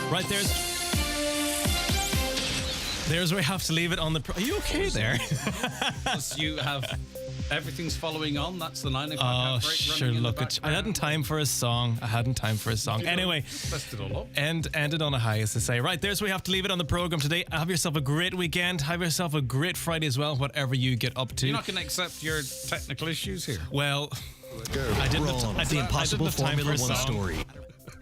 Right, there's where we have to leave it on the... Are you okay there? Because you have... Everything's following on. That's the 9 o'clock. Oh, sure, look, I hadn't time for a song. Anyway, messed it all up. Ended on a high, as they say. Right, there's where we have to leave it on the programme today. Have yourself a great weekend. Have yourself a great Friday as well, whatever you get up to. You're not going to accept your technical issues here. Well, I didn't have the Impossible Formula One story.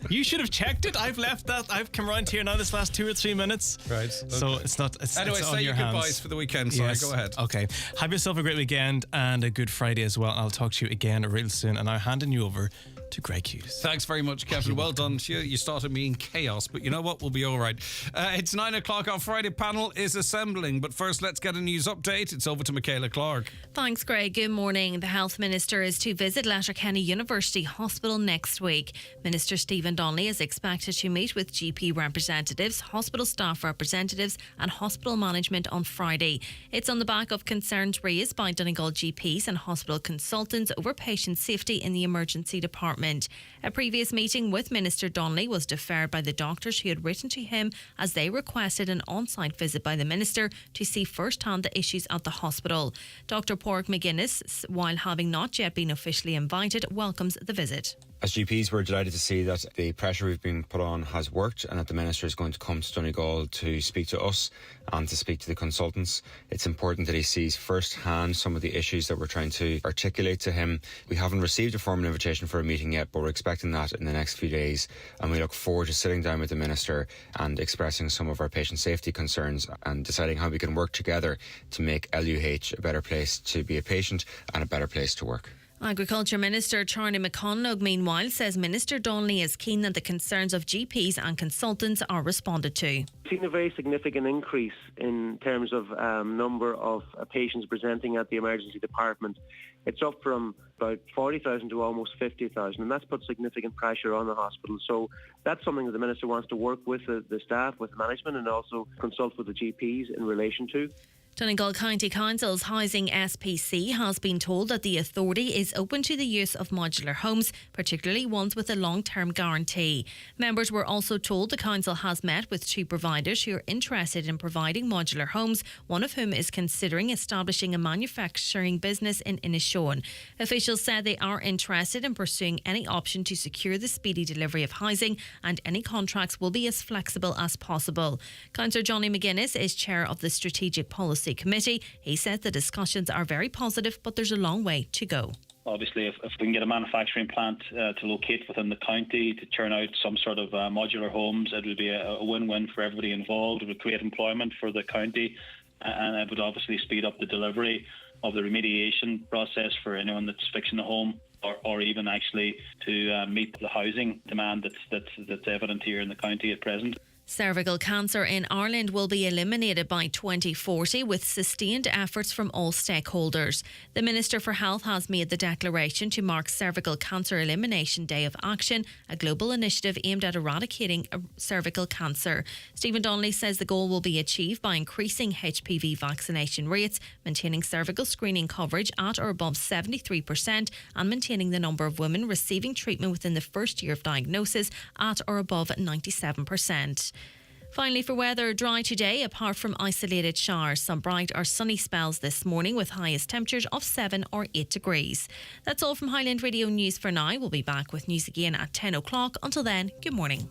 You should have checked it. I've left that. I've come around here now this last 2 or 3 minutes. Right. So okay. it's not. Anyway, it's say on your hands. goodbyes for the weekend. Sorry, yes. Go ahead. Okay. Have yourself a great weekend and a good Friday as well. I'll talk to you again real soon. And I'm handing you over to Greg Hughes. Thanks very much, Kevin. Well done. You started me in chaos, but you know what? We'll be all right. It's 9 o'clock. Our Friday panel is assembling. But first, let's get a news update. It's over to Michaela Clark. Thanks, Greg. Good morning. The Health Minister is to visit Letterkenny University Hospital next week. Minister Stephen Donnelly is expected to meet with GP representatives, hospital staff representatives and hospital management on Friday. It's on the back of concerns raised by Donegal GPs and hospital consultants over patient safety in the emergency department. A previous meeting with Minister Donnelly was deferred by the doctors who had written to him as they requested an on-site visit by the Minister to see firsthand the issues at the hospital. Dr. Porrick McGuinness, while having not yet been officially invited, welcomes the visit. As GPs, we're delighted to see that the pressure we've been put on has worked and that the Minister is going to come to Donegal to speak to us and to speak to the consultants. It's important that he sees firsthand some of the issues that we're trying to articulate to him. We haven't received a formal invitation for a meeting yet, but we're expecting that in the next few days, and we look forward to sitting down with the Minister and expressing some of our patient safety concerns and deciding how we can work together to make LUH a better place to be a patient and a better place to work. Agriculture Minister Charlie McConalogue, meanwhile, says Minister Donnelly is keen that the concerns of GPs and consultants are responded to. We've seen a very significant increase in terms of number of patients presenting at the emergency department. It's up from about 40,000 to almost 50,000, and that's put significant pressure on the hospital. So that's something that the Minister wants to work with the staff, with management, and also consult with the GPs in relation to. Donegal County Council's Housing SPC has been told that the authority is open to the use of modular homes, particularly ones with a long-term guarantee. Members were also told the council has met with 2 providers who are interested in providing modular homes, one of whom is considering establishing a manufacturing business in Inishowen. Officials said they are interested in pursuing any option to secure the speedy delivery of housing, and any contracts will be as flexible as possible. Councillor Johnny McGuinness is chair of the Strategic Policy Committee. He said the discussions are very positive, but there's a long way to go. Obviously, if we can get a manufacturing plant to locate within the county to churn out some sort of modular homes, it would be a win-win for everybody involved. It would create employment for the county, and it would obviously speed up the delivery of the remediation process for anyone that's fixing a home, or even actually to meet the housing demand that's evident here in the county at present. Cervical cancer in Ireland will be eliminated by 2040 with sustained efforts from all stakeholders. The Minister for Health has made the declaration to mark Cervical Cancer Elimination Day of Action, a global initiative aimed at eradicating cervical cancer. Stephen Donnelly says the goal will be achieved by increasing HPV vaccination rates, maintaining cervical screening coverage at or above 73%, and maintaining the number of women receiving treatment within the first year of diagnosis at or above 97%. Finally, for weather, dry today apart from isolated showers. Some bright or sunny spells this morning with highest temperatures of 7 or 8 degrees. That's all from Highland Radio News for now. We'll be back with news again at 10 o'clock. Until then, good morning.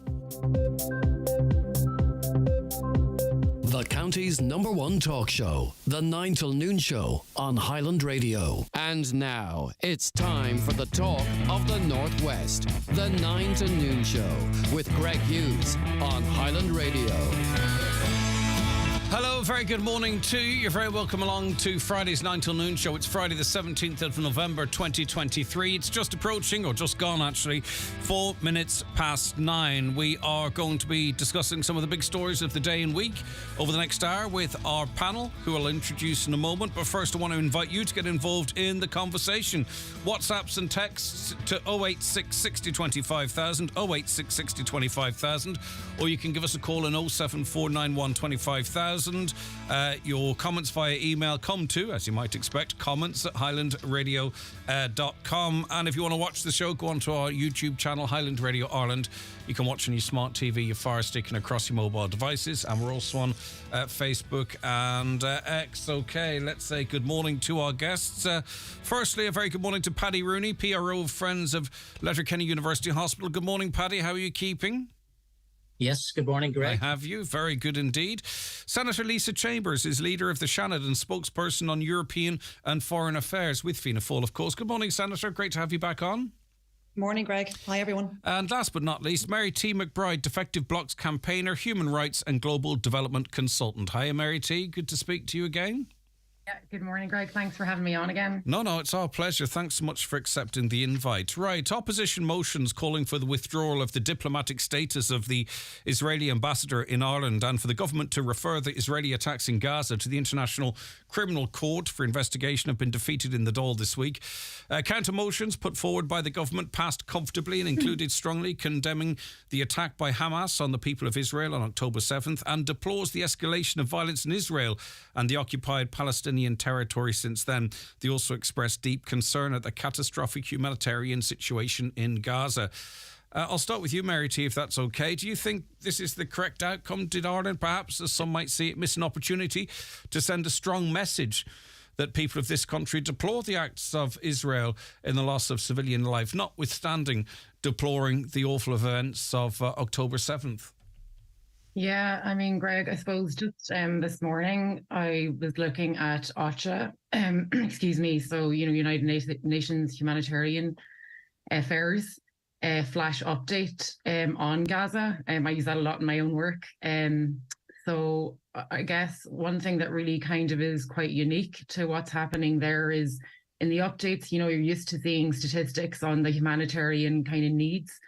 The county's #1 talk show, The 9 till Noon Show on Highland Radio. And now, it's time for the talk of the Northwest, The 9 to Noon Show with Greg Hughes on Highland Radio. Hello, very good morning to you. You're very welcome along to Friday's 9 till Noon Show. It's Friday the 17th of November 2023. It's just approaching, or just gone actually, 4 minutes past 9. We are going to be discussing some of the big stories of the day and week over the next hour with our panel, who I'll introduce in a moment. But first, I want to invite you to get involved in the conversation. WhatsApps and texts to 086 60 25,000, 086 60 25,000, or you can give us a call on 07491 25,000. 2000. Your comments via email come to, as you might expect, comments@highlandradio.com. And if you want to watch the show, go onto our YouTube channel, Highland Radio Ireland. You can watch on your smart TV, your Fire Stick, and across your mobile devices. And we're also on Facebook and X. Okay, let's say good morning to our guests. Firstly, a very good morning to Paddy Rooney, PRO of Friends of Letterkenny University Hospital. Good morning, Paddy. How are you keeping? Yes, good morning, Greg. I have you. Very good indeed. Senator Lisa Chambers is leader of the Shannon and spokesperson on European and Foreign Affairs with Fianna Fáil, of course. Good morning, Senator. Great to have you back on. Morning, Greg. Hi, everyone. And last but not least, Mary T. McBride, Defective Blocks campaigner, human rights and global development consultant. Hi, Mary T. Good to speak to you again. Yeah, good morning, Greg. Thanks for having me on again. No, it's our pleasure. Thanks so much for accepting the invite. Right, opposition motions calling for the withdrawal of the diplomatic status of the Israeli ambassador in Ireland and for the government to refer the Israeli attacks in Gaza to the International Criminal Court for investigation have been defeated in the Dáil this week. Counter motions put forward by the government passed comfortably and included strongly condemning the attack by Hamas on the people of Israel on October 7th and deplores the escalation of violence in Israel and the occupied Palestinian territory since then. They also expressed deep concern at the catastrophic humanitarian situation in Gaza. I'll start with you, Mary T, if that's okay. Do you think this is the correct outcome? Did Ireland, perhaps, as some might see it, miss an opportunity to send a strong message that people of this country deplore the acts of Israel in the loss of civilian life, notwithstanding deploring the awful events of October 7th? Yeah, I mean, Greg, I suppose just this morning I was looking at OCHA, excuse me, so, United Nations Humanitarian Affairs flash update on Gaza. I use that a lot in my own work. So I guess one thing that really kind of is quite unique to what's happening there is in the updates, you're used to seeing statistics on the humanitarian kind of needs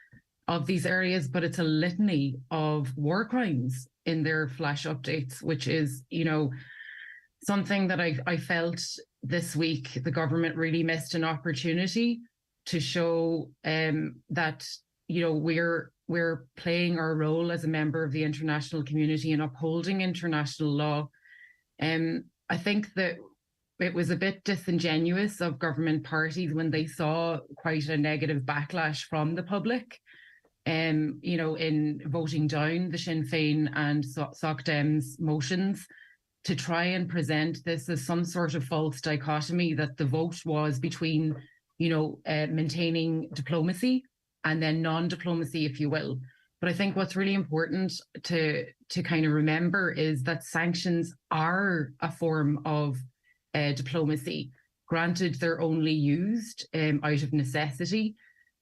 of these areas, but it's a litany of war crimes in their flash updates, which is, something that I felt this week the government really missed an opportunity to show that, we're playing our role as a member of the international community in upholding international law. I think that it was a bit disingenuous of government parties when they saw quite a negative backlash from the public. In voting down the Sinn Féin and Soc Dems motions to try and present this as some sort of false dichotomy that the vote was between, maintaining diplomacy and then non-diplomacy, if you will. But I think what's really important to kind of remember is that sanctions are a form of diplomacy. Granted, they're only used out of necessity,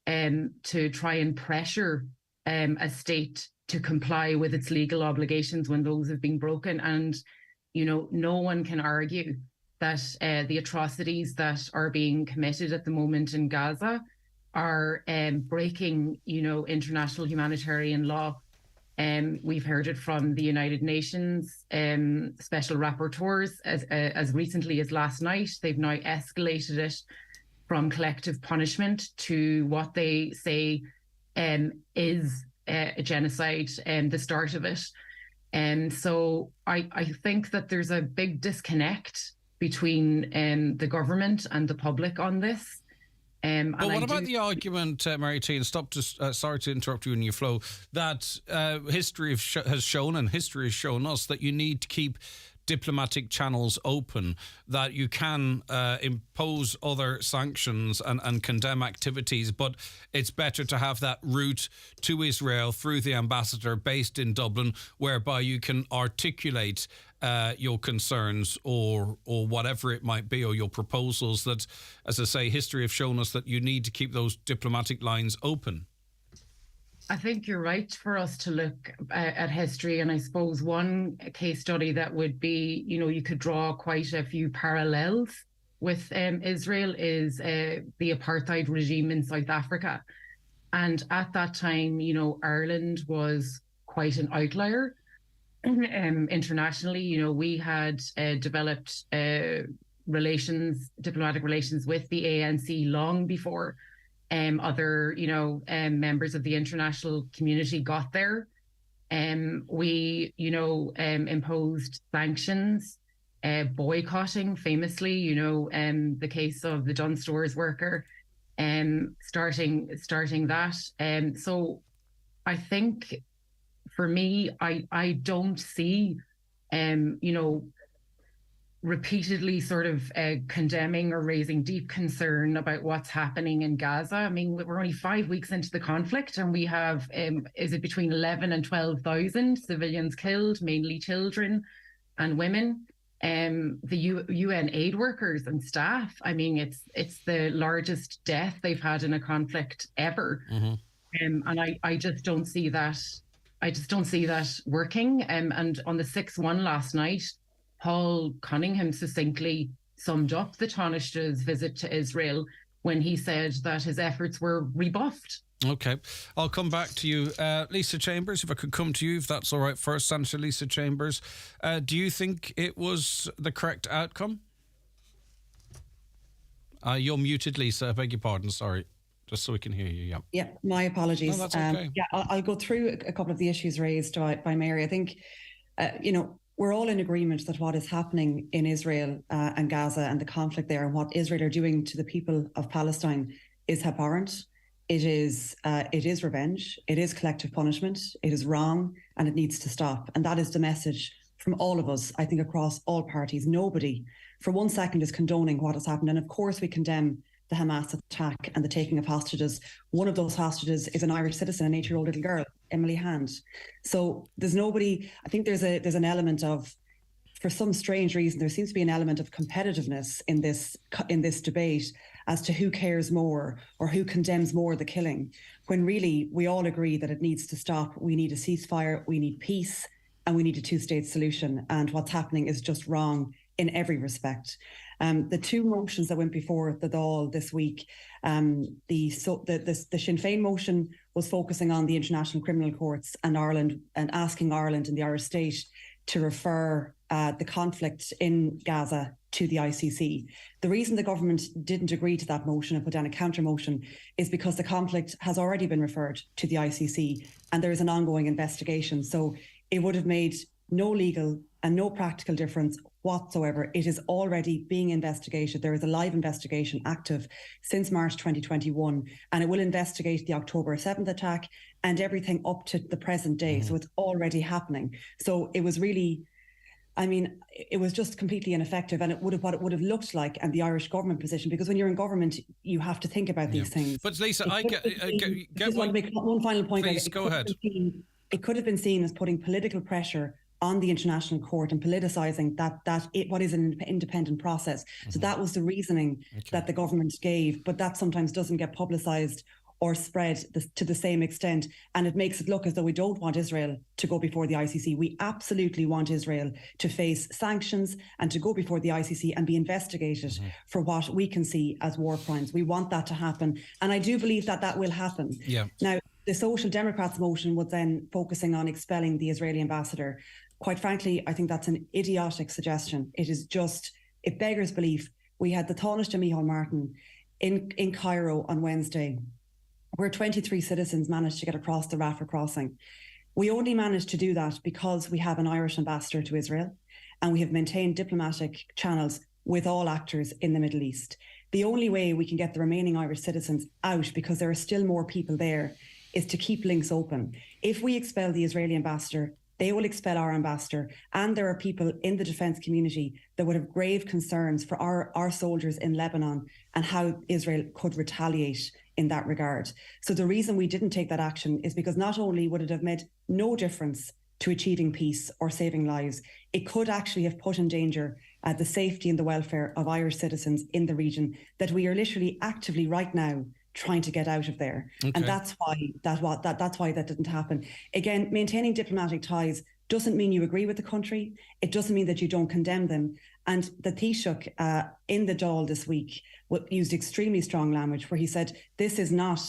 to try and pressure a state to comply with its legal obligations when those have been broken. And, no one can argue that the atrocities that are being committed at the moment in Gaza are breaking, international humanitarian law. We've heard it from the United Nations special rapporteurs as recently as last night. They've now escalated it from collective punishment to what they say is a genocide and the start of it. And so I think that there's a big disconnect between the government and the public on this. But what about the argument, Mary T, and sorry to interrupt you in your flow, that history has shown, and history has shown us, that you need to keep diplomatic channels open, that you can impose other sanctions and condemn activities, but it's better to have that route to Israel through the ambassador based in Dublin, whereby you can articulate your concerns or whatever it might be, or your proposals. That, as I say, history have shown us that you need to keep those diplomatic lines open. I think you're right for us to look at history. And I suppose one case study that would be, you could draw quite a few parallels with Israel is the apartheid regime in South Africa. And at that time, Ireland was quite an outlier. Internationally, we had developed diplomatic relations with the ANC long before other, members of the international community got there. We, imposed sanctions, boycotting famously, the case of the Dunn Stores worker, starting that. So I think for me, I don't see, repeatedly sort of condemning or raising deep concern about what's happening in Gaza. I mean, we're only 5 weeks into the conflict, and we have, is it between 11 and 12,000 civilians killed, mainly children and women. The UN aid workers and staff, I mean, it's the largest death they've had in a conflict ever. And I just don't see that. I just don't see that working. And on the 6-1 last night, Paul Cunningham succinctly summed up the Taoiseach's visit to Israel when he said that his efforts were rebuffed. Okay, I'll come back to you. Lisa Chambers, if I could come to you, if that's all right first. Senator Lisa Chambers, do you think it was the correct outcome? You're muted, Lisa. I beg your pardon, sorry. Just so we can hear you, Yeah, my apologies. No, that's okay. I'll go through a couple of the issues raised by Mary. I think, we're all in agreement that what is happening in Israel and Gaza and the conflict there and what Israel are doing to the people of Palestine is abhorrent. It is revenge. It is collective punishment. It is wrong, and it needs to stop. And that is the message from all of us, I think, across all parties. Nobody for 1 second is condoning what has happened. And of course, we condemn the Hamas attack and the taking of hostages. One of those hostages is an Irish citizen, an 8-year-old little girl, Emily Hand. So there's nobody. I think there's an element of, for some strange reason, there seems to be an element of competitiveness in this debate as to who cares more or who condemns more the killing, when really we all agree that it needs to stop. We need a ceasefire, we need peace, and we need a two-state solution. And what's happening is just wrong in every respect. The two motions that went before the Dáil this week, the Sinn Féin motion was focusing on the International Criminal Courts and Ireland, and asking Ireland and the Irish state to refer the conflict in Gaza to the ICC. The reason the government didn't agree to that motion and put down a counter motion is because the conflict has already been referred to the ICC and there is an ongoing investigation. So it would have made no legal and no practical difference whatsoever. It is already being investigated. There is a live investigation active since March 2021, and it will investigate the October 7th attack and everything up to the present day. So it's already happening. So it was really, it was just completely ineffective, and what it would have looked like, and the Irish government position, because when you're in government, you have to think about these things. But Lisa, I just want to make one final point. Please, go ahead. It could have been seen as putting political pressure on the International Court and politicising what is an independent process. So that was the reasoning that the government gave, but that sometimes doesn't get publicised or spread to the same extent, and it makes it look as though we don't want Israel to go before the ICC. We absolutely want Israel to face sanctions and to go before the ICC and be investigated for what we can see as war crimes. We want that to happen, and I do believe that will happen. Now, the Social Democrats motion was then focusing on expelling the Israeli ambassador. Quite frankly, I think that's an idiotic suggestion. It beggars belief. We had the Taoiseach Micheál Martin in Cairo on Wednesday, where 23 citizens managed to get across the Rafah crossing. We only managed to do that because we have an Irish ambassador to Israel, and we have maintained diplomatic channels with all actors in the Middle East. The only way we can get the remaining Irish citizens out, because there are still more people there, is to keep links open. If we expel the Israeli ambassador, they will expel our ambassador, and there are people in the defence community that would have grave concerns for our soldiers in Lebanon and how Israel could retaliate in that regard. So the reason we didn't take that action is because not only would it have made no difference to achieving peace or saving lives, it could actually have put in danger the safety and the welfare of Irish citizens in the region that we are literally actively right now trying to get out of there. And that's why that didn't happen. Again, maintaining diplomatic ties doesn't mean you agree with the country. It doesn't mean that you don't condemn them. And the Taoiseach in the Dáil this week used extremely strong language where he said, this is not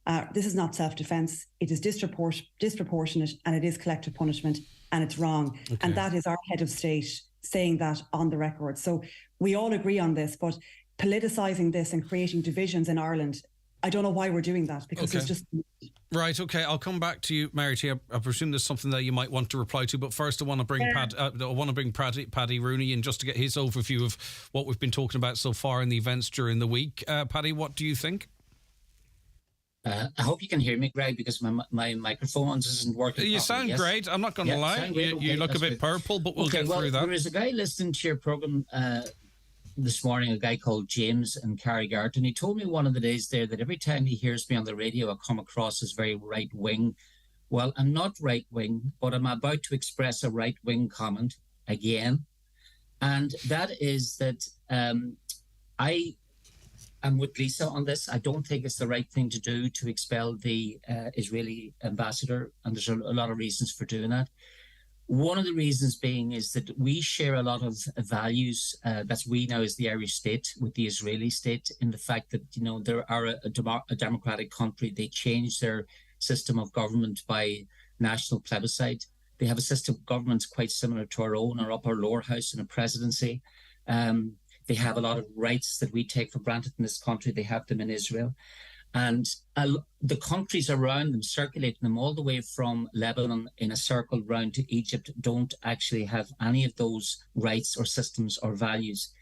self-defence, it is disproportionate, and it is collective punishment, and it's wrong. And that is our head of state saying that on the record. So we all agree on this, but politicising this and creating divisions in Ireland, I don't know why we're doing that, because it's just... Right, okay, I'll come back to you, Mary. I presume there's something that you might want to reply to, but first I want to bring Paddy Rooney in just to get his overview of what we've been talking about so far in the events during the week. Paddy, what do you think? I hope you can hear me, Greg, because my microphone isn't working. You sound great. I'm not going to lie. You look a bit purple, but we'll get through that. There is a guy listening to your program this morning, a guy called James in Carrigart, and he told me one of the days there that every time he hears me on the radio, I come across as very right-wing. Well, I'm not right-wing, but I'm about to express a right-wing comment again, and that is that I am with Lisa on this. I don't think it's the right thing to do to expel the Israeli ambassador, and there's a lot of reasons for doing that. One of the reasons being is that we share a lot of values that we now as the Irish state with the Israeli state, in the fact that, you know, there are a democratic country. They changed their system of government by national plebiscite. They have a system of government quite similar to our own, our upper lower house and a presidency. They have a lot of rights that we take for granted in this country. They have them in Israel. And the countries around them, circulating them all the way from Lebanon in a circle round to Egypt, don't actually have any of those rights or systems or values.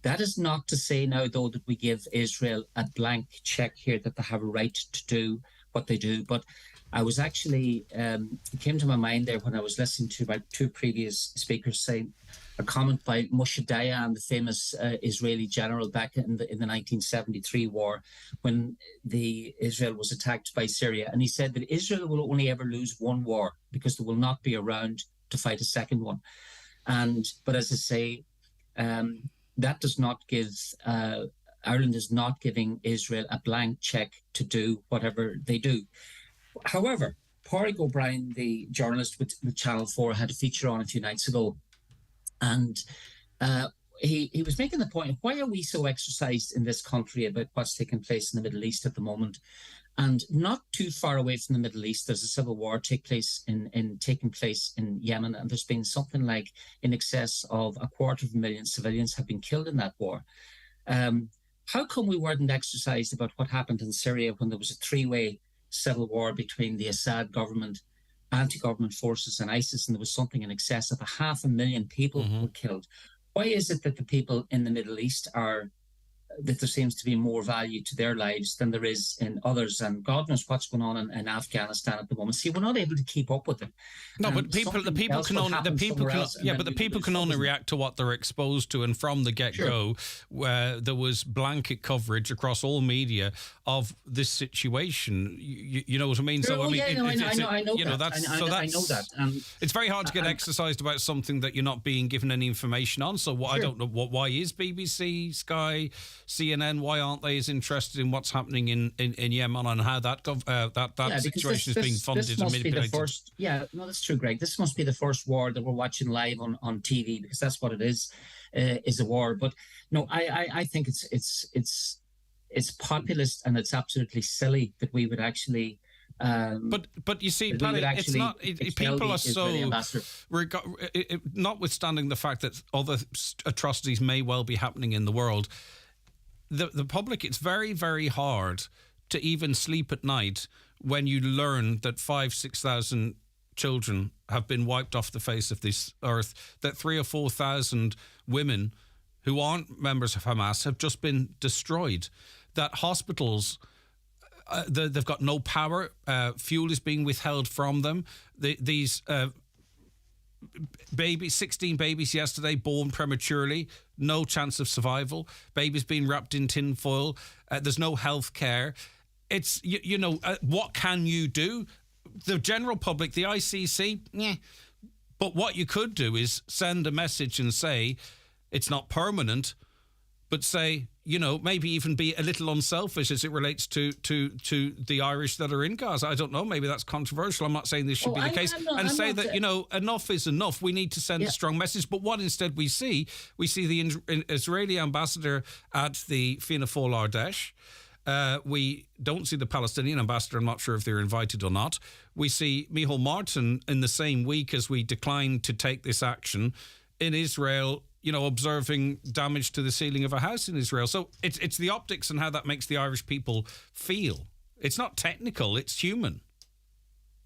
That is not to say now, though, that we give Israel a blank check here that they have a right to do what they do. But I was actually, it came to my mind there when I was listening to my two previous speakers saying a comment by Moshe Dayan, the famous Israeli general back in the 1973 war, when Israel was attacked by Syria. And he said that Israel will only ever lose one war because they will not be around to fight a second one. But as I say, that does not give, Ireland is not giving Israel a blank check to do whatever they do. However, Pádraig O'Brien, the journalist with Channel 4, had a feature on a few nights ago. And he was making the point, why are we so exercised in this country about what's taking place in the Middle East at the moment? And not too far away from the Middle East, there's a civil war taking place in Yemen. And there's been something like in excess of 250,000 civilians have been killed in that war. How come we weren't exercised about what happened in Syria when there was a three-way civil war between the Assad government, anti-government forces and ISIS, and there was something in excess of 500,000 people who were killed? Why is it that the people in the Middle East that there seems to be more value to their lives than there is in others? And God knows what's going on in Afghanistan at the moment. See, we're not able to keep up with it. No, but the people can only react to what they're exposed to. And from the get-go, there was blanket coverage across all media of this situation. You know what I mean? Sure, so I know that. It's very hard to get exercised about something that you're not being given any information on. So I don't know why is BBC, Sky, CNN, why aren't they as interested in what's happening in Yemen and how that situation is being funded and manipulated? That's true, Greg. This must be the first war that we're watching live on TV, because that's what it is a war. But no, I think it's populist and it's absolutely silly that we would actually. But you see, Paddy, it's not. People are so. Notwithstanding the fact that other atrocities may well be happening in the world, the public, it's very, very hard to even sleep at night when you learn that 5,000-6,000 children have been wiped off the face of this earth, that 3,000 or 4,000 women who aren't members of Hamas have just been destroyed, that hospitals, they've got no power, fuel is being withheld from them. These 16 babies yesterday born prematurely, no chance of survival, babies being wrapped in tin foil, there's no health care. It's, what can you do? The general public, the ICC, but what you could do is send a message and say it's not permanent, but say, maybe even be a little unselfish as it relates to the Irish that are in Gaza. I don't know. Maybe that's controversial. I'm not saying this should be the case. Enough is enough. We need to send a strong message. But what instead we see the Israeli ambassador at the Fianna Fáil Ardèche. We don't see the Palestinian ambassador. I'm not sure if they're invited or not. We see Micheál Martin in the same week as we declined to take this action in Israel, observing damage to the ceiling of a house in Israel. So it's the optics and how that makes the Irish people feel. It's not technical, it's human.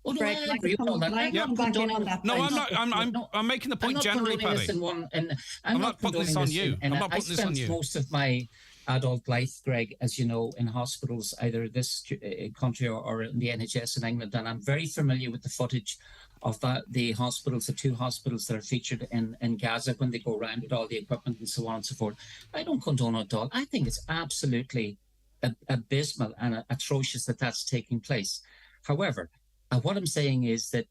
Oh, no, Greg, I can I agree just with all come- that. can I come back in on that No, point? I'm making the point generally, Paddy. I'm not putting this on you. I'm not putting this on you. I spent most of my adult life, Greg, as you know, in hospitals, either this country or in the NHS in England, and I'm very familiar with the footage of the hospitals, the 2 hospitals that are featured in Gaza when they go around with all the equipment and so on and so forth. I don't condone it at all. I think it's absolutely abysmal and atrocious that that's taking place. However, what I'm saying is that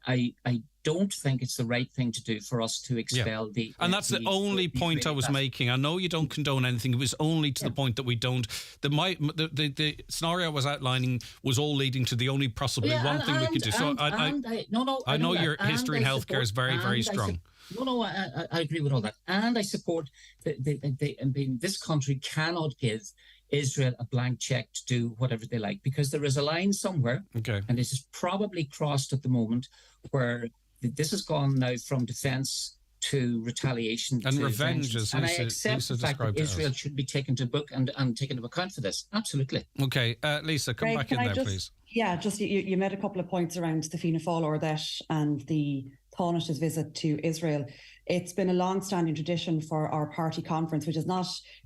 I don't think it's the right thing to do for us to expel the. And that's the only point I was making. I know you don't condone anything. It was only to the point that we don't. The scenario I was outlining was all leading to the only possibly one thing we could do. So I know your history in healthcare is very, very strong. I agree with all that, and I support this country cannot give Israel a blank check to do whatever they like, because there is a line somewhere, and this is probably crossed at the moment, where this has gone now from defence to retaliation and to revenge. And I accept the fact that Israel should be taken to book and taken into account for this. Absolutely. Okay, Lisa, come Greg, back in there, please. Yeah, just you made a couple of points around the Fianna Fáil Ordech and the Taoiseach's visit to Israel. It's been a long-standing tradition for our party conference, which is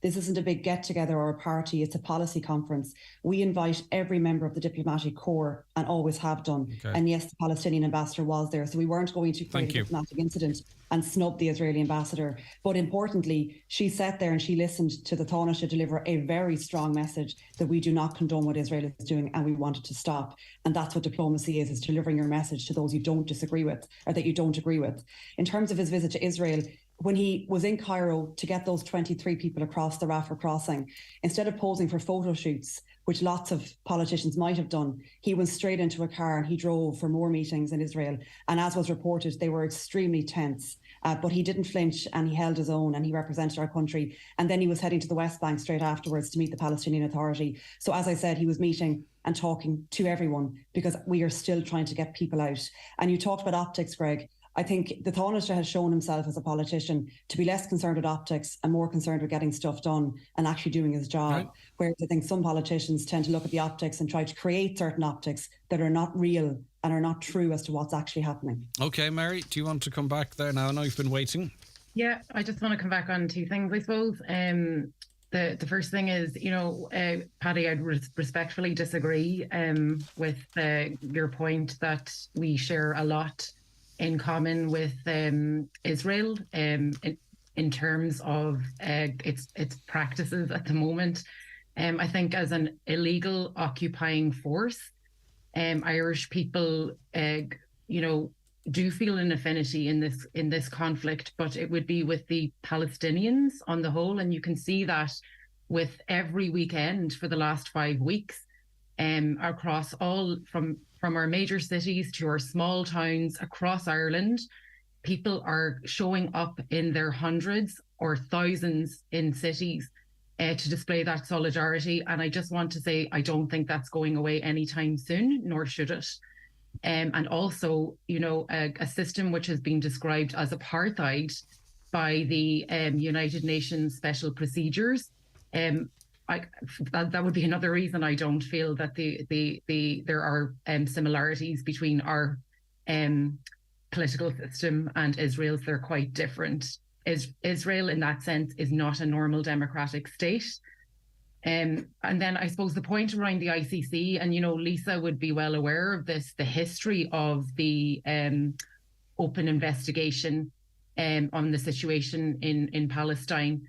this isn't a big get-together or a party, it's a policy conference. We invite every member of the diplomatic corps and always have done. Okay. And yes, the Palestinian ambassador was there, so we weren't going to create a diplomatic incident and snub the Israeli ambassador. But importantly, she sat there and she listened to the Taoiseach deliver a very strong message that we do not condone what Israel is doing and we want it to stop. And that's what diplomacy is delivering your message to those you don't disagree with or that you don't agree with. In terms of his visit to Israel, when he was in Cairo to get those 23 people across the Rafah crossing, instead of posing for photo shoots, which lots of politicians might have done, he went straight into a car and he drove for more meetings in Israel. And as was reported, they were extremely tense. But he didn't flinch and he held his own and he represented our country. And then he was heading to the West Bank straight afterwards to meet the Palestinian Authority. So as I said, he was meeting and talking to everyone because we are still trying to get people out. And you talked about optics, Greg. I think the Taoiseach has shown himself as a politician to be less concerned with optics and more concerned with getting stuff done and actually doing his job. Right. Whereas I think some politicians tend to look at the optics and try to create certain optics that are not real and are not true as to what's actually happening. Okay, Mary, do you want to come back there now? I know you've been waiting. Yeah, I just want to come back on 2 things, I suppose. The first thing is, Paddy, I'd respectfully disagree with your point that we share a lot in common with Israel in terms of its practices at the moment. I think as an illegal occupying force, Irish people, do feel an affinity in this conflict, but it would be with the Palestinians on the whole, and you can see that with every weekend for the last 5 weeks, across all from our major cities to our small towns across Ireland, people are showing up in their hundreds or thousands in cities to display that solidarity. And I just want to say, I don't think that's going away anytime soon, nor should it. And also, a system which has been described as apartheid by the United Nations Special Procedures. That would be another reason I don't feel that there are similarities between our political system and Israel's. They're quite different. Israel, in that sense, is not a normal democratic state. And then I suppose the point around the ICC, and Lisa would be well aware of this, the history of the open investigation on the situation in Palestine.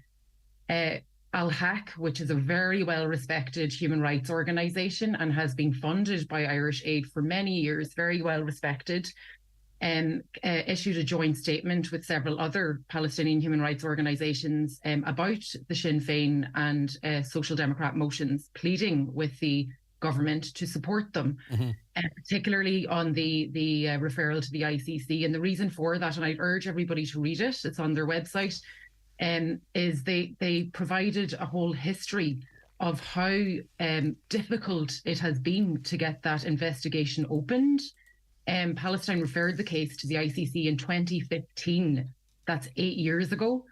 Al-Haq, which is a very well-respected human rights organisation and has been funded by Irish Aid for many years, very well-respected, issued a joint statement with several other Palestinian human rights organisations about the Sinn Féin and Social Democrat motions, pleading with the government to support them, particularly on the referral to the ICC. And the reason for that, and I'd urge everybody to read it, it's on their website, is they provided a whole history of how difficult it has been to get that investigation opened. Palestine referred the case to the ICC in 2015. That's 8 years ago.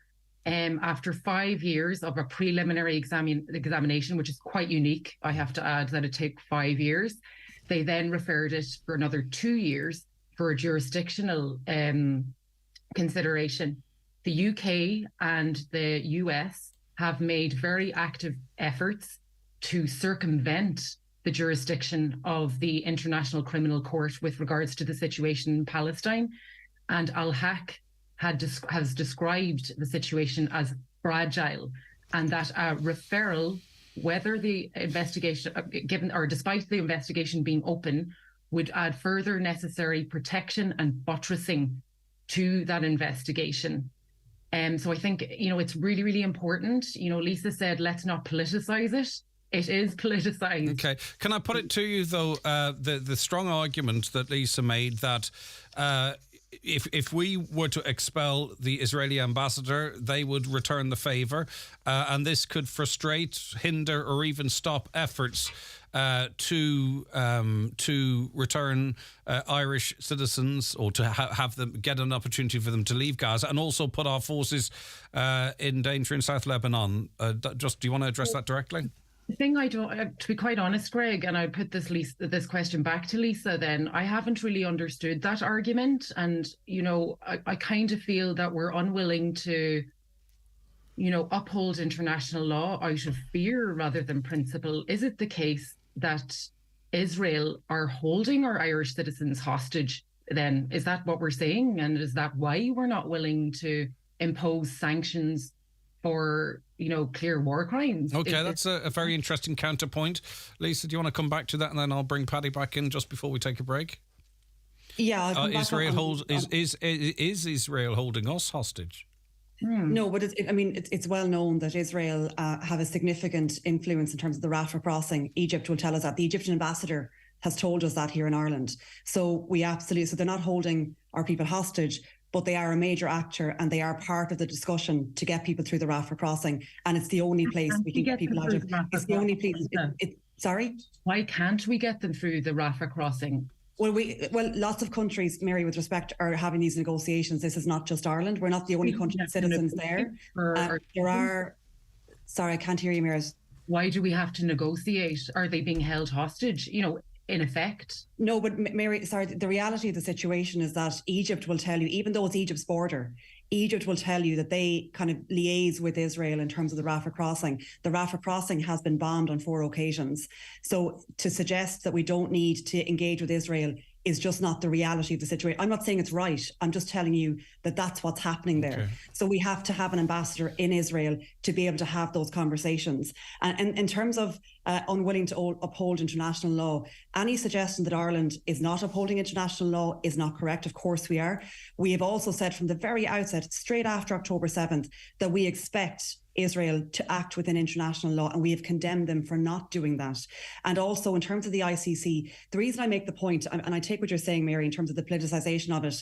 After 5 years of a preliminary examination, which is quite unique, I have to add that it took 5 years. They then referred it for another 2 years for a jurisdictional consideration. The UK and the US have made very active efforts to circumvent the jurisdiction of the International Criminal Court with regards to the situation in Palestine. And Al-Haq has described the situation as fragile, and that a referral, whether the investigation, despite the investigation being open, would add further necessary protection and buttressing to that investigation. So I think, it's really, really important. Lisa said, let's not politicize it. It is politicized. Okay. Can I put it to you, though, the strong argument that Lisa made that if we were to expel the Israeli ambassador, they would return the favour, and this could frustrate, hinder, or even stop efforts to return Irish citizens, or to have them get an opportunity for them to leave Gaza, and also put our forces in danger in South Lebanon. Do you want to address that directly? The thing I don't, to be quite honest, Greg, and I put this question back to Lisa then, I haven't really understood that argument. And, I kind of feel that we're unwilling to, uphold international law out of fear rather than principle. Is it the case that Israel are holding our Irish citizens hostage then? Is that what we're saying? And is that why we're not willing to impose sanctions for, clear war crimes? Okay, that's a very interesting counterpoint. Lisa, do you want to come back to that, and then I'll bring Paddy back in just before we take a break? Yeah. Is Israel holding us hostage? No, but it's well known that Israel have a significant influence in terms of the Rafah crossing. Egypt will tell us that. The Egyptian ambassador has told us that here in Ireland. So they're not holding our people hostage, but they are a major actor, and they are part of the discussion to get people through the Rafah crossing. And it's the only place we can get people out of. It's the only place. Sorry? Why can't we get them through the Rafah crossing? Well, lots of countries, Mary, with respect, are having these negotiations. This is not just Ireland. We're not the only country with citizens there. Sorry, I can't hear you, Mary. Why do we have to negotiate? Are they being held hostage? In effect. No, but Mary, sorry, the reality of the situation is that Egypt will tell you, even though it's Egypt's border, Egypt will tell you that they kind of liaise with Israel in terms of the Rafah crossing. The Rafah crossing has been bombed on 4 occasions. So to suggest that we don't need to engage with Israel is just not the reality of the situation. I'm not saying it's right. I'm just telling you that that's what's happening there. Okay. So we have to have an ambassador in Israel to be able to have those conversations. And in terms of unwilling to uphold international law, any suggestion that Ireland is not upholding international law is not correct. Of course we are. We have also said from the very outset, straight after October 7th, that we expect Israel to act within international law, and we have condemned them for not doing that. And also in terms of the ICC, the reason I make the point, and I take what you're saying, Mary, in terms of the politicisation of it,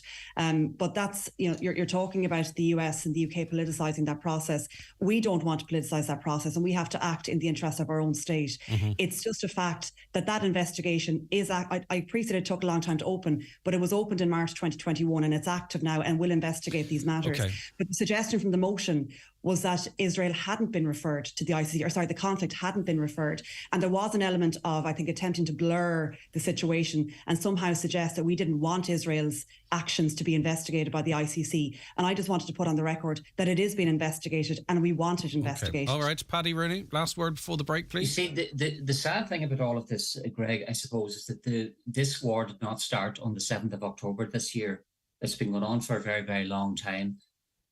but that's, you're talking about the US and the UK politicising that process. We don't want to politicise that process, and we have to act in the interest of our own state. Mm-hmm. It's just a fact that investigation is, I appreciate it took a long time to open, but it was opened in March 2021, and it's active now and will investigate these matters. Okay. But the suggestion from the motion was that Israel hadn't been referred to the ICC, the conflict hadn't been referred. And there was an element of, I think, attempting to blur the situation and somehow suggest that we didn't want Israel's actions to be investigated by the ICC. And I just wanted to put on the record that it is being investigated and we want it investigated. Okay. All right, Paddy Rooney, last word before the break, please. You see, the sad thing about all of this, Greg, I suppose, is that this war did not start on the 7th of October this year. It's been going on for a very, very long time.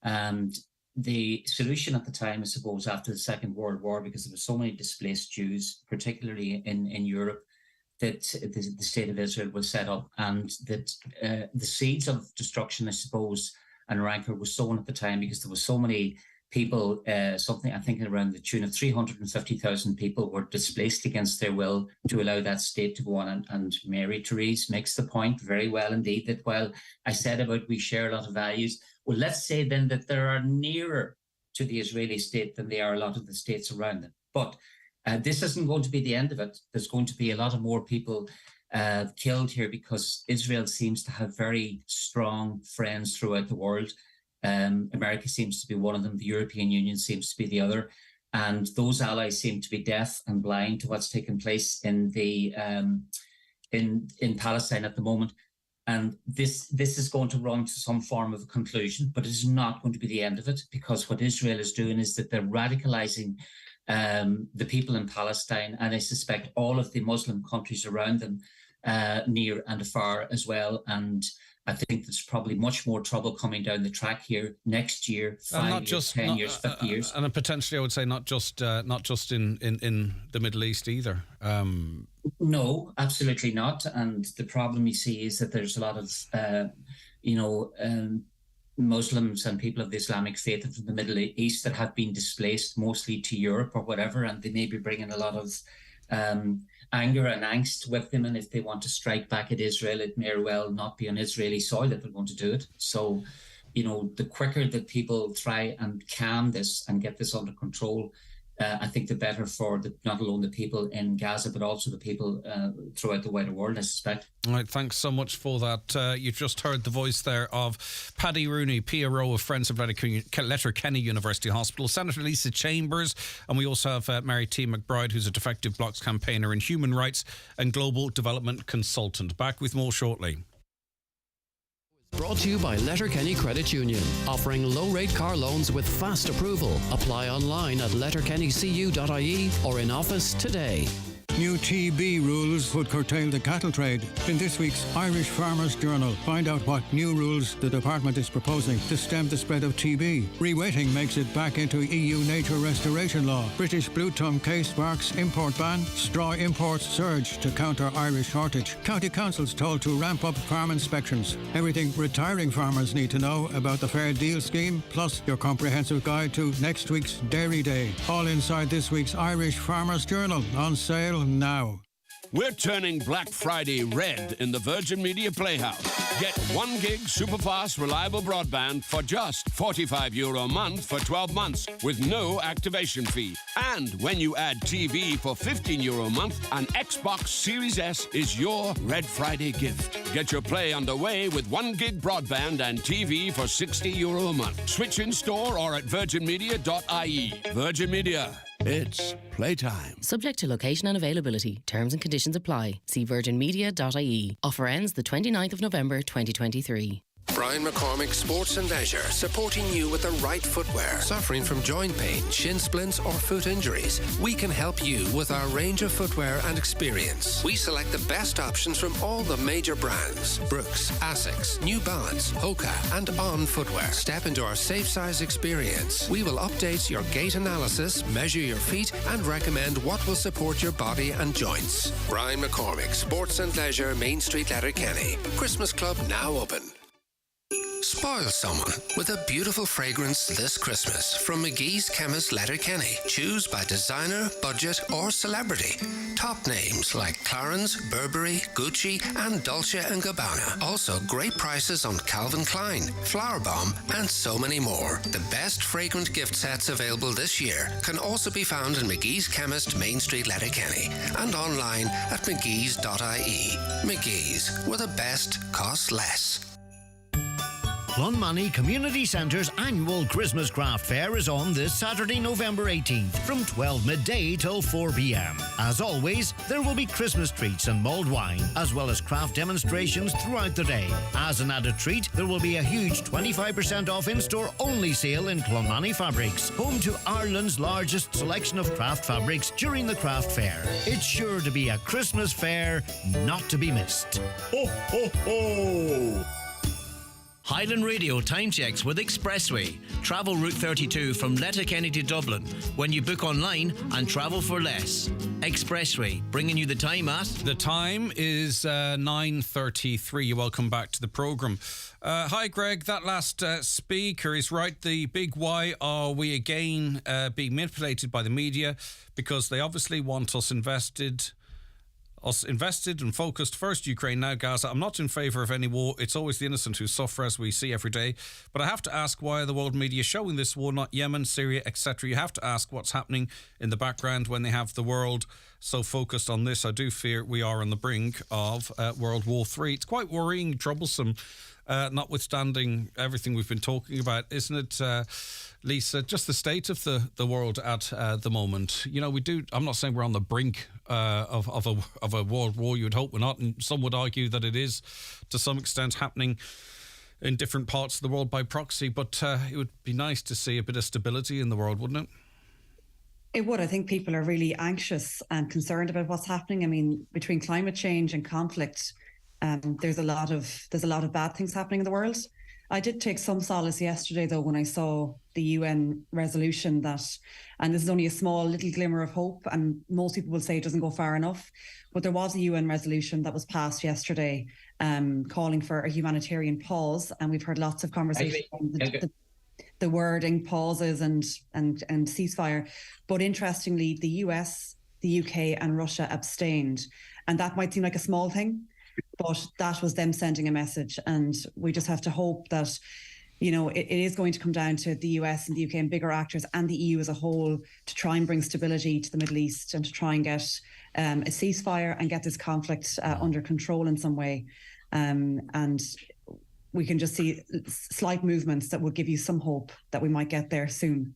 And the solution at the time, I suppose, after the Second World War, because there were so many displaced Jews, particularly in Europe, that the State of Israel was set up, and that the seeds of destruction, I suppose, and rancor was sown at the time because there were so many people, something I think around the tune of 350,000 people were displaced against their will to allow that state to go on. And Mary Therese makes the point very well indeed that while I said about we share a lot of values, well, let's say then that they are nearer to the Israeli state than they are a lot of the states around them. But this isn't going to be the end of it. There's going to be a lot of more people killed here because Israel seems to have very strong friends throughout the world. America seems to be one of them. The European Union seems to be the other. And those allies seem to be deaf and blind to what's taken place in the in Palestine at the moment. And this is going to run to some form of a conclusion, but it is not going to be the end of it, because what Israel is doing is that they're radicalizing the people in Palestine, and I suspect all of the Muslim countries around them, near and afar as well. And I think there's probably much more trouble coming down the track here next year, 5 years, 10 years, 50 years. And potentially, I would say, not just in the Middle East either. No, absolutely not. And the problem you see is that there's a lot of, Muslims and people of the Islamic faith from the Middle East that have been displaced mostly to Europe or whatever, and they may be bringing a lot of anger and angst with them. And if they want to strike back at Israel, it may well not be on Israeli soil that they're going to do it. So, the quicker that people try and calm this and get this under control, I think the better for not alone the people in Gaza, but also the people throughout the wider world, I suspect. All right, thanks so much for that. You just heard the voice there of Paddy Rooney, PRO of Friends of Letterkenny University Hospital, Senator Lisa Chambers, and we also have Mary T. McBride, who's a Defective Blocks campaigner and human rights and global development consultant. Back with more shortly. Brought to you by Letterkenny Credit Union, offering low-rate car loans with fast approval. Apply online at letterkennycu.ie or in office today. New TB rules would curtail the cattle trade. In this week's Irish Farmers Journal, find out what new rules the department is proposing to stem the spread of TB. Reweighting makes it back into EU nature restoration law. British blue tongue case sparks import ban. Straw imports surge to counter Irish shortage. County councils told to ramp up farm inspections. Everything retiring farmers need to know about the Fair Deal scheme, plus your comprehensive guide to next week's Dairy Day. All inside this week's Irish Farmers Journal, on sale now. We're turning Black Friday red in the Virgin Media Playhouse. Get 1 gig superfast reliable broadband for just €45 a month for 12 months with no activation fee. And when you add TV for €15 a month, an Xbox Series S is your Red Friday gift. Get your play underway with 1 gig broadband and TV for €60 a month. Switch in store or at virginmedia.ie. Virgin Media. It's playtime. Subject to location and availability. Terms and conditions apply. See virginmedia.ie. Offer ends the 29th of November 2023. Brian McCormick Sports and Leisure, supporting you with the right footwear. Suffering from joint pain, shin splints or foot injuries, we can help you with our range of footwear and experience. We select the best options from all the major brands: Brooks, Asics, New Balance, Hoka and On Footwear. Step into our safe size experience. We will update your gait analysis, measure your feet and recommend what will support your body and joints. Brian McCormick Sports and Leisure, Main Street, Letterkenny. Christmas Club now open. Spoil someone with a beautiful fragrance this Christmas from McGee's Chemist Letterkenny. Choose by designer, budget or celebrity. Top names like Clarins, Burberry, Gucci and Dolce & Gabbana. Also great prices on Calvin Klein, Flower Bomb and so many more. The best fragrant gift sets available this year can also be found in McGee's Chemist, Main Street, Letterkenny and online at mcgees.ie. McGee's, where the best costs less. Clonmany Community Centre's annual Christmas Craft Fair is on this Saturday, November 18th from 12 midday till 4 p.m. As always, there will be Christmas treats and mulled wine, as well as craft demonstrations throughout the day. As an added treat, there will be a huge 25% off in-store only sale in Clonmany Fabrics, home to Ireland's largest selection of craft fabrics during the craft fair. It's sure to be a Christmas fair not to be missed. Ho, ho, ho! Highland Radio time checks with Expressway. Travel Route 32 from Letterkenny to Dublin when you book online and travel for less. Expressway, bringing you the time at... The time is 9:33. Welcome back to the programme. Hi, Greg. That last speaker is right. The big why are we again being manipulated by the media, because they obviously want us invested and focused. First Ukraine, now Gaza. I'm not in favour of any war. It's always the innocent who suffer, as we see every day. But I have to ask, why are the world media showing this war, not Yemen, Syria, etc.? You have to ask what's happening in the background when they have the world so focused on this. I do fear we are on the brink of World War III. It's quite worrying, troublesome. notwithstanding everything we've been talking about, isn't it, Lisa, just the state of the world at the moment? You know, I'm not saying we're on the brink of a world war. You'd hope we're not, and some would argue that it is to some extent happening in different parts of the world by proxy, but it would be nice to see a bit of stability in the world, wouldn't it? It would. I think people are really anxious and concerned about what's happening. I mean, between climate change and conflict, there's a lot of bad things happening in the world. I did take some solace yesterday, though, when I saw the UN resolution and this is only a small little glimmer of hope, and most people will say it doesn't go far enough, but there was a UN resolution that was passed yesterday calling for a humanitarian pause, and we've heard lots of conversations on the wording, pauses and ceasefire. But interestingly, the US, the UK and Russia abstained, and that might seem like a small thing, but that was them sending a message, and we just have to hope that, you know, it is going to come down to the US and the UK and bigger actors and the EU as a whole to try and bring stability to the Middle East and to try and get a ceasefire and get this conflict under control in some way. And we can just see slight movements that will give you some hope that we might get there soon.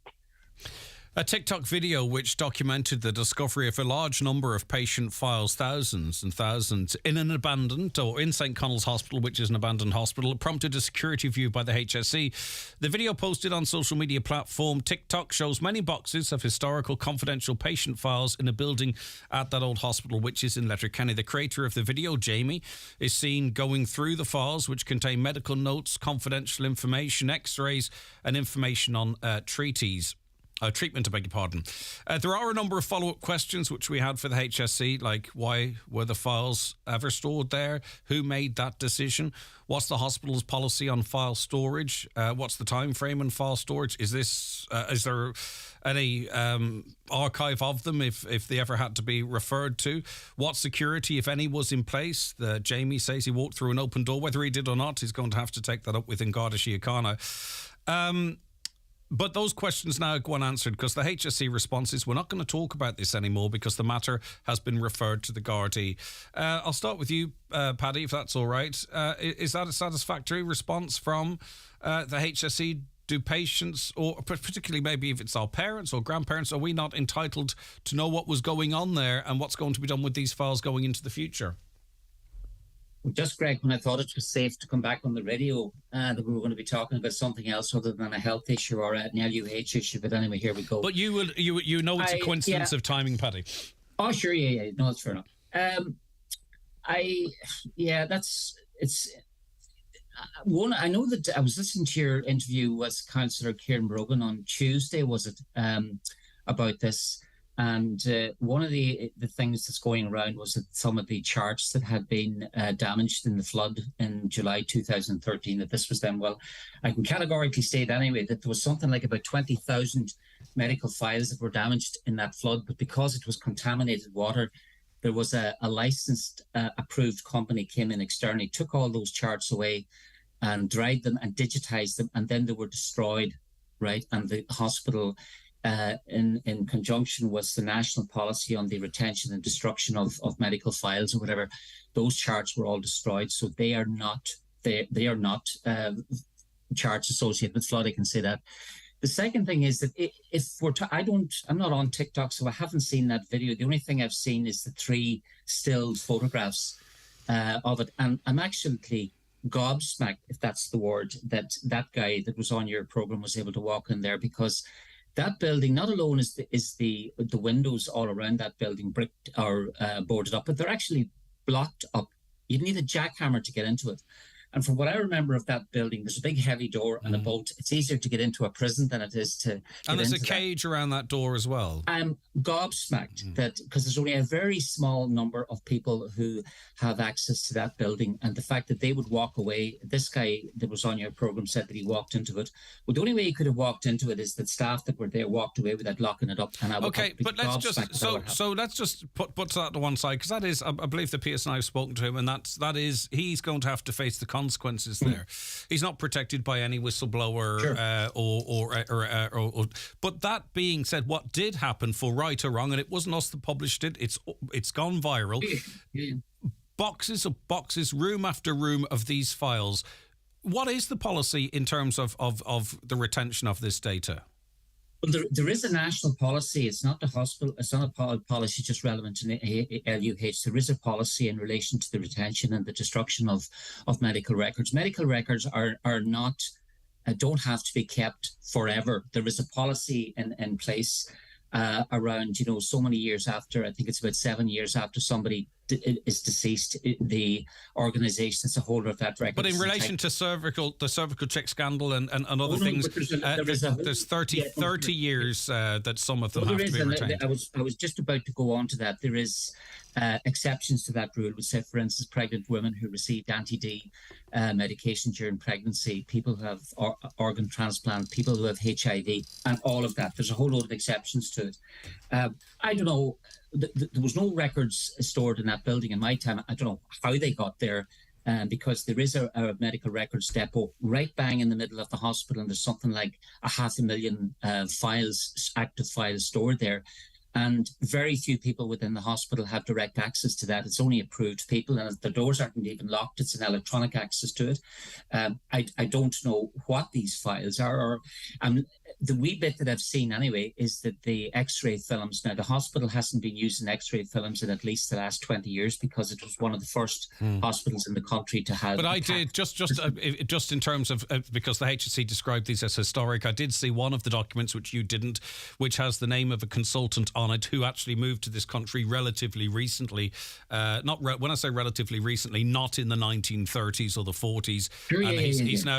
A TikTok video which documented the discovery of a large number of patient files, thousands and thousands, in an abandoned, or in St. Connell's Hospital, which is an abandoned hospital, prompted a security view by the HSE. The video posted on social media platform TikTok shows many boxes of historical confidential patient files in a building at that old hospital, which is in Letterkenny. The creator of the video, Jamie, is seen going through the files, which contain medical notes, confidential information, x-rays and information on treatment, I beg your pardon. There are a number of follow-up questions which we had for the HSE, like why were the files ever stored there? Who made that decision? What's the hospital's policy on file storage? What's the time frame on file storage? Is there any archive of them if they ever had to be referred to? What security, if any, was in place? Jamie says he walked through an open door. Whether he did or not, he's going to have to take that up with Garda Síochána. But those questions now go unanswered because the HSE response is, we're not going to talk about this anymore because the matter has been referred to the Gardaí. I'll start with you, Paddy, if that's all right. Is that a satisfactory response from the HSE? Do patients, or particularly maybe if it's our parents or grandparents, are we not entitled to know what was going on there and what's going to be done with these files going into the future? Just, Greg, when I thought it was safe to come back on the radio, that we were going to be talking about something else other than a health issue or an LUH issue. But anyway, here we go. But you know it's a coincidence of timing, Paddy. Oh, sure, yeah. No, that's fair enough. I know that I was listening to your interview with Councillor Kieran Brogan on Tuesday, was it, about this? And one of the things that's going around was that some of the charts that had been damaged in the flood in July 2013, that this was them. Well, I can categorically state anyway that there was something like about 20,000 medical files that were damaged in that flood, but because it was contaminated water, there was a licensed, approved company came in externally, took all those charts away and dried them and digitized them, and then they were destroyed, right? And the hospital, in conjunction with the national policy on the retention and destruction of medical files or whatever, those charts were all destroyed. So they are not charts associated with flood. I can say that. The second thing is that I'm not on TikTok, so I haven't seen that video. The only thing I've seen is the 3 still photographs of it, and I'm actually gobsmacked, if that's the word, that guy that was on your program was able to walk in there, because that building, not alone is the windows all around that building bricked or boarded up, but they're actually blocked up. You'd need a jackhammer to get into it. And from what I remember of that building, there's a big heavy door and a bolt. It's easier to get into a prison than it is to And there's a cage around that door as well. I'm gobsmacked that, because there's only a very small number of people who have access to that building, and the fact that they would walk away. This guy that was on your program said that he walked into it. Well, the only way he could have walked into it is that staff that were there walked away without locking it up. And I would but let's just put that to one side, because that is, I believe the PSNI have spoken to him, and that is he's going to have to face the consequences there. He's not protected by any whistleblower, sure. But that being said, what did happen, for right or wrong, and it wasn't us that published it, it's gone viral. Boxes of boxes, room after room of these files. what is the policy in terms of the retention of this data? Well, there is a national policy. It's not the hospital. It's not a policy just relevant to LUH. There is a policy in relation to the retention and the destruction of medical records. Medical records are not don't have to be kept forever. There is a policy in place around, so many years after. I think it's about 7 years after somebody is deceased, the organisation that's a holder of that record. But in relation to the cervical check scandal and other things, there's 30 years that some of them have to be retained. I was just about to go on to that. There is exceptions to that rule. We say, for instance, pregnant women who received anti-D medication during pregnancy, people who have organ transplant, people who have HIV, and all of that. There's a whole load of exceptions to it. I don't know. There was no records stored in that building in my time. I don't know how they got there, because there is a medical records depot right bang in the middle of the hospital, and there's something like 500,000 active files stored there. And very few people within the hospital have direct access to that. It's only approved people, and the doors aren't even locked. It's an electronic access to it. I don't know what these files are. The wee bit that I've seen anyway is that the X-ray films. Now, the hospital hasn't been using X-ray films in at least the last 20 years because it was one of the first hospitals in the country to have. But I did just in terms of because the HSE described these as historic. I did see one of the documents which you didn't, which has the name of a consultant on it who actually moved to this country relatively recently. When I say relatively recently, not in the 1930s or the 40s.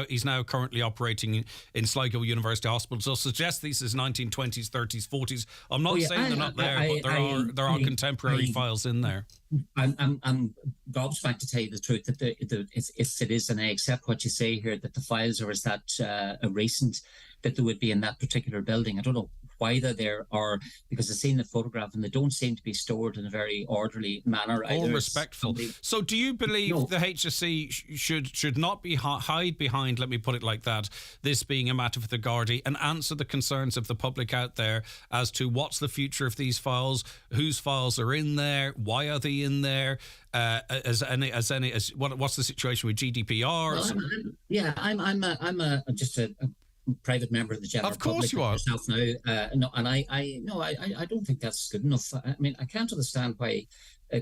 He's now currently operating in Sligo University Hospital. So suggest these is 1920s, 30s, 40s. I'm not saying they're not there, but there are contemporary files in there. I'm gobsmacked, to tell you the truth, that if it is, and I accept what you say here, that the files are as that recent that they would be in that particular building. I don't know why they're there, or because I've seen the photograph and they don't seem to be stored in a very orderly manner. All respectful. So do you believe the HSE should not be hide behind, let me put it like that, this being a matter for the Gardaí, and answer the concerns of the public out there as to what's the future of these files, whose files are in there, why are they in there, what's the situation with GDPR? Well, I'm just a private member of the general public. Of course you are. Myself now, I don't think that's good enough. I mean, I can't understand why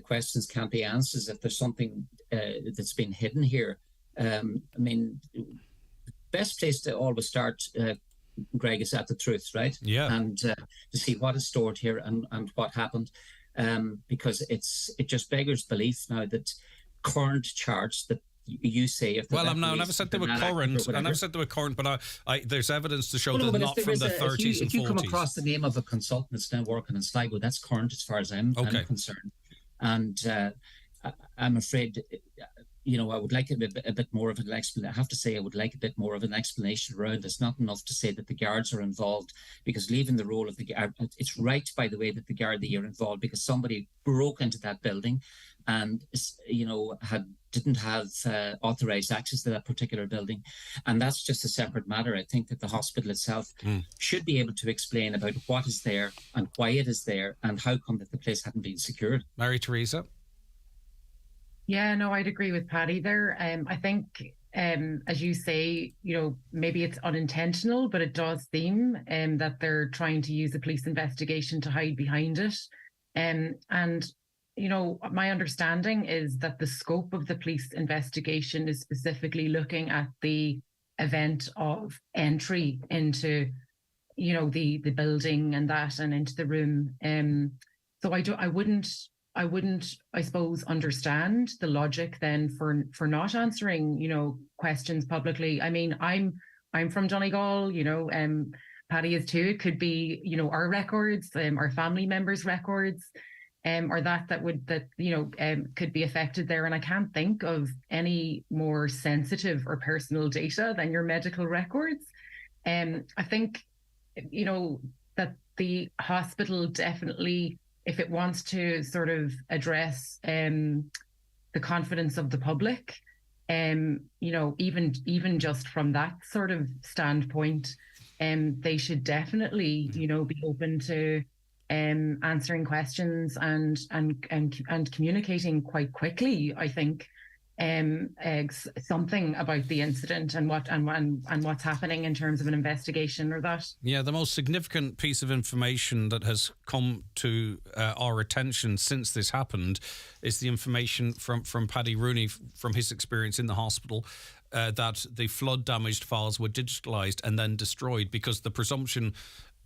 questions can't be answered if there's something that's been hidden here. I mean, the best place to always start, Greg, is at the truth, right? Yeah. And to see what is stored here and what happened, because it just beggars belief now that current charge that you say if I never said they were current. I never said they were current, but there's evidence to show they're not from the 30s and 40s. If you come across the name of a consultant that's now working in Sligo, that's current as far as I'm concerned. And I'm afraid, I would like a bit more of an explanation. I have to say, I would like a bit more of an explanation around. It's not enough to say that the guards are involved, because leaving the role of the guard, it's right, by the way, that the Gardaí are involved, because somebody broke into that building and didn't have authorised access to that particular building, and that's just a separate matter. I think that the hospital itself should be able to explain about what is there and why it is there and how come that the place hadn't been secured. Mary Teresa? Yeah, no, I'd agree with Paddy there. I think, as you say, maybe it's unintentional, but it does seem that they're trying to use a police investigation to hide behind it. And my understanding is that the scope of the police investigation is specifically looking at the event of entry into, the building and into the room. So I wouldn't, I suppose, understand the logic then for not answering, questions publicly. I mean, I'm from Donegal, Paddy is too. It could be, our records, our family members' records. Or that could be affected there. And I can't think of any more sensitive or personal data than your medical records. I think, that the hospital definitely, if it wants to sort of address the confidence of the public, even just from that sort of standpoint, they should definitely, be open to answering questions and communicating quite quickly, I think. something about the incident and what's happening in terms of an investigation or that. Yeah, the most significant piece of information that has come to our attention since this happened is the information from Paddy Rooney from his experience in the hospital. That the flood damaged files were digitalised and then destroyed, because the presumption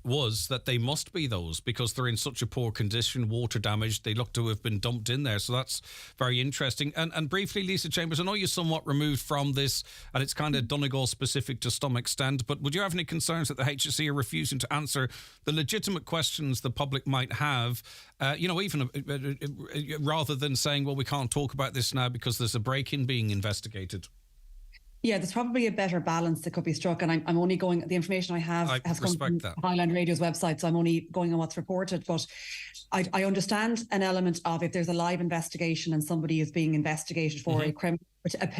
was that they must be those, because they're in such a poor condition, water damaged, they look to have been dumped in there. So that's very interesting. And briefly, Lisa Chambers, I know you're somewhat removed from this and it's kind of Donegal specific to some extent, but would you have any concerns that the HSE are refusing to answer the legitimate questions the public might have, even rather than saying, well, we can't talk about this now because there's a break-in being investigated? Yeah, there's probably a better balance that could be struck, and I'm only going, the information I have has come from Highland Radio's website, so I'm only going on what's reported. But I understand an element of, if there's a live investigation and somebody is being investigated for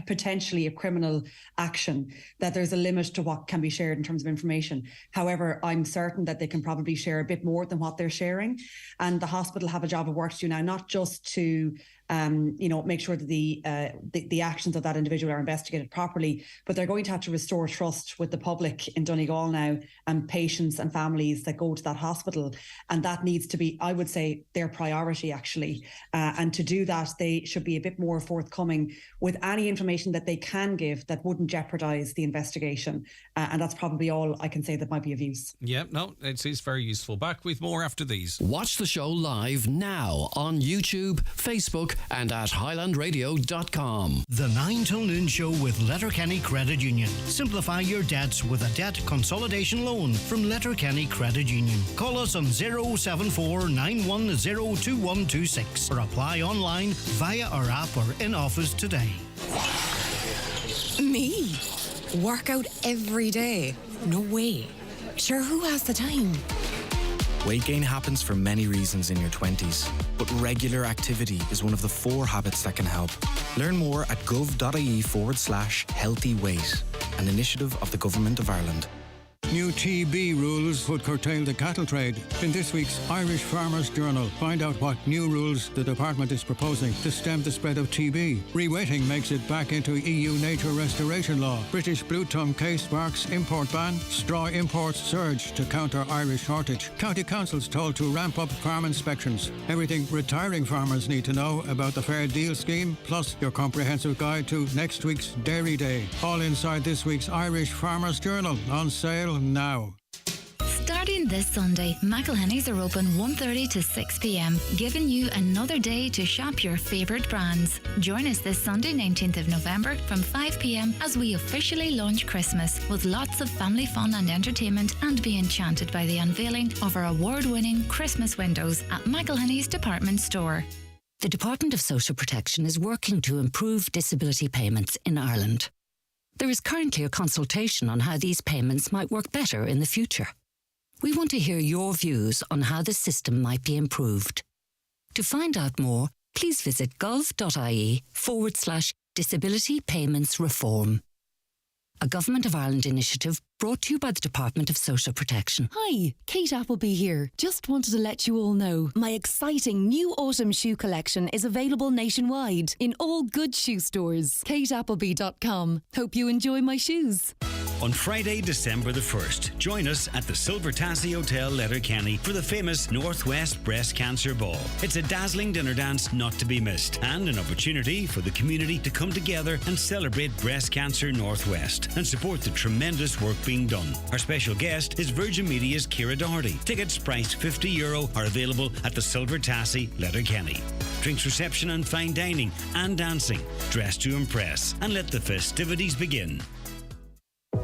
potentially a criminal action, that there's a limit to what can be shared in terms of information. However, I'm certain that they can probably share a bit more than what they're sharing, and the hospital have a job of work to do now, not just to make sure that the actions of that individual are investigated properly, but they're going to have to restore trust with the public in Donegal now, and patients and families that go to that hospital. And that needs to be, I would say, their priority, actually. And to do that, they should be a bit more forthcoming with any information that they can give that wouldn't jeopardise the investigation. And that's probably all I can say that might be of use. Yeah, no, it is very useful. Back with more after these. Watch the show live now on YouTube, Facebook and at highlandradio.com. The 9 till noon show with Letterkenny Credit Union. Simplify your debts with a debt consolidation loan from Letterkenny Credit Union. Call us on 074 910 2126 or apply online via our app or in office today. Me? Work out every day? No way. Sure, who has the time? Weight gain happens for many reasons in your 20s, but regular activity is one of the 4 habits that can help. Learn more at gov.ie/healthy weight, an initiative of the Government of Ireland. New TB rules would curtail the cattle trade. In this week's Irish Farmers Journal, find out what new rules the department is proposing to stem the spread of TB. Reweighting makes it back into EU nature restoration law. British blue tongue case sparks import ban. Straw imports surge to counter Irish shortage. County councils told to ramp up farm inspections. Everything retiring farmers need to know about the Fair Deal scheme, plus your comprehensive guide to next week's Dairy Day. All inside this week's Irish Farmers Journal, on sale now. Starting this Sunday, McElhenny's are open 1:30 to 6 p.m, giving you another day to shop your favourite brands. Join us this Sunday, 19th of November from 5 p.m, as we officially launch Christmas with lots of family fun and entertainment, and be enchanted by the unveiling of our award-winning Christmas windows at McElhenny's department store. The Department of Social Protection is working to improve disability payments in Ireland. There is currently a consultation on how these payments might work better in the future. We want to hear your views on how the system might be improved. To find out more, please visit gov.ie/disability payments reform. A Government of Ireland initiative brought to you by the Department of Social Protection. Hi, Kate Appleby here. Just wanted to let you all know my exciting new autumn shoe collection is available nationwide in all good shoe stores. kateappleby.com. Hope you enjoy my shoes. On Friday, December the 1st, join us at the Silver Tassie Hotel, Letterkenny, for the famous Northwest Breast Cancer Ball. It's a dazzling dinner dance not to be missed, and an opportunity for the community to come together and celebrate breast cancer Northwest and support the tremendous work being done. Our special guest is Virgin Media's Ciara Doherty. Tickets priced €50 are available at the Silver Tassie, Letterkenny. Drinks reception and fine dining and dancing. Dress to impress, and let the festivities begin.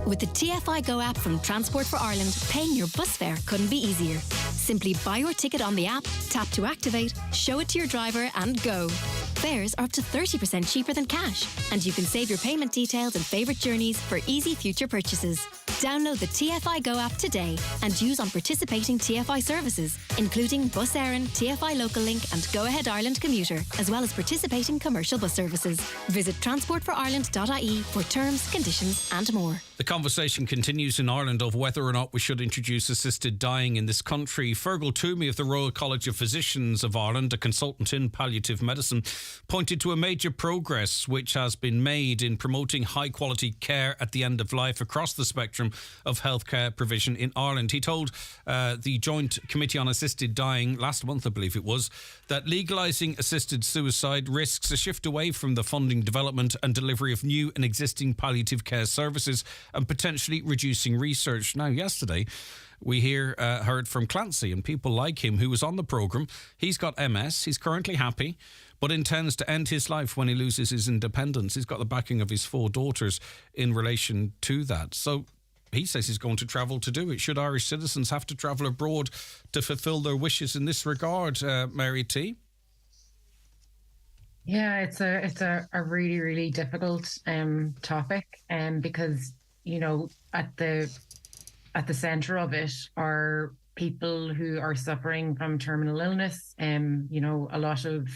With the TFI Go app from Transport for Ireland, paying your bus fare couldn't be easier. Simply buy your ticket on the app, tap to activate, show it to your driver and go. Fares are up to 30% cheaper than cash, and you can save your payment details and favourite journeys for easy future purchases. Download the TFI Go app today and use on participating TFI services, including Bus Éireann, TFI Local Link and Go Ahead Ireland Commuter, as well as participating commercial bus services. Visit transportforireland.ie for terms, conditions and more. The conversation continues in Ireland of whether or not we should introduce assisted dying in this country. Fergal Toomey of the Royal College of Physicians of Ireland, a consultant in palliative medicine, pointed to a major progress which has been made in promoting high-quality care at the end of life across the spectrum of healthcare provision in Ireland. He told the Joint Committee on Assisted Dying last month, I believe it was, that legalising assisted suicide risks a shift away from the funding, development and delivery of new and existing palliative care services and potentially reducing research. Now, yesterday, we heard from Clancy and people like him who was on the programme. He's got MS. He's currently happy, but intends to end his life when he loses his independence. He's got the backing of his 4 daughters in relation to that. So he says he's going to travel to do it. Should Irish citizens have to travel abroad to fulfil their wishes in this regard, Mary T? Yeah, it's a really, really difficult topic, because at the centre of it are people who are suffering from terminal illness, a lot of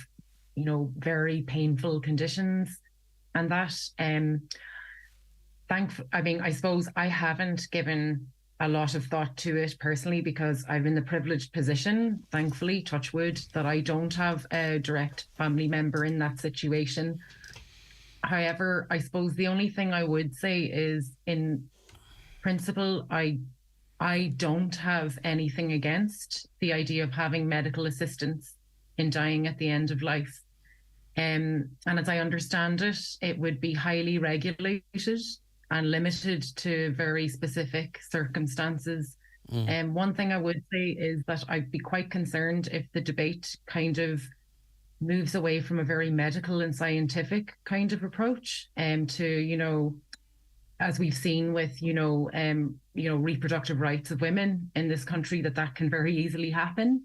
very painful conditions, and that I suppose I haven't given a lot of thought to it personally because I'm in the privileged position, thankfully, touch wood, that I don't have a direct family member in that situation. However, I suppose the only thing I would say is, in principle, I don't have anything against the idea of having medical assistance in dying at the end of life. And as I understand it, it would be highly regulated and limited to very specific circumstances. One thing I would say is that I'd be quite concerned if the debate kind of moves away from a very medical and scientific kind of approach to, as we've seen with, reproductive rights of women in this country, that can very easily happen.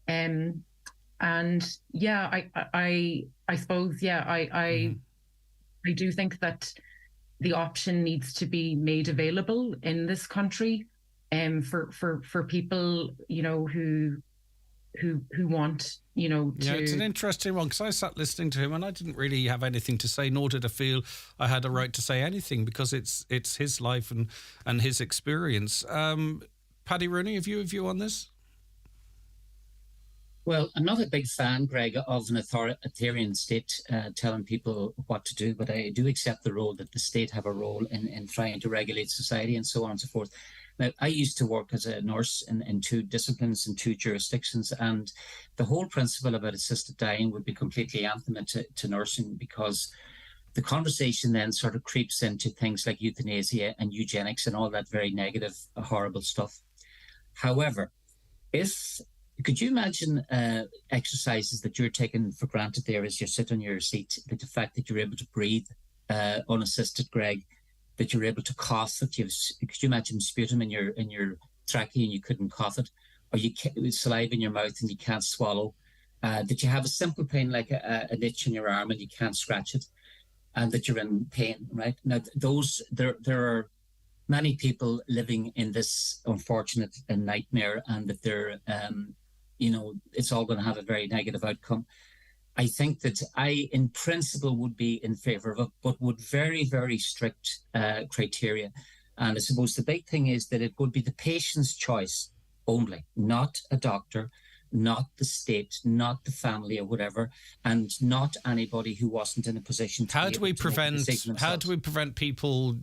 And yeah, I suppose, yeah, I do think that the option needs to be made available in this country, for people, who want, to... Yeah, it's an interesting one, because I sat listening to him and I didn't really have anything to say, nor did I feel I had a right to say anything, because it's his life and his experience. Paddy Rooney, have you a view on this? Well, I'm not a big fan, Greg, of an authoritarian state telling people what to do, but I do accept the role that the state have a role in trying to regulate society and so on and so forth. Now, I used to work as a nurse in 2 disciplines in 2 jurisdictions, and the whole principle about assisted dying would be completely anathema to nursing, because the conversation then sort of creeps into things like euthanasia and eugenics and all that very negative, horrible stuff. However, could you imagine exercises that you're taking for granted there as you sit on your seat, that the fact that you're able to breathe unassisted, Greg, that you're able to cough, could you imagine sputum in your trachea and you couldn't cough it, or with saliva in your mouth and you can't swallow, that you have a simple pain like an itch in your arm and you can't scratch it, and that you're in pain, right? Now, there are many people living in this unfortunate nightmare, and that they're it's all going to have a very negative outcome. I think that I, in principle, would be in favour of it, but with very, very strict criteria. And I suppose the big thing is that it would be the patient's choice only, not a doctor, not the state, not the family or whatever, and not anybody who wasn't in a position to How do we prevent people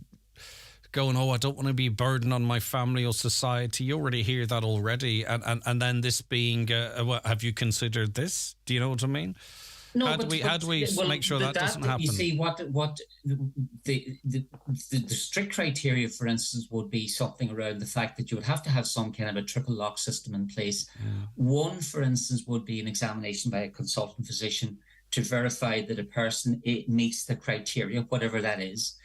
going, I don't want to be a burden on my family or society? You already hear that already. And then this being, have you considered this? Do you know what I mean? No, how do we make sure that doesn't happen? You see, what the strict criteria, for instance, would be something around the fact that you would have to have some kind of a triple lock system in place. Yeah. One, for instance, would be an examination by a consultant physician to verify that a person meets the criteria, whatever that is.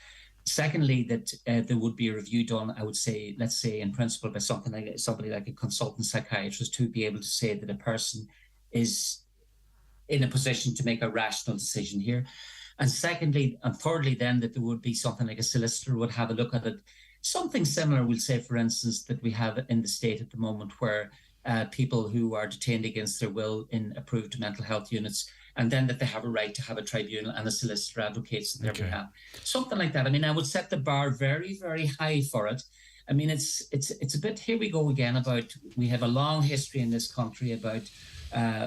Secondly, that there would be a review done, I would say, let's say in principle, by somebody like a consultant psychiatrist, to be able to say that a person is in a position to make a rational decision here. And secondly, and thirdly, then that there would be something like a solicitor would have a look at it. Something similar, we'll say, for instance, that we have in the state at the moment, where people who are detained against their will in approved mental health units and then that they have a right to have a tribunal and a solicitor advocates on their behalf. Something like that. I mean, I would set the bar very, very high for it. I mean, it's a bit, here we go again about, we have a long history in this country about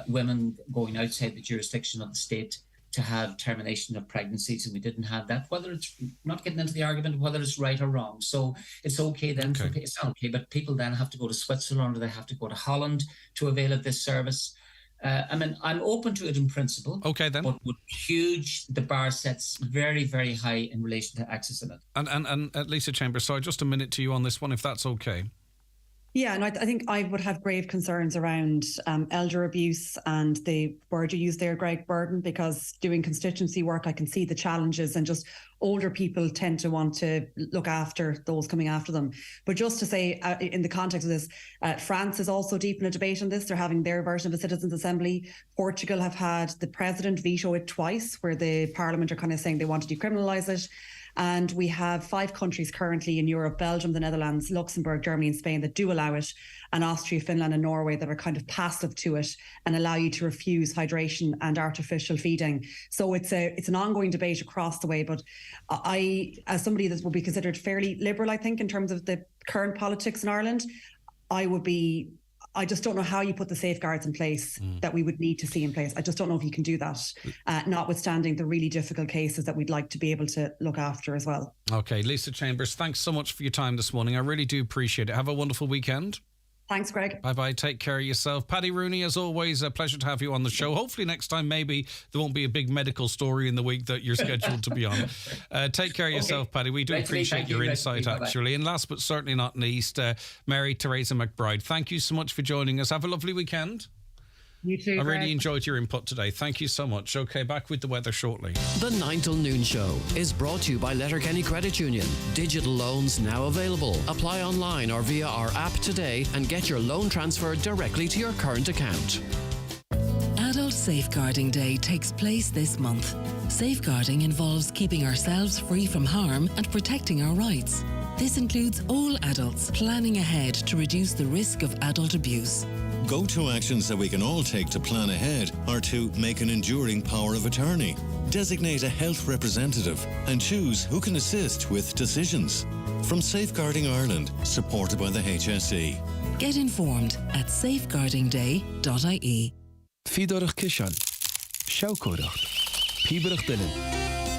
women going outside the jurisdiction of the state to have termination of pregnancies, and we didn't have that. Whether it's, not getting into the argument of whether it's right or wrong. So it's okay then, it's not okay, but people then have to go to Switzerland or they have to go to Holland to avail of this service. I mean, I'm open to it in principle. Okay, then. But with the bar sets very, very high in relation to access in it. And Lisa Chambers, sorry, just a minute to you on this one, if that's okay. Yeah, and I think I would have grave concerns around elder abuse and the word you used there, Greg, burden, because doing constituency work, I can see the challenges, and just older people tend to want to look after those coming after them. But just to say, in the context of this, France is also deep in a debate on this. They're having their version of a citizens' assembly. Portugal have had the president veto it twice, where the parliament are kind of saying they want to decriminalise it. And we have 5 countries currently in Europe, Belgium, the Netherlands, Luxembourg, Germany and Spain, that do allow it, and Austria, Finland and Norway that are kind of passive to it and allow you to refuse hydration and artificial feeding. So it's an ongoing debate across the way. But I, as somebody that would be considered fairly liberal, I think, in terms of the current politics in Ireland, I just don't know how you put the safeguards in place that we would need to see in place. I just don't know if you can do that, notwithstanding the really difficult cases that we'd like to be able to look after as well. Okay, Lisa Chambers, thanks so much for your time this morning. I really do appreciate it. Have a wonderful weekend. Thanks, Greg. Bye-bye. Take care of yourself. Paddy Rooney, as always, a pleasure to have you on the show. Hopefully next time, maybe there won't be a big medical story in the week that you're scheduled to be on. Take care of yourself, Paddy. We do appreciate your insight, actually. And last but certainly not least, Mary Theresa McBride, thank you so much for joining us. Have a lovely weekend. You too, I really Greg. enjoyed your input today. Thank you so much. Okay, back with the weather shortly. The 9 till noon show is brought to you by Letterkenny Credit Union. Digital loans now available. Apply online or via our app today and get your loan transferred directly to your current account. Adult Safeguarding Day takes place this month. Safeguarding involves keeping ourselves free from harm and protecting our rights. This includes all adults planning ahead to reduce the risk of adult abuse. Go-to actions that we can all take to plan ahead are to make an enduring power of attorney, designate a health representative, and choose who can assist with decisions. From Safeguarding Ireland, supported by the HSE. Get informed at safeguardingday.ie. Fídorach Kishan, Shaukodach, Píberach Dillin.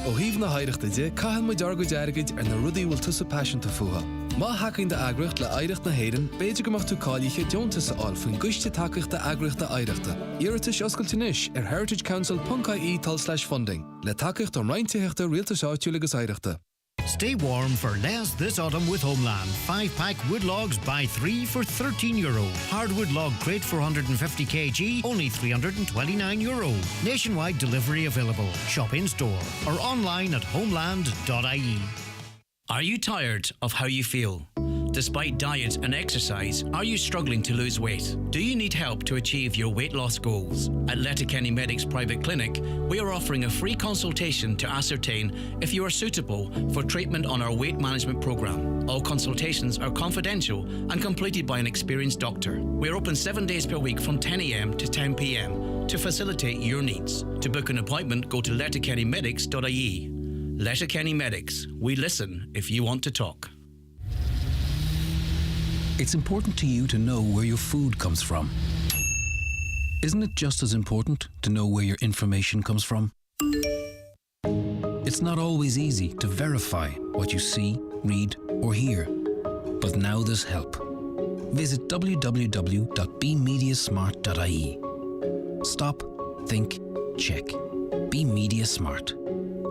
O hív na haireachta de, cahan ma jargo jargid na rudi will tusa passion to fuha. Ma hacking the agricht la eirecht na heden, beide gemacht to calliche Jontus al from gushte takich the agricht the eirechte. Iritish oscultinish, heritage-council.ie/funding. Le takich on rein tehechte realtus outjulige eirechte. Stay warm for less this autumn with Homeland. 5-pack wood logs, buy 3 for €13. Hardwood log crate 450 kg, only €329. Nationwide delivery available. Shop in store or online at homeland.ie. Are you tired of how you feel? Despite diet and exercise, are you struggling to lose weight? Do you need help to achieve your weight loss goals? At Letterkenny Medics Private Clinic, we are offering a free consultation to ascertain if you are suitable for treatment on our weight management program. All consultations are confidential and completed by an experienced doctor. We are open 7 days per week from 10 a.m. to 10 p.m. to facilitate your needs. To book an appointment, go to letterkennymedics.ie. Letterkenny Medics. We listen if you want to talk. It's important to you to know where your food comes from. Isn't it just as important to know where your information comes from? It's not always easy to verify what you see, read, or hear. But now there's help. Visit www.bemediasmart.ie. Stop, think, check. Be Media Smart.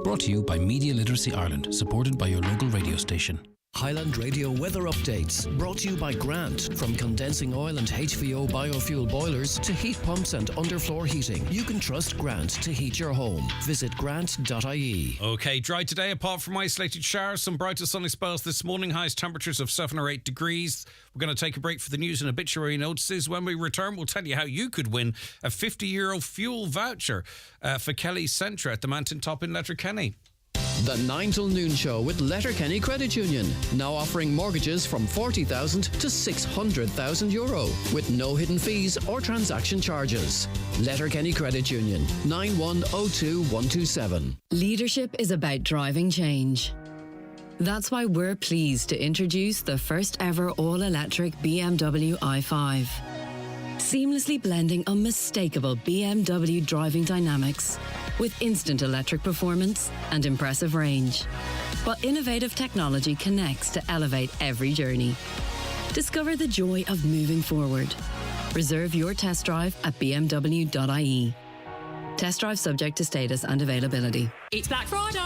Brought to you by Media Literacy Ireland, supported by your local radio station. Highland Radio weather updates brought to you by Grant. From condensing oil and HVO biofuel boilers to heat pumps and underfloor heating, you can trust Grant to heat your home. Visit grant.ie. Okay, dry today apart from isolated showers. Some brighter sunny spells this morning. Highest temperatures of 7 or 8 degrees. We're going to take a break for the news and obituary notices. When we return, we'll tell you how you could win a €50 fuel voucher for Kelly Centra at the Mountain Top in Letterkenny. The 9 till noon show with Letterkenny Credit Union, now offering mortgages from €40,000 to €600,000 with no hidden fees or transaction charges. Letterkenny Credit Union, 9102127. Leadership is about driving change. That's why we're pleased to introduce the first ever all-electric BMW i5. Seamlessly blending unmistakable BMW driving dynamics with instant electric performance and impressive range. While innovative technology connects to elevate every journey. Discover the joy of moving forward. Reserve your test drive at bmw.ie. Test drive subject to status and availability. It's Black Friday.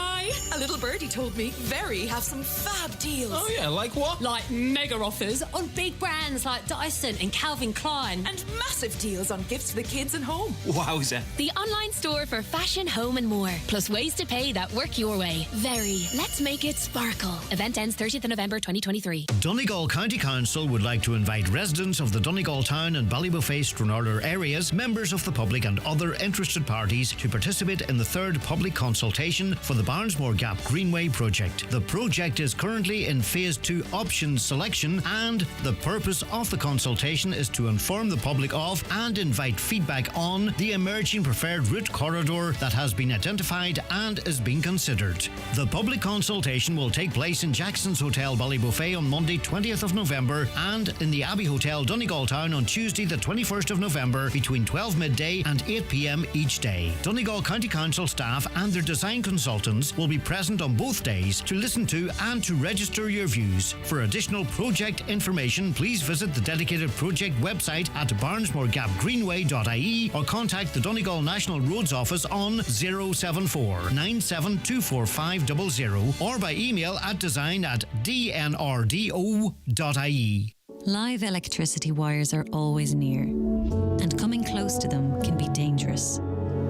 A little birdie told me Very have some fab deals. Oh yeah, like what? Like mega offers on big brands like Dyson and Calvin Klein. And massive deals on gifts for the kids and home. Wowza. The online store for fashion, home and more. Plus ways to pay that work your way. Very. Let's make it sparkle. Event ends 30th of November 2023. Donegal County Council would like to invite residents of the Donegal Town and Ballybofey Stranraer areas, members of the public and other interested parties to participate in the third public consultation for the Barnesmore Gap Greenway project. The project is currently in Phase 2 option selection, and the purpose of the consultation is to inform the public of and invite feedback on the emerging preferred route corridor that has been identified and is being considered. The public consultation will take place in Jackson's Hotel Ballybofey on Monday 20th of November and in the Abbey Hotel Donegal Town on Tuesday the 21st of November between 12 midday and 8 p.m. each day. Donegal County Council staff and their design consultants will be present on both days to listen to and to register your views. For additional project information, please visit the dedicated project website at barnesmoregapgreenway.ie or contact the Donegal National Roads Office on 074 9724500 or by email at design@dnrdo.ie. Live electricity wires are always near, and coming close to them can be dangerous.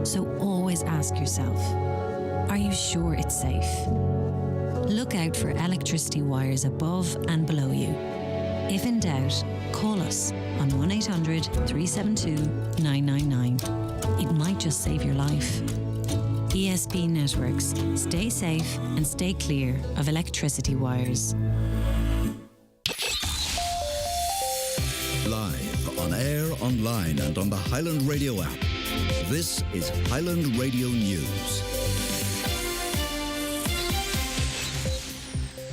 So always ask yourself, are you sure it's safe? Look out for electricity wires above and below you. If in doubt, call us on 1800 372 999. It might just save your life. ESB Networks. Stay safe and stay clear of electricity wires. Live, on air, online and on the Highland Radio app. This is Highland Radio News.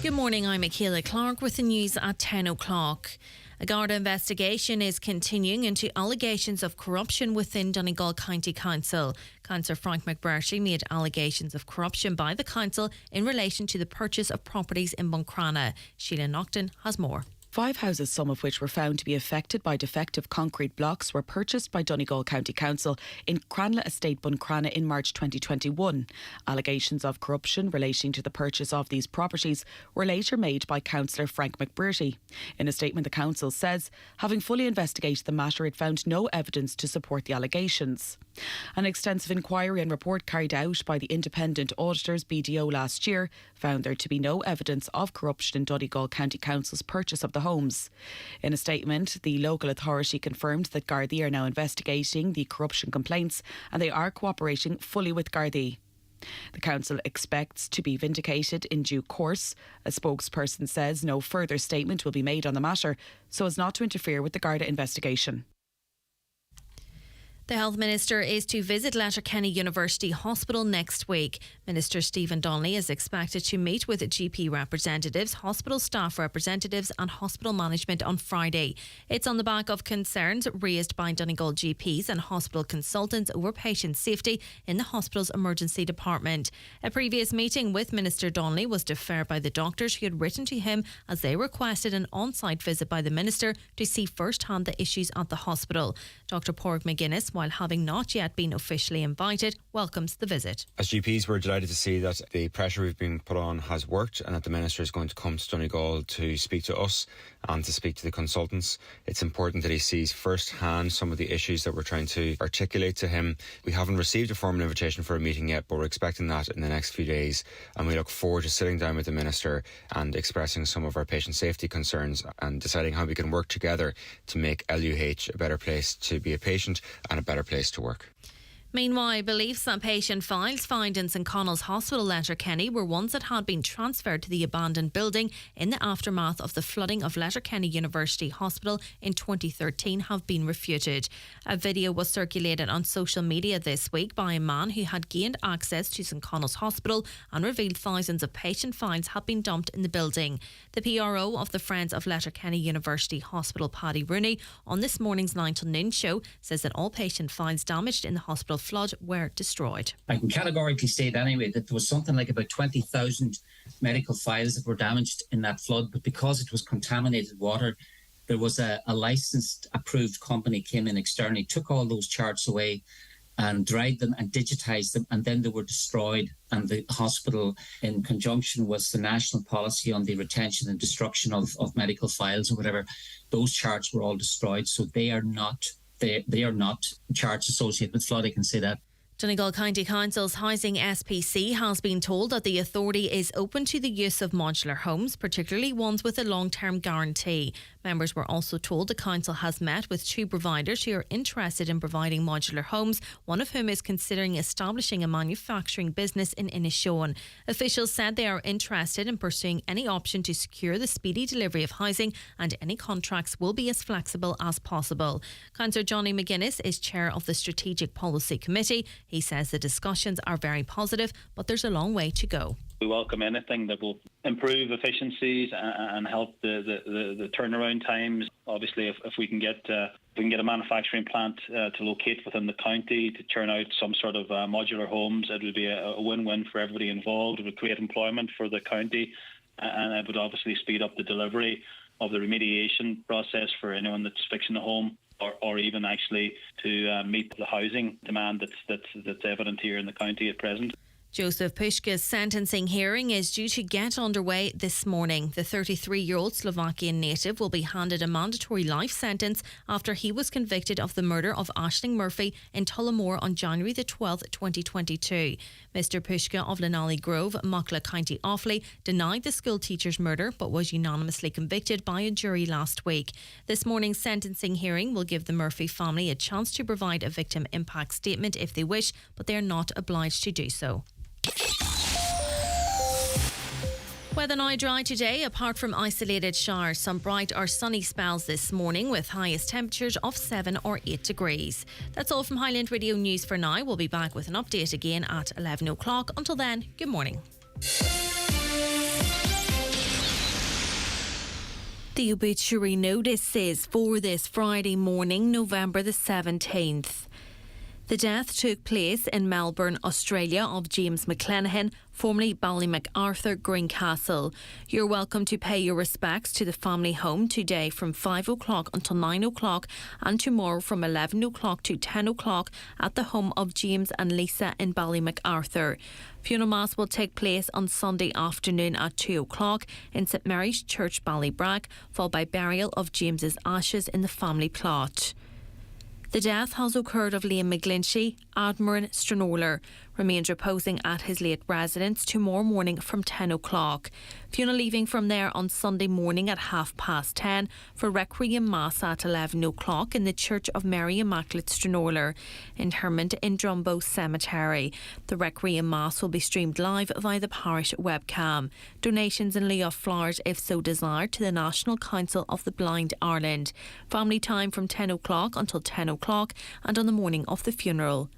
Good morning, I'm Michaela Clark with the news at 10 o'clock. A Garda investigation is continuing into allegations of corruption within Donegal County Council. Councillor Frank McBurty made allegations of corruption by the council in relation to the purchase of properties in Buncrana. Sheila Naughton has more. 5 houses, some of which were found to be affected by defective concrete blocks, were purchased by Donegal County Council in Cranla Estate, Buncrana in March 2021. Allegations of corruption relating to the purchase of these properties were later made by Councillor Frank McBurty. In a statement, the council says, having fully investigated the matter, it found no evidence to support the allegations. An extensive inquiry and report carried out by the independent auditors BDO last year found there to be no evidence of corruption in Donegal County Council's purchase of the homes. In a statement, the local authority confirmed that Gardaí are now investigating the corruption complaints and they are cooperating fully with Gardaí. The council expects to be vindicated in due course. A spokesperson says no further statement will be made on the matter so as not to interfere with the Garda investigation. The Health Minister is to visit Letterkenny University Hospital next week. Minister Stephen Donnelly is expected to meet with GP representatives, hospital staff representatives and hospital management on Friday. It's on the back of concerns raised by Donegal GPs and hospital consultants over patient safety in the hospital's emergency department. A previous meeting with Minister Donnelly was deferred by the doctors who had written to him as they requested an on-site visit by the Minister to see firsthand the issues at the hospital. Dr Porg McGuinness, while having not yet been officially invited, welcomes the visit. As GPs, we're delighted to see that the pressure we've been put on has worked and that the Minister is going to come to Donegal to speak to us and to speak to the consultants. It's important that he sees firsthand some of the issues that we're trying to articulate to him. We haven't received a formal invitation for a meeting yet, but we're expecting that in the next few days, and we look forward to sitting down with the Minister and expressing some of our patient safety concerns and deciding how we can work together to make LUH a better place to be a patient and a better place to work. Meanwhile, beliefs that patient files found in St Connell's Hospital, Letterkenny, were ones that had been transferred to the abandoned building in the aftermath of the flooding of Letterkenny University Hospital in 2013 have been refuted. A video was circulated on social media this week by a man who had gained access to St Connell's Hospital and revealed thousands of patient files had been dumped in the building. The PRO of the Friends of Letterkenny University Hospital, Paddy Rooney, on this morning's 9 till noon show, says that all patient files damaged in the hospital flood were destroyed. I can categorically state anyway that there was something like about 20,000 medical files that were damaged in that flood, but because it was contaminated water, there was a licensed approved company came in externally, took all those charts away and dried them and digitized them, and then they were destroyed. And the hospital, in conjunction with the national policy on the retention and destruction of medical files or whatever, those charts were all destroyed. So they are not charts associated with flood, I can say that. Donegal County Council's Housing SPC has been told that the authority is open to the use of modular homes, particularly ones with a long-term guarantee. Members were also told the council has met with 2 providers who are interested in providing modular homes, one of whom is considering establishing a manufacturing business in Inishowen. Officials said they are interested in pursuing any option to secure the speedy delivery of housing, and any contracts will be as flexible as possible. Councillor Johnny McGuinness is chair of the Strategic Policy Committee. He says the discussions are very positive, but there's a long way to go. We welcome anything that will improve efficiencies and help the turnaround times. Obviously, if we can get a manufacturing plant to locate within the county to churn out some sort of modular homes, it would be a win-win for everybody involved. It would create employment for the county, and it would obviously speed up the delivery of the remediation process for anyone that's fixing a home, or even actually to meet the housing demand that's evident here in the county at present. Joseph Pushka's sentencing hearing is due to get underway this morning. The 33-year-old Slovakian native will be handed a mandatory life sentence after he was convicted of the murder of Aisling Murphy in Tullamore on January the 12th, 2022. Mr Pushka of Lenali Grove, Muckla, County Offaly, denied the school teacher's murder but was unanimously convicted by a jury last week. This morning's sentencing hearing will give the Murphy family a chance to provide a victim impact statement if they wish, but they are not obliged to do so. Weather now dry today, apart from isolated showers. Some bright or sunny spells this morning with highest temperatures of 7 or 8 degrees. That's all from Highland Radio News for now. We'll be back with an update again at 11 o'clock. Until then, good morning. The obituary notice is for this Friday morning, November the 17th. The death took place in Melbourne, Australia, of James McClenaghan, formerly BallymacArthur Greencastle. You're welcome to pay your respects to the family home today from 5 o'clock until 9 o'clock and tomorrow from 11 o'clock to 10 o'clock at the home of James and Lisa in BallymacArthur. Funeral Mass will take place on Sunday afternoon at 2 o'clock in St Mary's Church, Ballybrack, followed by burial of James's ashes in the family plot. The death has occurred of Liam McGlinchey, Admiral Stranoler, remains reposing at his late residence tomorrow morning from 10 o'clock. Funeral leaving from there on Sunday morning at 10:30 for Requiem Mass at 11 o'clock in the Church of Mary Immaculate Stranoler, interment in Drumbo Cemetery. The Requiem Mass will be streamed live via the parish webcam. Donations in lieu of flowers, if so desired, to the National Council of the Blind Ireland. Family time from 10 o'clock until 10 o'clock and on the morning of the funeral.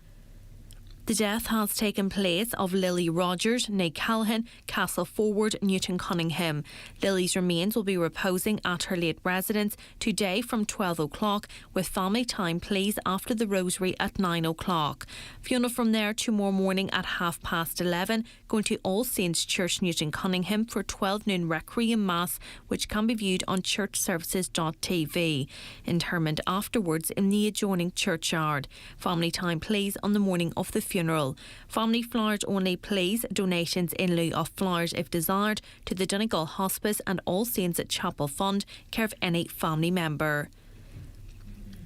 The death has taken place of Lily Rogers, née Callahan, Castle Forward, Newton Cunningham. Lily's remains will be reposing at her late residence today from 12 o'clock, with family time please after the rosary at 9 o'clock. Funeral from there tomorrow morning at 11:30, going to All Saints Church, Newton Cunningham for 12 noon Requiem Mass, which can be viewed on churchservices.tv. Interment afterwards in the adjoining churchyard. Family time please on the morning of the funeral. Family flowers only please. Donations in lieu of flowers if desired to the Donegal Hospice and All Saints Chapel Fund, care of any family member.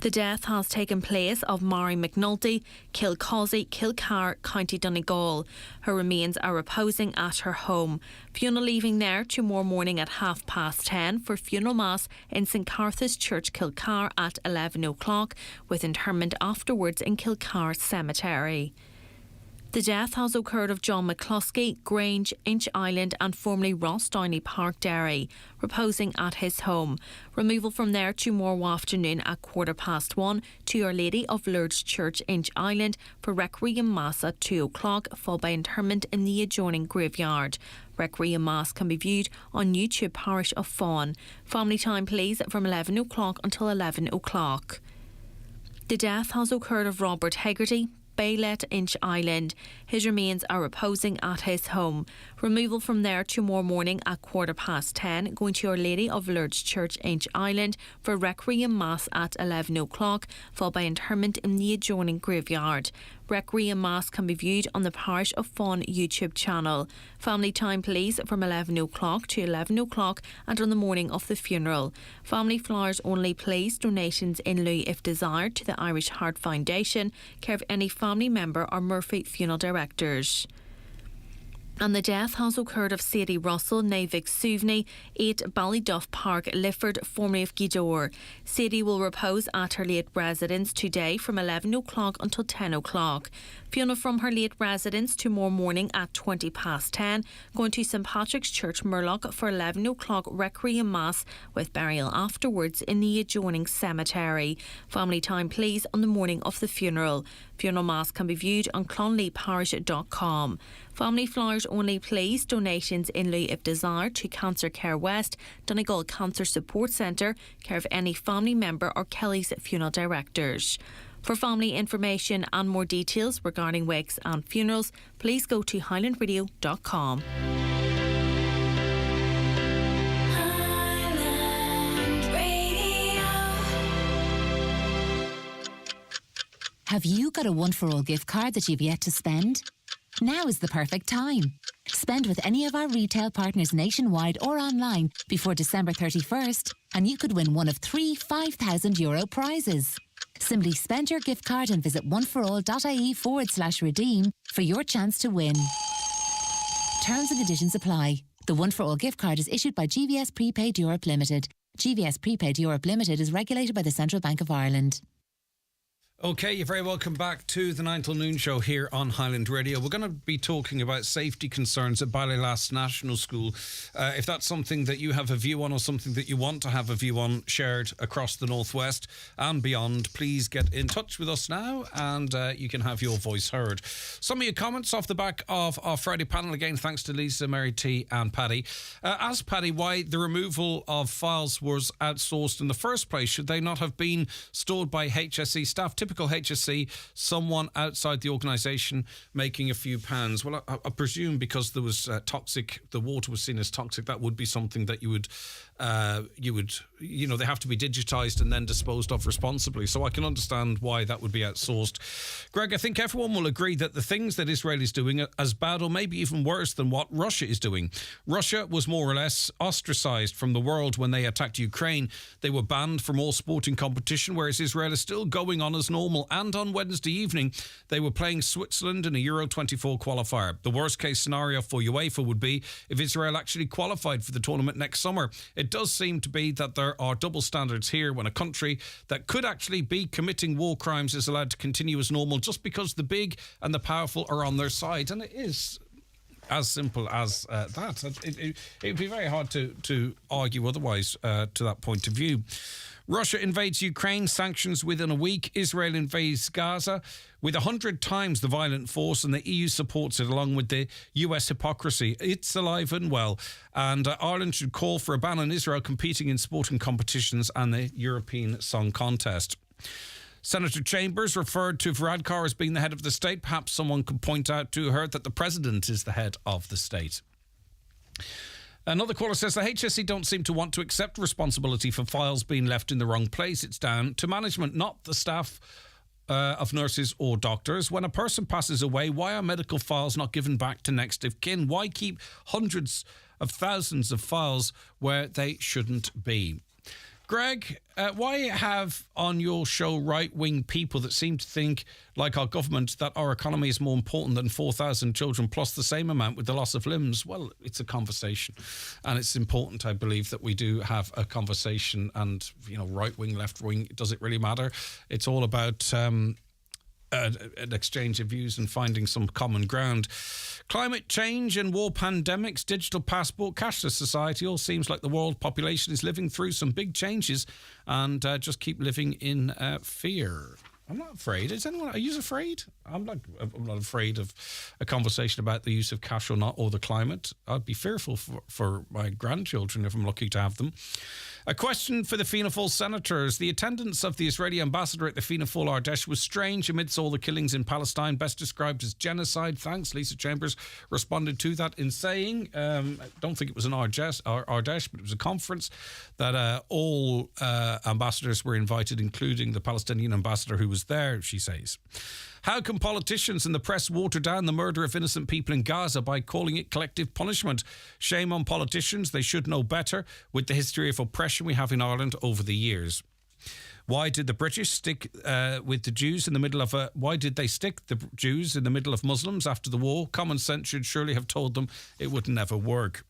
The death has taken place of Mary McNulty, Kilcausey, Kilcar, County Donegal. Her remains are reposing at her home. Funeral leaving there tomorrow morning at 10:30 for funeral mass in St Carthus Church, Kilcar at 11 o'clock, with interment afterwards in Kilcar Cemetery. The death has occurred of John McCluskey, Grange, Inch Island and formerly Ross Downey Park Dairy, reposing at his home. Removal from there tomorrow afternoon at 1:15 to Our Lady of Lourdes Church, Inch Island for Requiem Mass at 2 o'clock, followed by interment in the adjoining graveyard. Requiem Mass can be viewed on YouTube Parish of Fawn. Family time please from 11 o'clock until 11 o'clock. The death has occurred of Robert Hegarty, Baylet, Inch Island. His remains are reposing at his home. Removal from there tomorrow morning at 10:15, going to Our Lady of Lourdes Church, Inch Island for Requiem Mass at 11 o'clock, followed by interment in the adjoining graveyard. Requiem Mass can be viewed on the Parish of Fawn YouTube channel. Family time please from 11 o'clock to 11 o'clock and on the morning of the funeral. Family flowers only please. Donations in lieu if desired to the Irish Heart Foundation, care of any family member or Murphy Funeral Directors. And the death has occurred of Sadie Russell, Navik Suvney, 8 Ballyduff Park, Lifford, formerly of Gidor. Sadie will repose at her late residence today from 11 o'clock until 10 o'clock. Funeral from her late residence tomorrow morning at 10:20, going to St Patrick's Church, Murlock for 11 o'clock Requiem Mass with burial afterwards in the adjoining cemetery. Family time please on the morning of the funeral. Funeral Mass can be viewed on clonleeparish.com. Family flowers only please. Donations in lieu if desired to Cancer Care West, Donegal Cancer Support Centre, care of any family member or Kelly's Funeral Directors. For family information and more details regarding wakes and funerals, please go to highlandradio.com. Have you got a one-for-all gift card that you've yet to spend? Now is the perfect time. Spend with any of our retail partners nationwide or online before December 31st, and you could win one of 3 €5,000 prizes. Simply spend your gift card and visit oneforall.ie/redeem for your chance to win. Terms and conditions apply. The One for All gift card is issued by GVS Prepaid Europe Limited. GVS Prepaid Europe Limited is regulated by the Central Bank of Ireland. Okay, you're very welcome back to the 9 till noon show here on Highland Radio. We're going to be talking about safety concerns at Ballylass National School. If that's something that you have a view on or something that you want to have a view on shared across the Northwest and beyond, please get in touch with us now and you can have your voice heard. Some of your comments off the back of our Friday panel, again, thanks to Lisa, Mary T and Paddy. Ask Paddy why the removal of files was outsourced in the first place. Should they not have been stored by HSE staff? Typical HSE, someone outside the organisation making a few pounds. Well, I presume because there was toxic, the water was seen as toxic, that would be something that you would, they have to be digitised and then disposed of responsibly. So I can understand why that would be outsourced. Greg, I think everyone will agree that the things that Israel is doing are as bad or maybe even worse than what Russia is doing. Russia was more or less ostracised from the world when they attacked Ukraine. They were banned from all sporting competition, whereas Israel is still going on as normal. And on Wednesday evening, they were playing Switzerland in a Euro 24 qualifier. The worst case scenario for UEFA would be if Israel actually qualified for the tournament next summer. It does seem to be that there are double standards here when a country that could actually be committing war crimes is allowed to continue as normal just because the big and the powerful are on their side. And it is as simple as that. It would be very hard to argue otherwise to that point of view. Russia invades Ukraine, sanctions within a week. Israel invades Gaza with 100 times the violent force, and the EU supports it along with the US hypocrisy. It's alive and well. And Ireland should call for a ban on Israel competing in sporting competitions and the European Song Contest. Senator Chambers referred to Varadkar as being the head of the state. Perhaps someone could point out to her that the president is the head of the state. Another caller says the HSE don't seem to want to accept responsibility for files being left in the wrong place. It's down to management, not the staff of nurses or doctors. When a person passes away, why are medical files not given back to next of kin? Why keep hundreds of thousands of files where they shouldn't be? Greg, why have on your show right-wing people that seem to think, like our government, that our economy is more important than 4,000 children plus the same amount with the loss of limbs? Well, it's a conversation. And it's important, I believe, that we do have a conversation. And, right-wing, left-wing, does it really matter? It's all about an exchange of views and finding some common ground. Climate change and war pandemics, digital passport, cashless society, all seems like the world population is living through some big changes and just keep living in fear. I'm not afraid. Are you afraid? I'm not afraid of a conversation about the use of cash or not, or the climate. I'd be fearful for my grandchildren if I'm lucky to have them. A question for the Fianna Fáil senators. The attendance of the Israeli ambassador at the Fianna Fáil Ardèche was strange amidst all the killings in Palestine, best described as genocide. Thanks. Lisa Chambers responded to that in saying, I don't think it was an Ardèche, but it was a conference that all ambassadors were invited, including the Palestinian ambassador who was there, she says. How can politicians and the press water down the murder of innocent people in Gaza by calling it collective punishment? Shame on politicians. They should know better with the history of oppression we have in Ireland over the years. Why did the British stick with the Jews in the middle of why did they stick the Jews in the middle of Muslims after the war? Common sense should surely have told them it would never work.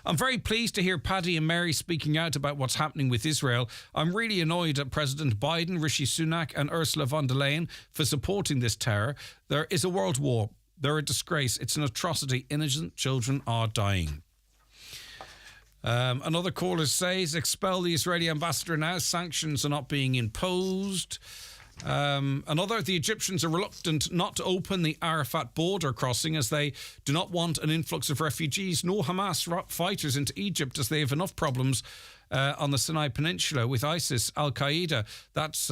I'm very pleased to hear Paddy and Mary speaking out about what's happening with Israel. I'm really annoyed at President Biden, Rishi Sunak and Ursula von der Leyen for supporting this terror. There is a world war. They're a disgrace. It's an atrocity. Innocent children are dying. Another caller says, expel the Israeli ambassador now. Sanctions are not being imposed. The Egyptians are reluctant not to open the Arafat border crossing as they do not want an influx of refugees nor Hamas fighters into Egypt, as they have enough problems on the Sinai Peninsula with ISIS, Al-Qaeda. That's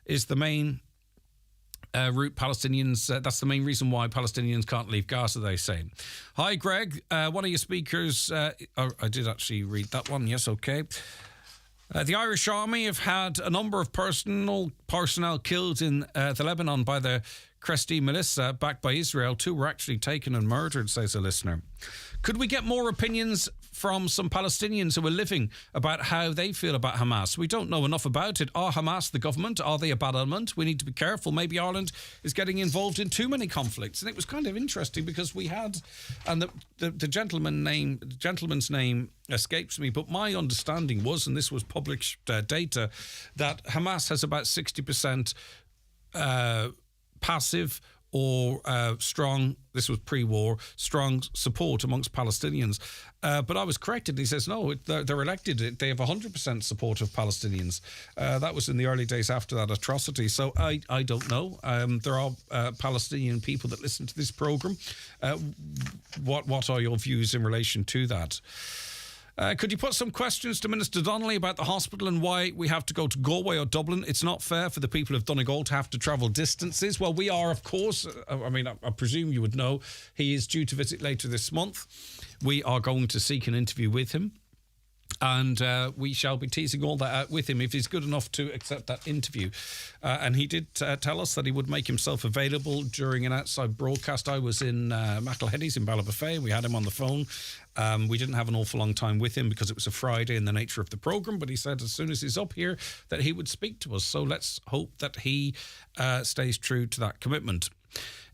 is the main route Palestinians. That's the main reason why Palestinians can't leave Gaza, they say. Hi, Greg. One of your speakers. I did actually read that one. Yes, okay. The Irish Army have had a number of personnel killed in the Lebanon by the Kresti militia backed by Israel. 2 were actually taken and murdered, says a listener. Could we get more opinions from some Palestinians who are living about how they feel about Hamas? We don't know enough about it. Are Hamas the government? Are they a bad element? We need to be careful. Maybe Ireland is getting involved in too many conflicts. And it was kind of interesting because we had, and the gentleman's name escapes me, but my understanding was, and this was published data, that Hamas has about 60% passive or strong, this was pre-war, strong support amongst Palestinians. But I was corrected. He says, no, they're elected. They have 100% support of Palestinians. That was in the early days after that atrocity. So I don't know. There are Palestinian people that listen to this programme. What are your views in relation to that? Could you put some questions to Minister Donnelly about the hospital and why we have to go to Galway or Dublin? It's not fair for the people of Donegal to have to travel distances. Well, we are, of course. I presume you would know. He is due to visit later this month. We are going to seek an interview with him. And we shall be teasing all that out with him if he's good enough to accept that interview. And he did tell us that he would make himself available during an outside broadcast. I was in McElhenny's in Ballybofey, and we had him on the phone. We didn't have an awful long time with him because it was a Friday in the nature of the programme, but he said as soon as he's up here that he would speak to us. So let's hope that he stays true to that commitment.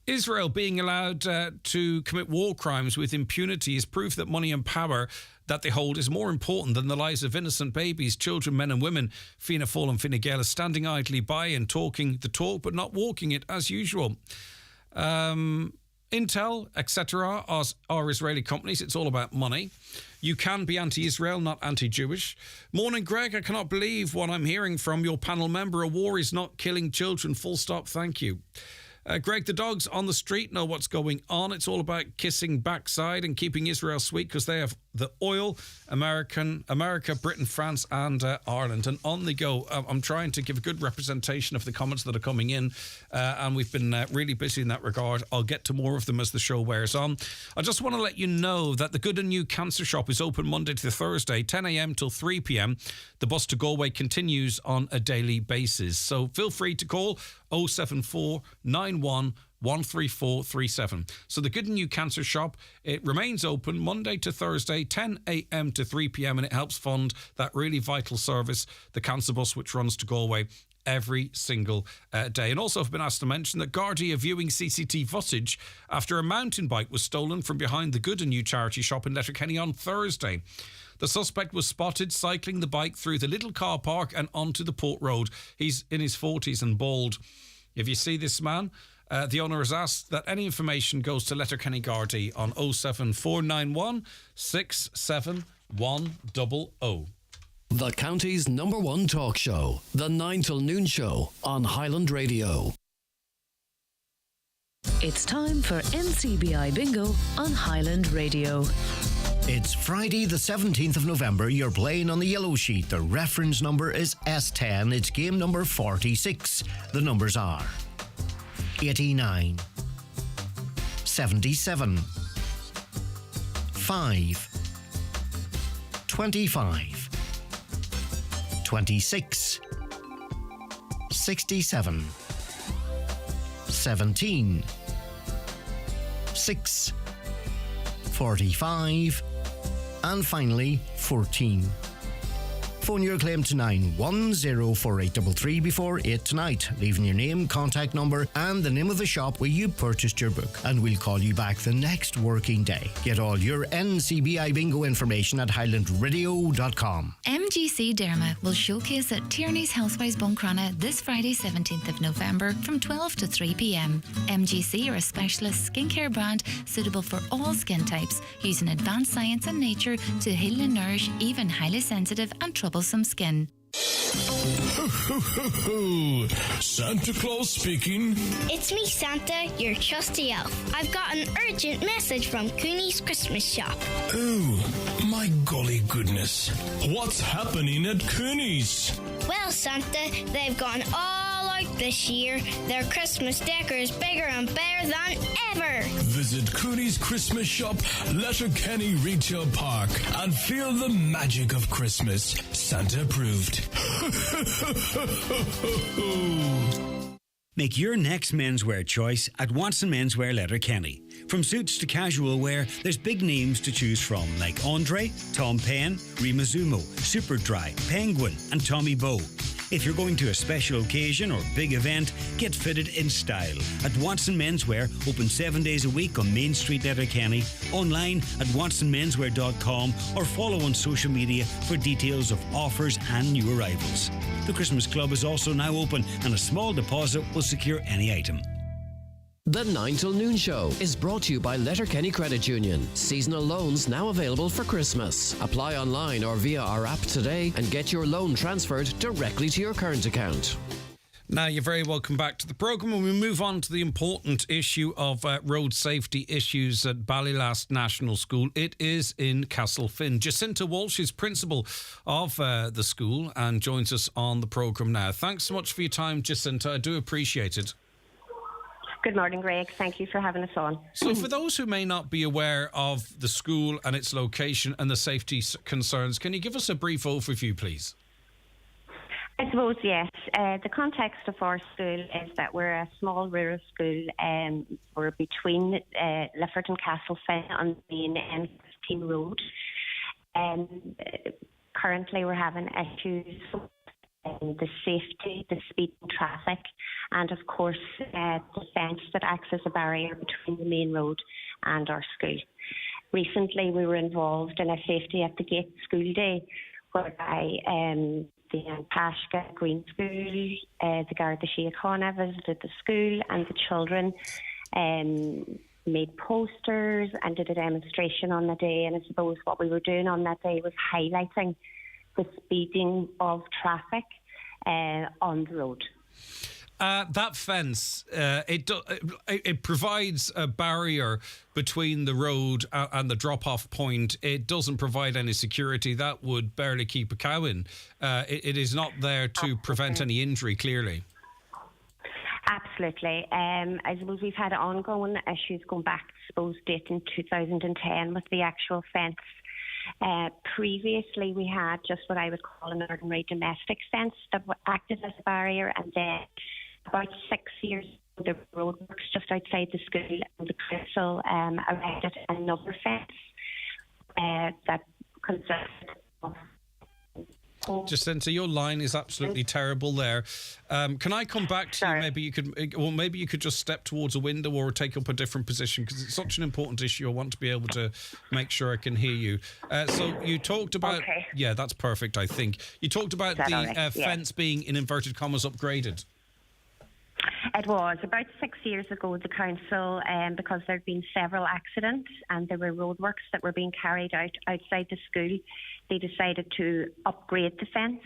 Israel being allowed to commit war crimes with impunity is proof that money and power that they hold is more important than the lives of innocent babies, children, men and women. Fianna Fáil and Fine Gael are standing idly by and talking the talk but not walking it as usual. Intel, etc. are Israeli companies. It's all about money. You can be anti-Israel, not anti-Jewish. Morning, Greg. I cannot believe what I'm hearing from your panel member. A war is not killing children. Full stop. Thank you. Greg, the dogs on the street know what's going on. It's all about kissing backside and keeping Israel sweet because they have the oil, America, Britain, France and Ireland. And on they go. I'm trying to give a good representation of the comments that are coming in and we've been really busy in that regard. I'll get to more of them as the show wears on. I just want to let you know that the Good and New Cancer Shop is open Monday to Thursday, 10 a.m. till 3 p.m. The bus to Galway continues on a daily basis. So feel free to call 074 91 13437. So the Good and New Cancer Shop, it remains open Monday to Thursday, 10 a.m. to 3 p.m, and it helps fund that really vital service, the Cancer Bus, which runs to Galway every single day. And also I've been asked to mention that Gardaí are viewing CCTV footage after a mountain bike was stolen from behind the Good and New charity shop in Letterkenny on Thursday. The suspect was spotted cycling the bike through the little car park and onto the Port Road. He's in his 40s and bald. If you see this man, the owner has asked that any information goes to Letterkenny Gardaí on 07491 67100. The county's #1 talk show, The 9 till Noon Show on Highland Radio. It's time for NCBI Bingo on Highland Radio. It's Friday the 17th of November. You're playing on the yellow sheet. The reference number is S10. It's game number 46. The numbers are 89, 77, 5, 25, 26, 67, 17, 6, 45, and finally 14. Phone your claim to 9104833 before 8 tonight, leaving your name, contact number and the name of the shop where you purchased your book, and we'll call you back the next working day. Get all your NCBI bingo information at highlandradio.com. MGC Derma will showcase at Tierney's Healthwise Buncrana this Friday 17th of November from 12 to 3 p.m. MGC are a specialist skincare brand suitable for all skin types, using advanced science and nature to heal and nourish even highly sensitive and troublesome skin. Santa Claus speaking. It's me, Santa, your trusty elf. I've got an urgent message from Cooney's Christmas shop. Oh, my golly goodness. What's happening at Cooney's? Well, Santa, they've gone all out this year. Their Christmas decor is bigger and better than ever. Visit Cooney's Christmas shop, Letterkenny Retail Park, and feel the magic of Christmas. Santa approved. Make your next menswear choice at Watson Menswear Letterkenny. From suits to casual wear, there's big names to choose from like Andre, Tom Penn, Rimazumo, Superdry, Penguin and Tommy Bow. If you're going to a special occasion or big event, get fitted in style at Watson Menswear, open 7 days a week on Main Street, Letterkenny, online at watsonmenswear.com, or follow on social media for details of offers and new arrivals. The Christmas Club is also now open, and a small deposit will secure any item. The 9 till Noon Show is brought to you by Letterkenny Credit Union. Seasonal loans now available for Christmas. Apply online or via our app today and get your loan transferred directly to your current account. Now, you're very welcome back to the programme, and we move on to the important issue of road safety issues at Ballylast National School. It is in Castlefin. Jacinta Walsh is principal of the school and joins us on the programme now. Thanks so much for your time, Jacinta. I do appreciate it. Good morning, Greg. Thank you for having us on. So for those who may not be aware of the school and its location and the safety concerns, can you give us a brief overview, please? I suppose, yes. The context of our school is that we're a small rural school. We're between Lifford and Castlefin on the main N15 road. Currently, we're having issues the safety, the speed in traffic, and of course the fence that acts as a barrier between the main road and our school. Recently we were involved in a Safety at the Gate school day whereby the Pashka Green School, the Garda Síochána visited the school, and the children made posters and did a demonstration on the day. And I suppose what we were doing on that day was highlighting the speeding of traffic on the road. That fence, it provides a barrier between the road and the drop-off point. It doesn't provide any security. That would barely keep a cow in. It is not there to prevent any injury, clearly. Absolutely. I suppose we've had ongoing issues going back, I suppose, dating 2010 with the actual fence. Previously, we had just what I would call an ordinary domestic fence that acted as a barrier, and then about 6 years the roadworks just outside the school, and the council erected another fence that consisted of. Jacinta, your line is absolutely terrible there. Can I come back to you? Maybe you could just step towards a window or take up a different position, because it's such an important issue. I want to be able to make sure I can hear you. So you talked about... Okay. Yeah, that's perfect, I think. You talked about the fence being, in inverted commas, upgraded. It was about 6 years ago. The council, because there had been several accidents and there were roadworks that were being carried out outside the school, they decided to upgrade the fence.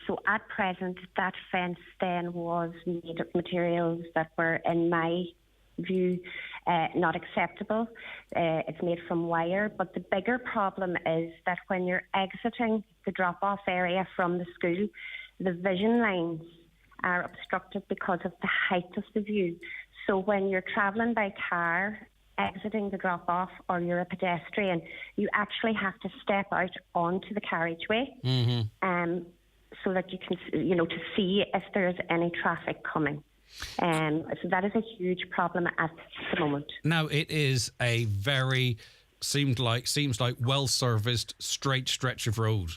So at present, that fence then was made of materials that were, in my view, not acceptable. It's made from wire, but the bigger problem is that when you're exiting the drop-off area from the school, the vision lines are obstructed because of the height of the view. So when you're travelling by car, exiting the drop-off, or you're a pedestrian, you actually have to step out onto the carriageway so that you can, to see if there's any traffic coming. So that is a huge problem at the moment. Now, it is a very, seems like well-serviced, straight stretch of road.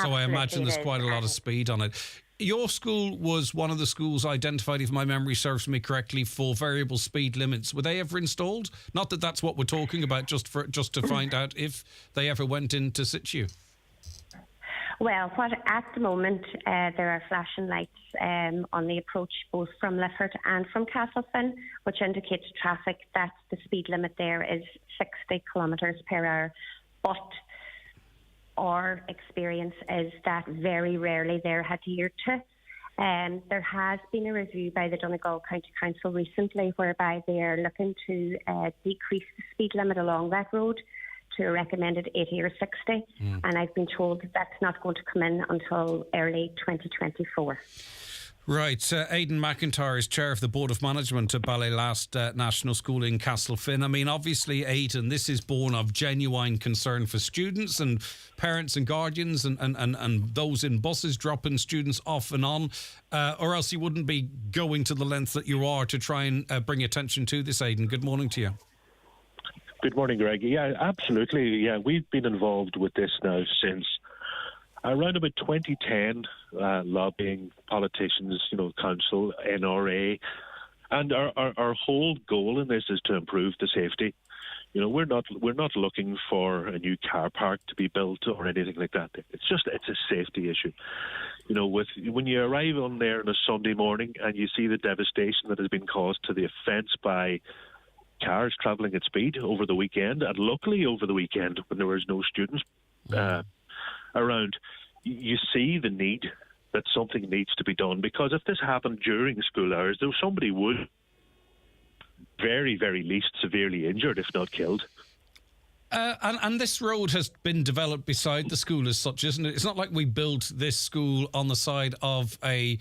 So I imagine there's quite a lot of speed on it. Your school was one of the schools identified, if my memory serves me correctly, for variable speed limits. Were they ever installed? Not that that's what we're talking about, just to find out if they ever went into situ. Well, at the moment, there are flashing lights on the approach both from Lifford and from Castlefin, which indicates traffic that the speed limit there is 60 kilometres per hour. But our experience is that very rarely they're adhered to. There has been a review by the Donegal County Council recently whereby they are looking to decrease the speed limit along that road to a recommended 80 or 60. And I've been told that that's not going to come in until early 2024. Right. Aidan McIntyre is chair of the Board of Management at Ballylast National School in Castlefin. I mean, obviously, Aidan, this is born of genuine concern for students and parents and guardians and those in buses dropping students off and on, or else you wouldn't be going to the length that you are to try and bring attention to this, Aidan. Good morning to you. Good morning, Greg. Yeah, absolutely. Yeah, we've been involved with this now since around about 2010, lobbying politicians, council, NRA, and our whole goal in this is to improve the safety. We're not looking for a new car park to be built or anything like that. It's a safety issue. When you arrive on there on a Sunday morning and you see the devastation that has been caused to the offence by cars travelling at speed over the weekend, and luckily over the weekend when there was no students around, you see the need that something needs to be done, because if this happened during school hours, there somebody would very, very least severely injured, if not killed. And this road has been developed beside the school as such, isn't it? It's not like we built this school on the side of a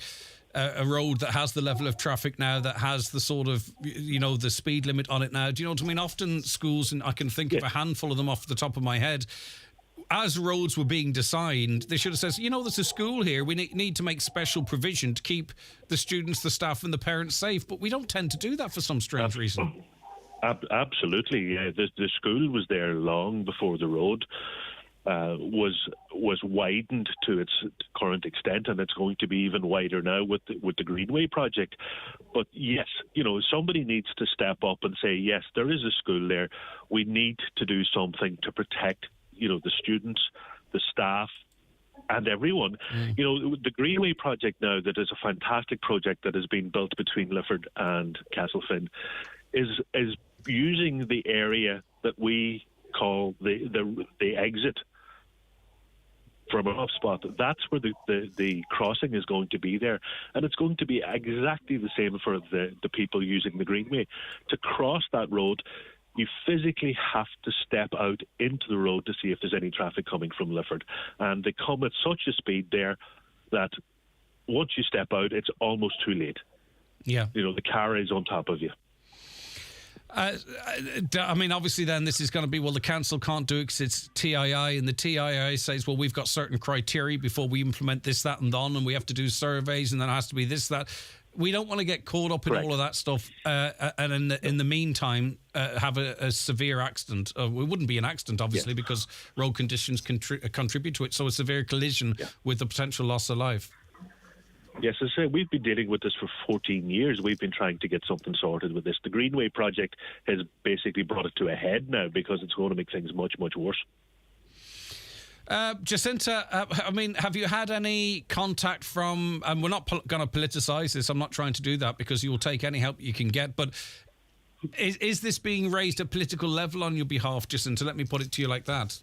road that has the level of traffic now, that has the sort of, the speed limit on it now. Do you know what I mean? Often schools, and I can think of a handful of them off the top of my head, as roads were being designed, they should have said, there's a school here. We need to make special provision to keep the students, the staff and the parents safe. But we don't tend to do that for some strange reason. Absolutely. Yeah. The school was there long before the road was widened to its current extent, and it's going to be even wider now with the Greenway project. But yes, somebody needs to step up and say, yes, there is a school there. We need to do something to protect the students, the staff, and everyone. The Greenway project now, that is a fantastic project that has been built between Lifford and Castlefin, is using the area that we call the exit from an off spot. That's where the crossing is going to be there, and it's going to be exactly the same for the people using the Greenway. To cross that road, you physically have to step out into the road to see if there's any traffic coming from Lifford. And they come at such a speed there that once you step out, it's almost too late. Yeah. The car is on top of you. Obviously then this is going to be, the council can't do it because it's TII, and the TII says, well, we've got certain criteria before we implement this, that and on, and we have to do surveys, and then it has to be this, that. We don't want to get caught up in all of that stuff, and in the meantime have a severe accident. It wouldn't be an accident, obviously, because road conditions contribute to it. So a severe collision with the potential loss of life. Yes, as I say, we've been dealing with this for 14 years. We've been trying to get something sorted with this. The Greenway project has basically brought it to a head now because it's going to make things much, much worse. Jacinta, I mean, have you had any contact from, and we're not going to politicise this, I'm not trying to do that because you'll take any help you can get, but is this being raised at political level on your behalf, Jacinta? Let me put it to you like that.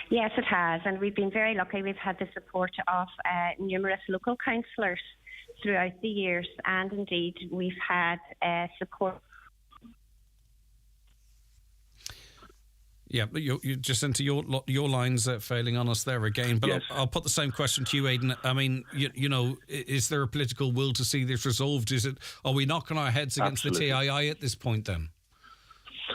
Yes, it has, and we've been very lucky. We've had the support of numerous local councillors throughout the years, and indeed we've had support. Yeah, but you just into your lines failing on us there again. But yes. I'll put the same question to you, Aidan. I mean, you know, is there a political will to see this resolved? Are we knocking our heads against the TII at this point then?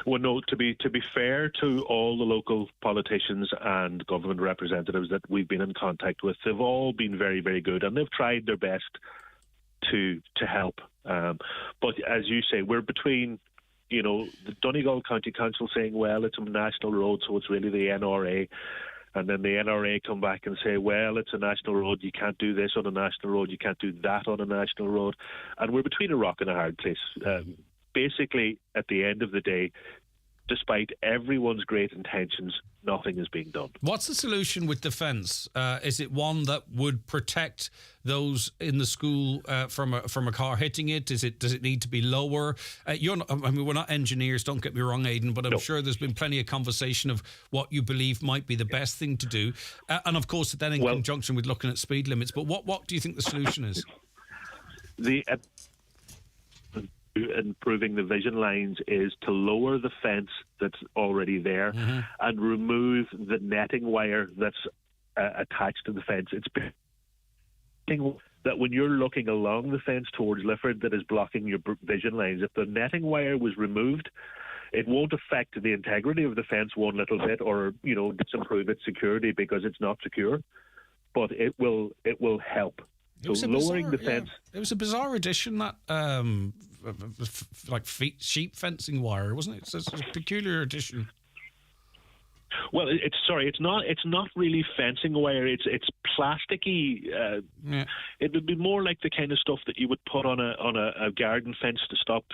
Well, no, to be fair to all the local politicians and government representatives that we've been in contact with, they've all been very, very good, and they've tried their best to help. But as you say, we're between, you know, the Donegal County Council saying, well, it's a national road, so it's really the NRA. And then the NRA come back and say, well, it's a national road, you can't do this on a national road, you can't do that on a national road. And we're between a rock and a hard place. Basically, at the end of the day, despite everyone's great intentions, nothing is being done. What's the solution with the fence? Is it one that would protect those in the school from a car hitting it? Does it need to be lower? We're not engineers, don't get me wrong, Aidan, but I'm sure there's been plenty of conversation of what you believe might be the best thing to do. And of course, then in conjunction with looking at speed limits. But what do you think the solution is? Improving the vision lines is to lower the fence that's already there and remove the netting wire that's attached to the fence. It's that when you're looking along the fence towards Lifford that is blocking your vision lines, if the netting wire was removed, it won't affect the integrity of the fence one little bit or, you know, disimprove its security because it's not secure, but it will help. So lowering the fence. It was a bizarre addition, that sheep fencing wire, wasn't it? It's a peculiar addition. Well, it's not really fencing wire. It's plasticky. It would be more like the kind of stuff that you would put on a garden fence to stop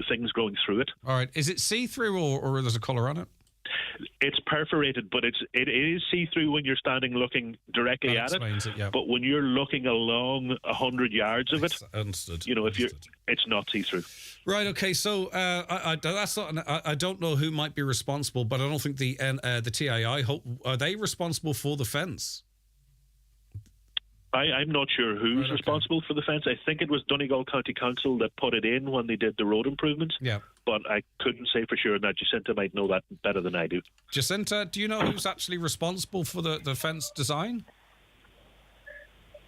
things growing through it. All right. Is it see-through or there's a colour on it? It's perforated, but it is see-through when you're standing looking directly at it. But when you're looking along 100 yards of it, you know, it's not see-through. Right. Okay. So I don't know who might be responsible, but I don't think the TII are they responsible for the fence? I'm not sure who's responsible for the fence. I think it was Donegal County Council that put it in when they did the road improvements. Yeah. But I couldn't say for sure, and that Jacinta might know that better than I do. Jacinta, do you know who's actually responsible for the fence design?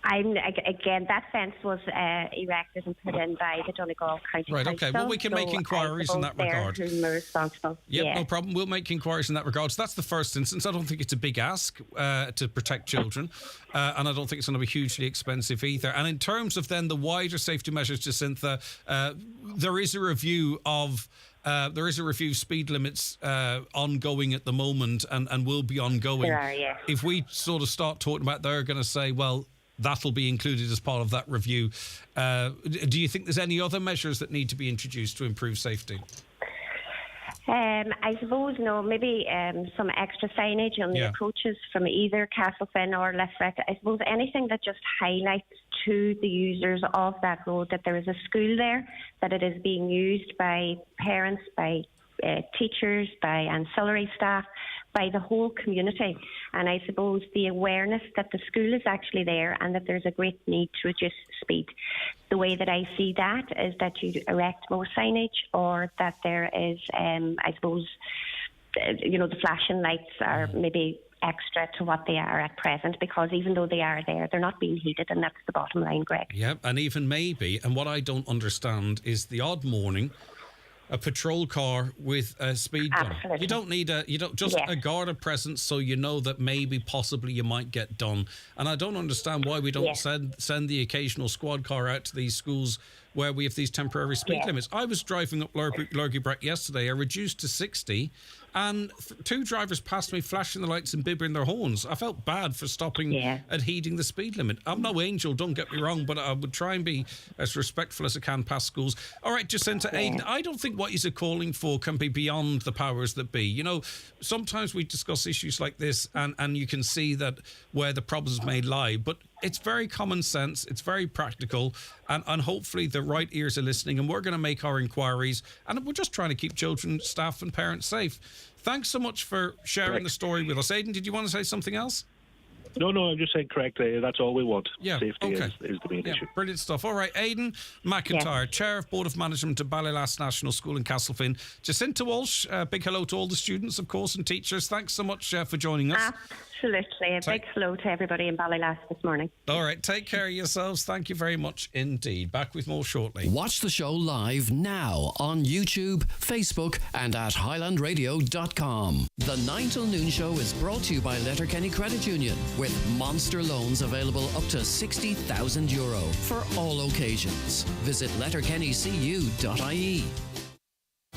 Again, that fence was erected and put in by the Donegal County Council. Right, okay. Well, we can make inquiries in that regard. Who are responsible. Yep, no problem. We'll make inquiries in that regard. So that's the first instance. I don't think it's a big ask to protect children, and I don't think it's going to be hugely expensive either. And in terms of then the wider safety measures, Jacinta, there is a review of speed limits ongoing at the moment and will be ongoing. There are, yes. If we sort of start talking about, they're going to say, well, that'll be included as part of that review. Do you think there's any other measures that need to be introduced to improve safety? I suppose, maybe some extra signage on the approaches from either Castlefin or Lifford. I suppose anything that just highlights to the users of that road that there is a school there, that it is being used by parents, by teachers, by ancillary staff, by the whole community. And I suppose the awareness that the school is actually there and that there's a great need to reduce speed. The way that I see that is that you erect more signage, or that there is, I suppose, the flashing lights are maybe extra to what they are at present, because even though they are there, they're not being heated, and that's the bottom line, Greg. Yeah, and even maybe, and what I don't understand is the odd morning a patrol car with a speed gun. Absolutely. You don't need a Garda presence, so you know that maybe possibly you might get done. And I don't understand why we don't send the occasional squad car out to these schools where we have these temporary speed limits. I was driving up Lurgy Brett yesterday. I reduced to 60, and two drivers passed me flashing the lights and bibbering their horns. I felt bad for stopping and heeding the speed limit. I'm no angel, don't get me wrong, but I would try and be as respectful as I can past schools. All right, Jacinta Aiden, I don't think what you're calling for can be beyond the powers that be. You know, sometimes we discuss issues like this and you can see that where the problems may lie, but it's very common sense, it's very practical, and hopefully the right ears are listening, and we're going to make our inquiries, and we're just trying to keep children, staff and parents safe. Thanks so much for sharing the story with us. Aidan, did you want to say something else? No, I'm just saying correct. That's all we want. Yeah, Safety is the main issue. Brilliant stuff. All right, Aidan McIntyre, Chair of Board of Management at Ballylass National School in Castlefin. Jacinta Walsh, big hello to all the students, of course, and teachers. Thanks so much for joining us. Absolutely. A big hello to everybody in Ballylass this morning. All right, take care of yourselves. Thank you very much indeed. Back with more shortly. Watch the show live now on YouTube, Facebook and at highlandradio.com. The 9 till noon show is brought to you by Letterkenny Credit Union, with monster loans available up to €60,000 for all occasions. Visit letterkennycu.ie.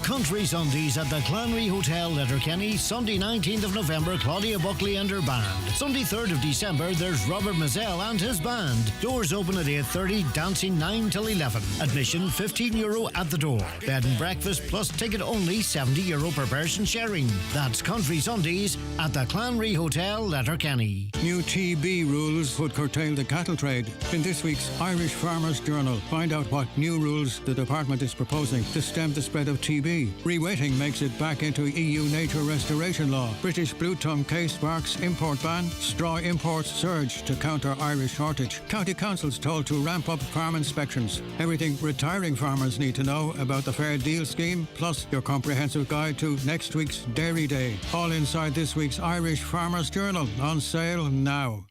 Country Sundays at the Clanry Hotel, Letterkenny. Sunday 19th of November, Claudia Buckley and her band. Sunday 3rd of December, there's Robert Mazzell and his band. Doors open at 8:30, dancing 9 till 11. Admission €15 at the door. Bed and breakfast plus ticket only €70 per person sharing. That's Country Sundays at the Clanry Hotel, Letterkenny. New TB rules would curtail the cattle trade. In this week's Irish Farmers Journal, find out what new rules the department is proposing to stem the spread of TB. Reweighting makes it back into EU nature restoration law. British blue tongue case sparks import ban. Straw imports surge to counter Irish shortage. County councils told to ramp up farm inspections. Everything retiring farmers need to know about the Fair Deal scheme, plus your comprehensive guide to next week's Dairy Day. All inside this week's Irish Farmers Journal, on sale now.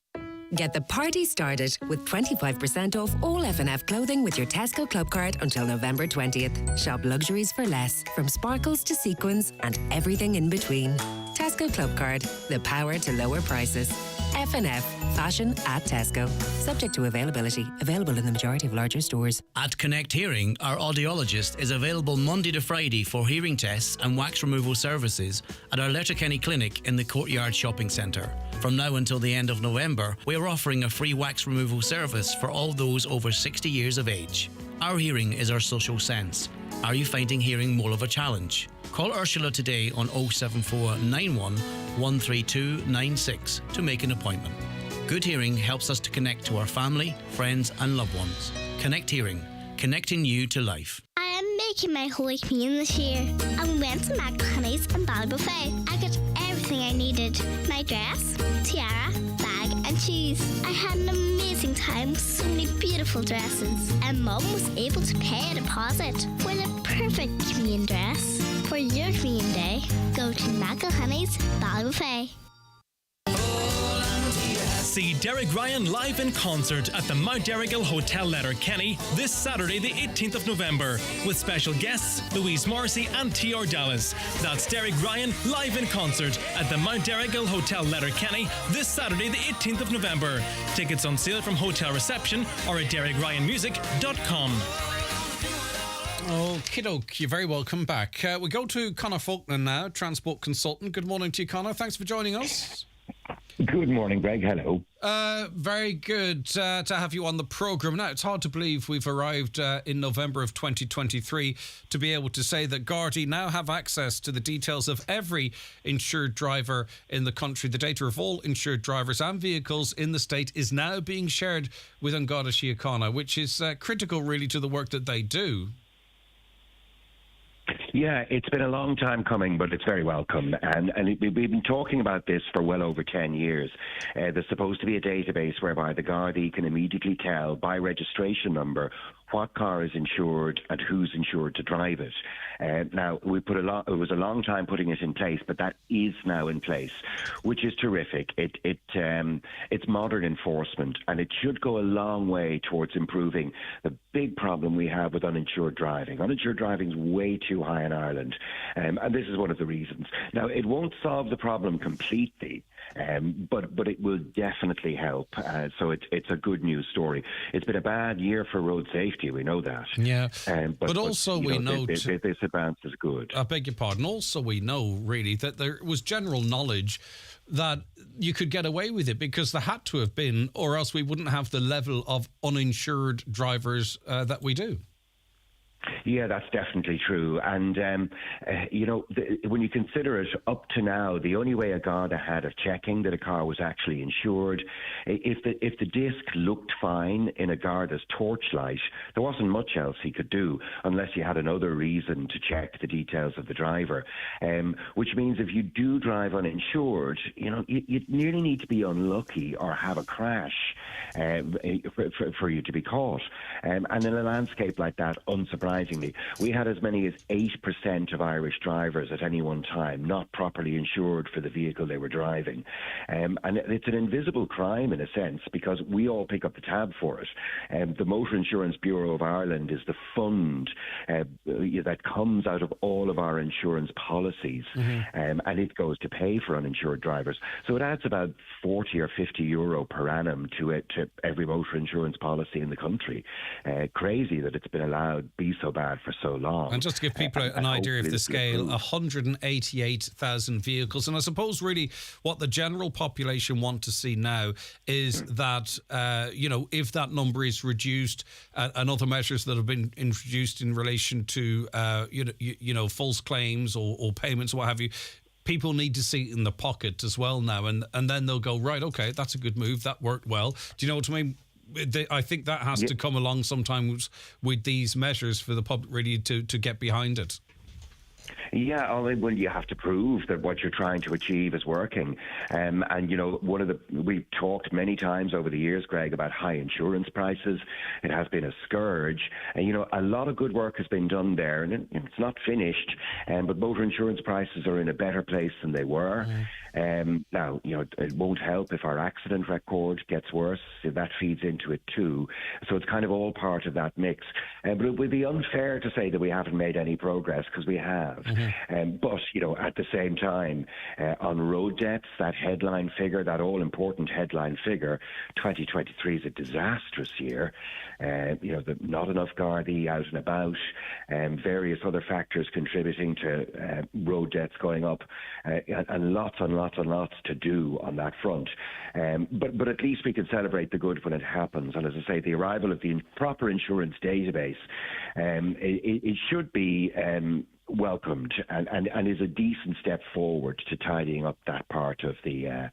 Get the party started with 25% off all F&F clothing with your Tesco Club card until November 20th. Shop luxuries for less, from sparkles to sequins and everything in between. Tesco Club card, the power to lower prices. F&F, fashion at Tesco. Subject to availability. Available in the majority of larger stores. At Connect Hearing, our audiologist is available Monday to Friday for hearing tests and wax removal services at our Letterkenny Clinic in the Courtyard Shopping Centre. From now until the end of November, we are offering a free wax removal service for all those over 60 years of age. Our hearing is our social sense. Are you finding hearing more of a challenge? Call Ursula today on 07491 13296 to make an appointment. Good hearing helps us to connect to our family, friends and loved ones. Connect Hearing, connecting you to life. I am making my Holy Communion this year, and we went to Macaroni's and Ballybuffet. I got everything I needed: my dress, tiara, bag and shoes. I had an amazing time with so many beautiful dresses, and Mum was able to pay a deposit for the perfect communion dress. For your communion day, go to Macaroni's Ballybuffet. See Derek Ryan live in concert at the Mount Errigal Hotel Letterkenny this Saturday the 18th of November with special guests Louise Morrissey and T.R. Dallas. That's Derek Ryan live in concert at the Mount Errigal Hotel Letterkenny this Saturday the 18th of November. Tickets on sale from hotel reception or at DerekRyanMusic.com. Okie doke, you're very welcome back. We go to Conor Faulkner now, transport consultant. Good morning to you, Conor. Thanks for joining us. Good morning, Greg. Hello. Very good to have you on the programme. Now, it's hard to believe we've arrived in November of 2023 to be able to say that Gardaí now have access to the details of every insured driver in the country. The data of all insured drivers and vehicles in the state is now being shared with An Garda Síochána, which is critical, really, to the work that they do. Yeah, it's been a long time coming, but it's very welcome. And we've been talking about this for well over 10 years. There's supposed to be a database whereby the Gardaí can immediately tell by registration number what car is insured and who's insured to drive it. Now, it was a long time putting it in place, but that is now in place, which is terrific. It's modern enforcement, and it should go a long way towards improving the big problem we have with uninsured driving. Uninsured driving is way too high in Ireland, and this is one of the reasons. Now, it won't solve the problem completely, but it will definitely help. So it's a good news story. It's been a bad year for road safety, we know that. Yeah, but also we know this advance is good. I beg your pardon. Also, we know really that there was general knowledge that you could get away with it because there had to have been, or else we wouldn't have the level of uninsured drivers that we do. Yeah, that's definitely true. And, when you consider it, up to now, the only way a Garda had of checking that a car was actually insured, if the disc looked fine in a Garda's torchlight, there wasn't much else he could do unless you had another reason to check the details of the driver. Which means if you do drive uninsured, you nearly need to be unlucky or have a crash for you to be caught. And in a landscape like that, unsurprisingly, we had as many as 8% of Irish drivers at any one time not properly insured for the vehicle they were driving. And it's an invisible crime in a sense because we all pick up the tab for it. The Motor Insurance Bureau of Ireland is the fund that comes out of all of our insurance policies, and it goes to pay for uninsured drivers. So it adds about 40 or 50 euro per annum to every motor insurance policy in the country. Crazy that it's been allowed to be so bad for so long. And just to give people an idea of the scale, 188,000 vehicles. And I suppose really what the general population want to see now is that, if that number is reduced and other measures that have been introduced in relation to, false claims or payments or what have you, people need to see it in the pocket as well now. And then they'll go, right, okay, that's a good move. That worked well. Do you know what I mean? I think that has to come along sometimes with these measures for the public really to get behind it. Yeah, well, you have to prove that what you're trying to achieve is working. We've talked many times over the years, Greg, about high insurance prices. It has been a scourge. And, a lot of good work has been done there, and it's not finished. But motor insurance prices are in a better place than they were. Now, it won't help if our accident record gets worse. That feeds into it too. So it's kind of all part of that mix. But it would be unfair to say that we haven't made any progress because we have. But, at the same time, on road deaths, that headline figure, that all-important headline figure, 2023 is a disastrous year. Not enough Gardaí out and about, various other factors contributing to road deaths going up, and lots to do on that front. But at least we can celebrate the good when it happens. And as I say, the arrival of the proper insurance database, it should be welcomed and is a decent step forward to tidying up that part of the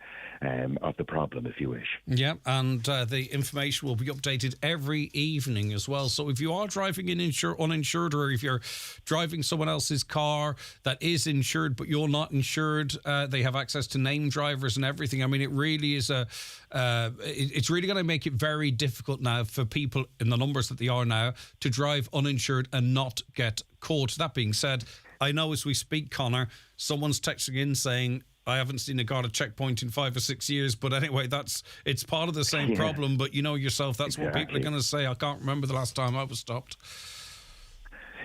problem, if you wish. Yeah, and the information will be updated every evening as well. So if you are driving uninsured, or if you're driving someone else's car that is insured but you're not insured, they have access to name drivers and everything. I mean, it really is it's really going to make it very difficult now for people in the numbers that they are now to drive uninsured and not get caught. That being said, I know as we speak, Connor, someone's texting in saying, I haven't seen a Garda checkpoint in 5 or 6 years, but anyway, it's part of the same problem, but you know yourself, that's what people are going to say. I can't remember the last time I was stopped.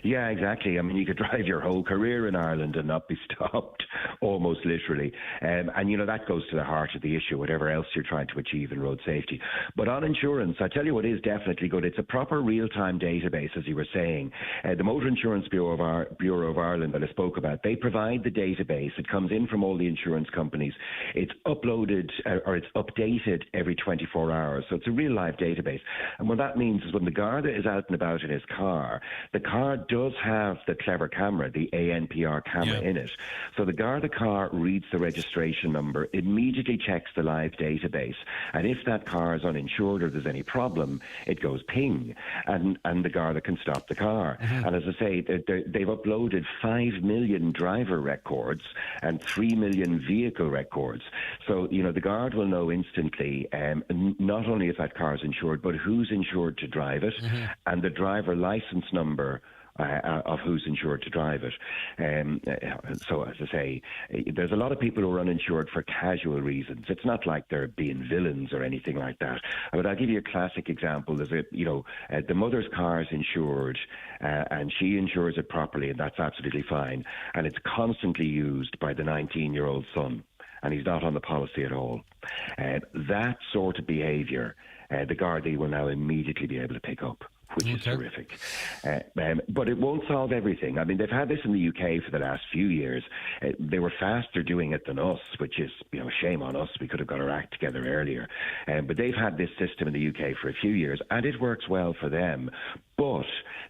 Yeah, exactly. I mean, you could drive your whole career in Ireland and not be stopped, almost literally. And, that goes to the heart of the issue, whatever else you're trying to achieve in road safety. But on insurance, I tell you what is definitely good. It's a proper real-time database, as you were saying. The Motor Insurance Bureau of Ireland that I spoke about, they provide the database. It comes in from all the insurance companies. It's uploaded or it's updated every 24 hours. So it's a real live database. And what that means is when the Garda is out and about in his car, the car does have the clever camera, the ANPR camera in it. So the Garda car reads the registration number, immediately checks the live database, and if that car is uninsured or there's any problem, it goes ping, and the Garda can stop the car. And as I say, they've uploaded 5 million driver records and 3 million vehicle records. So, you know, the Guard will know instantly not only if that car is insured, but who's insured to drive it, and the driver license number of who's insured to drive it. So, as I say, there's a lot of people who are uninsured for casual reasons. It's not like they're being villains or anything like that. But I'll give you a classic example. There's the mother's car is insured, and she insures it properly, and that's absolutely fine. And it's constantly used by the 19-year-old son, and he's not on the policy at all. That sort of behaviour, the Gardaí will now immediately be able to pick up, which is terrific. But it won't solve everything. I mean, they've had this in the UK for the last few years. They were faster doing it than us, which is, shame on us. We could have got our act together earlier. But they've had this system in the UK for a few years, and it works well for them. But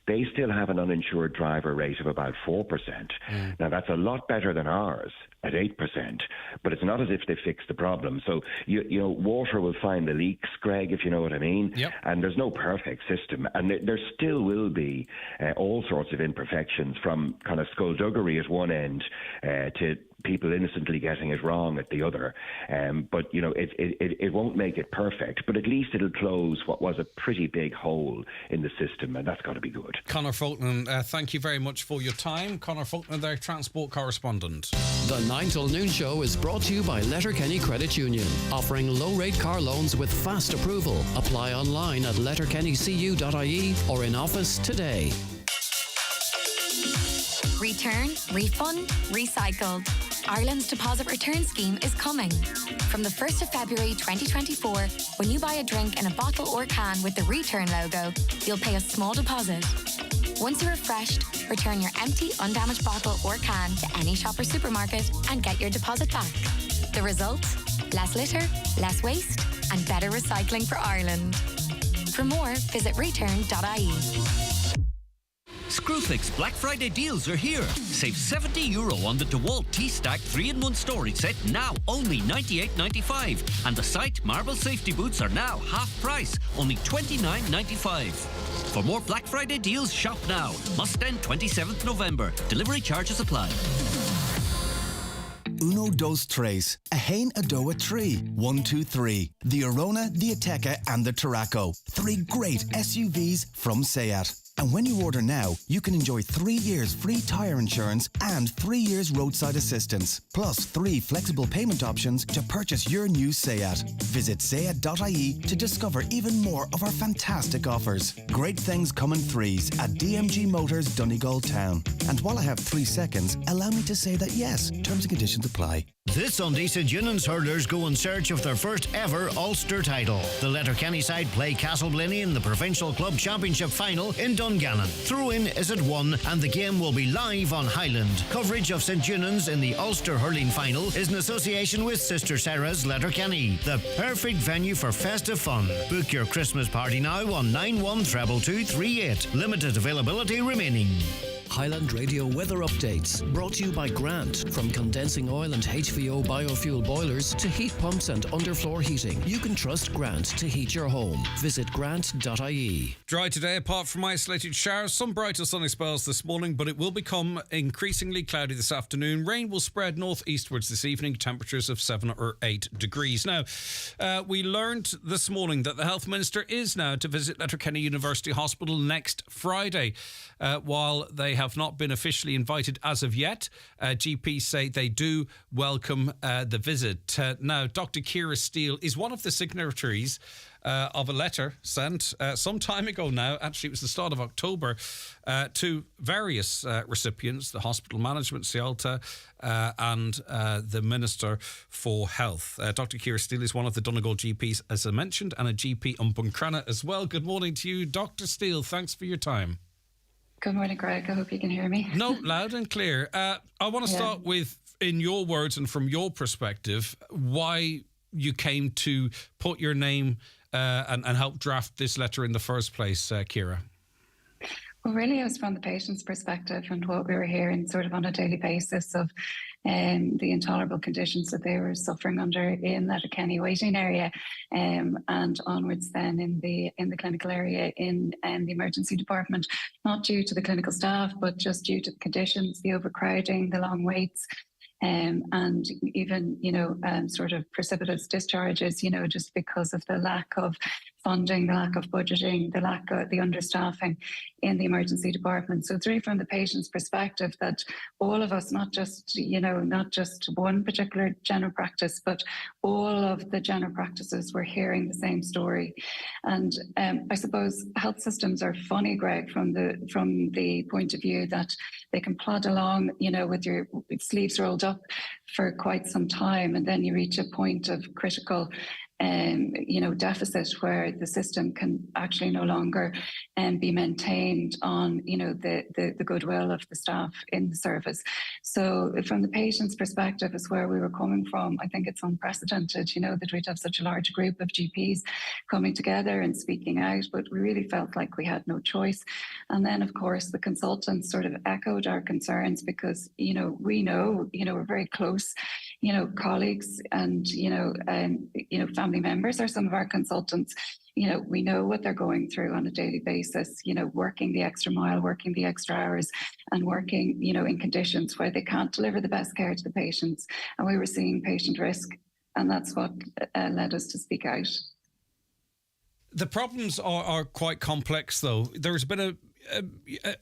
they still have an uninsured driver rate of about 4%. Now, that's a lot better than ours at 8%, but it's not as if they fixed the problem. So, water will find the leaks, Greg, if you know what I mean. And there's no perfect system. And there still will be all sorts of imperfections, from kind of skullduggery at one end to people innocently getting it wrong at the other. But, it won't make it perfect, but at least it'll close what was a pretty big hole in the system, and that's got to be good. Conor Fulton, thank you very much for your time. Conor Fulton, their transport correspondent. The 9 till noon show is brought to you by Letterkenny Credit Union, offering low-rate car loans with fast approval. Apply online at letterkennycu.ie or in office today. Return, refund, recycled. Ireland's deposit return scheme is coming. From the 1st of February 2024, when you buy a drink in a bottle or can with the return logo, you'll pay a small deposit. Once you're refreshed, return your empty, undamaged bottle or can to any shop or supermarket and get your deposit back. The result? Less litter, less waste, and better recycling for Ireland. For more, visit return.ie. Screwfix Black Friday deals are here. Save €70 on the DeWalt T-Stack 3-in-1 storage set, now only $98.95. And the Sight Marble safety boots are now half price, only $29.95. For more Black Friday deals, shop now. Must end 27th November. Delivery charges apply. Uno, dos, tres. A hain, a doa, tree. 1, 2, 3. The Arona, the Ateca, and the Tarraco. 3 great SUVs from Seat. And when you order now, you can enjoy 3 years free tyre insurance and 3 years roadside assistance, plus 3 flexible payment options to purchase your new Seat. Visit seat.ie to discover even more of our fantastic offers. Great things come in threes at DMG Motors, Donegal Town. And while I have 3 seconds, allow me to say that yes, terms and conditions apply. This Sunday, St Eunan's hurlers go in search of their first ever Ulster title. The Letterkenny side play Castleblinny in the Provincial Club Championship final in Dungannon. Throw-in is at 1 and the game will be live on Highland. Coverage of St Eunan's in the Ulster hurling final is in association with Sister Sarah's Letterkenny, the perfect venue for festive fun. Book your Christmas party now on 912238. Limited availability remaining. Highland Radio weather updates brought to you by Grant. From condensing oil and HVO biofuel boilers to heat pumps and underfloor heating, you can trust Grant to heat your home. Visit grant.ie. Dry today apart from isolated showers. Some bright or sunny spells this morning, but it will become increasingly cloudy this afternoon. Rain will spread northeastwards this evening, temperatures of 7 or 8 degrees. Now, we learned this morning that the Health Minister is now to visit Letterkenny University Hospital next Friday. While they have not been officially invited as of yet, GPs say they do welcome the visit. Now, Dr. Ciara Steele is one of the signatories of a letter sent some time ago now, actually it was the start of October, to various recipients, the hospital management, Cialta, and the Minister for Health. Dr. Ciara Steele is one of the Donegal GPs, as I mentioned, and a GP in Buncrana as well. Good morning to you, Dr. Steele. Thanks for your time. Good morning, Greg. I hope you can hear me. No, loud and clear. I want to start with, in your words and from your perspective, why you came to put your name and help draft this letter in the first place, Ciara. Well, really, it was from the patient's perspective and what we were hearing sort of on a daily basis of the intolerable conditions that they were suffering under in Letterkenny waiting area, and onwards then in the clinical area in the emergency department, not due to the clinical staff, but just due to the conditions, the overcrowding, the long waits. And even, sort of precipitous discharges, just because of the lack of funding, the lack of budgeting, the understaffing in the emergency department. So it's really from the patient's perspective that all of us, not just one particular general practice, but all of the general practices were hearing the same story. And I suppose health systems are funny, Greg, from the point of view that they can plod along, with your sleeves rolled up for quite some time, and then you reach a point of critical deficit where the system can actually no longer be maintained on, the goodwill of the staff in the service. So from the patient's perspective is where we were coming from. I think it's unprecedented, that we'd have such a large group of GPs coming together and speaking out, but we really felt like we had no choice. And then, of course, the consultants sort of echoed our concerns because, we know, we're very close, colleagues and, family members are some of our consultants. We know what they're going through on a daily basis, working the extra mile, working the extra hours and working, in conditions where they can't deliver the best care to the patients. And we were seeing patient risk, and that's what led us to speak out. The problems are quite complex, though. There's been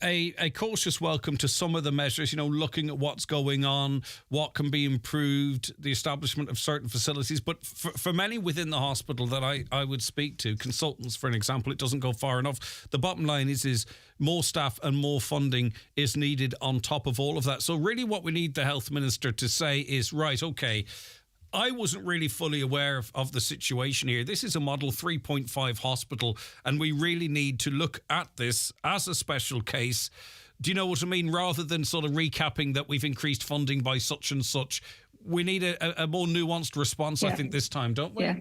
a cautious welcome to some of the measures, looking at what's going on, what can be improved, the establishment of certain facilities. But for many within the hospital that I would speak to, consultants, for an example, it doesn't go far enough. The bottom line is more staff and more funding is needed on top of all of that. So really what we need the health minister to say is, right, okay, I wasn't really fully aware of the situation here. This is a Model 3.5 hospital, and we really need to look at this as a special case. Do you know what I mean? Rather than sort of recapping that we've increased funding by such and such, we need a more nuanced response, I think, this time, don't we?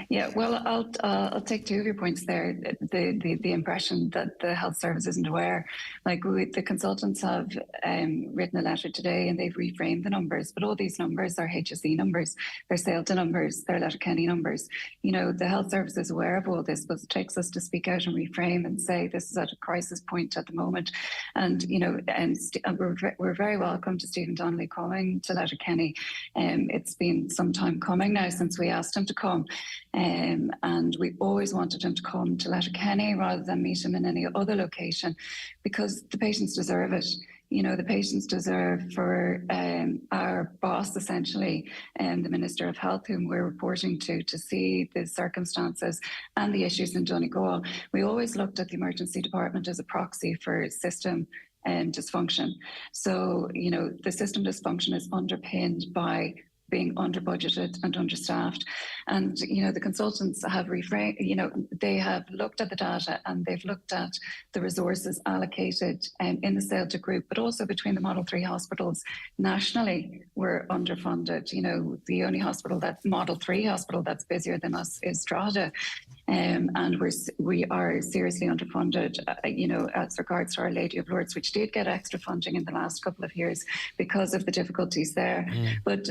Yeah, well, I'll take two of your points there. The impression that the health service isn't aware, the consultants have written a letter today and they've reframed the numbers, but all these numbers are HSE numbers, they're SailTo numbers, they're Letterkenny numbers. The health service is aware of all this, but it takes us to speak out and reframe and say this is at a crisis point at the moment. And we're very welcome to Stephen Donnelly coming to Letterkenny. It's been some time coming now since we asked him to come. And we always wanted him to come to Letterkenny rather than meet him in any other location, because the patients deserve it. The patients deserve for our boss, essentially, the Minister of Health, whom we're reporting to see the circumstances and the issues in Donegal. We always looked at the emergency department as a proxy for system dysfunction. So, the system dysfunction is underpinned by being under budgeted and understaffed. And, the consultants have they have looked at the data and they've looked at the resources allocated in the SailTo group, but also between the Model 3 hospitals nationally, we're underfunded. The only Model 3 hospital that's busier than us is Drogheda. And we are seriously underfunded, as regards to Our Lady of Lourdes, which did get extra funding in the last couple of years because of the difficulties there. But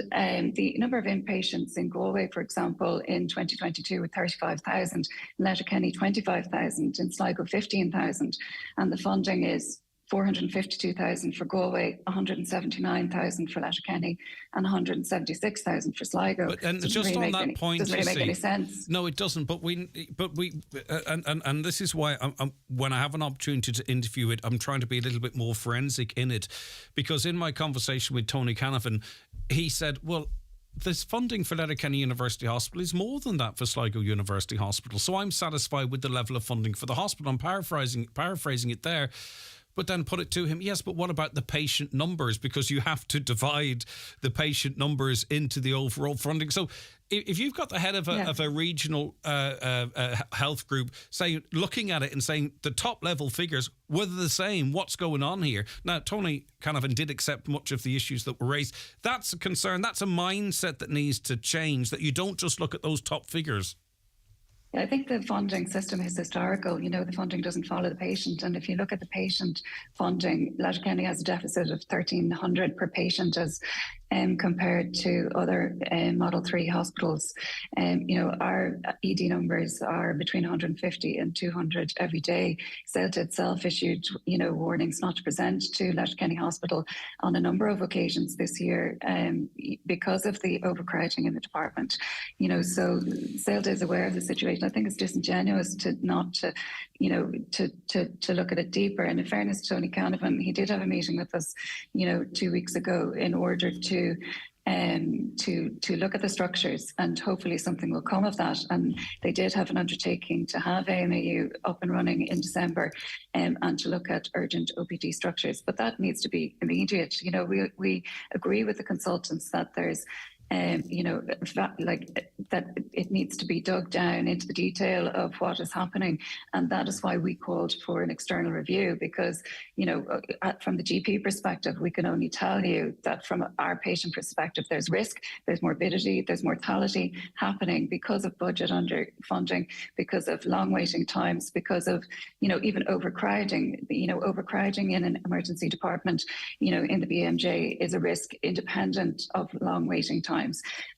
the number of inpatients in Galway, for example, in 2022 were 35,000, in Letterkenny 25,000, in Sligo 15,000, and the funding is 452,000 for Galway, 179,000 for Letterkenny, and 176,000 for Sligo. And just on that point, doesn't really make any sense. No, it doesn't. But we, and this is why when I have an opportunity to interview it, I'm trying to be a little bit more forensic in it, because in my conversation with Tony Canavan, he said, well, this funding for Letterkenny University Hospital is more than that for Sligo University Hospital. So I'm satisfied with the level of funding for the hospital. I'm paraphrasing it there. But then put it to him, yes, but what about the patient numbers? Because you have to divide the patient numbers into the overall funding. So if you've got the head of a regional health group looking at it and saying the top level figures were the same, what's going on here? Now, Tony Canavan did accept much of the issues that were raised. That's a concern. That's a mindset that needs to change, that you don't just look at those top figures. I think the funding system is historical. The funding doesn't follow the patient. And if you look at the patient funding, Letterkenny has a deficit of 1,300 per patient as compared to other Model 3 hospitals. Our ED numbers are between 150 and 200 every day. CELTA itself issued, warnings not to present to Letterkenny Hospital on a number of occasions this year because of the overcrowding in the department. So CELTA is aware of the situation. I think it's disingenuous to not to look at it deeper. And in fairness to Tony Canavan, he did have a meeting with us, 2 weeks ago in order to look at the structures, and hopefully something will come of that. And they did have an undertaking to have AMAU up and running in December and to look at urgent OPD structures. But that needs to be immediate. We agree with the consultants that there's that it needs to be dug down into the detail of what is happening. And that is why we called for an external review, because, from the GP perspective, we can only tell you that from our patient perspective, there's risk, there's morbidity, there's mortality happening because of budget underfunding, because of long waiting times, because of, even overcrowding. Overcrowding in an emergency department, in the BMJ is a risk independent of long waiting times.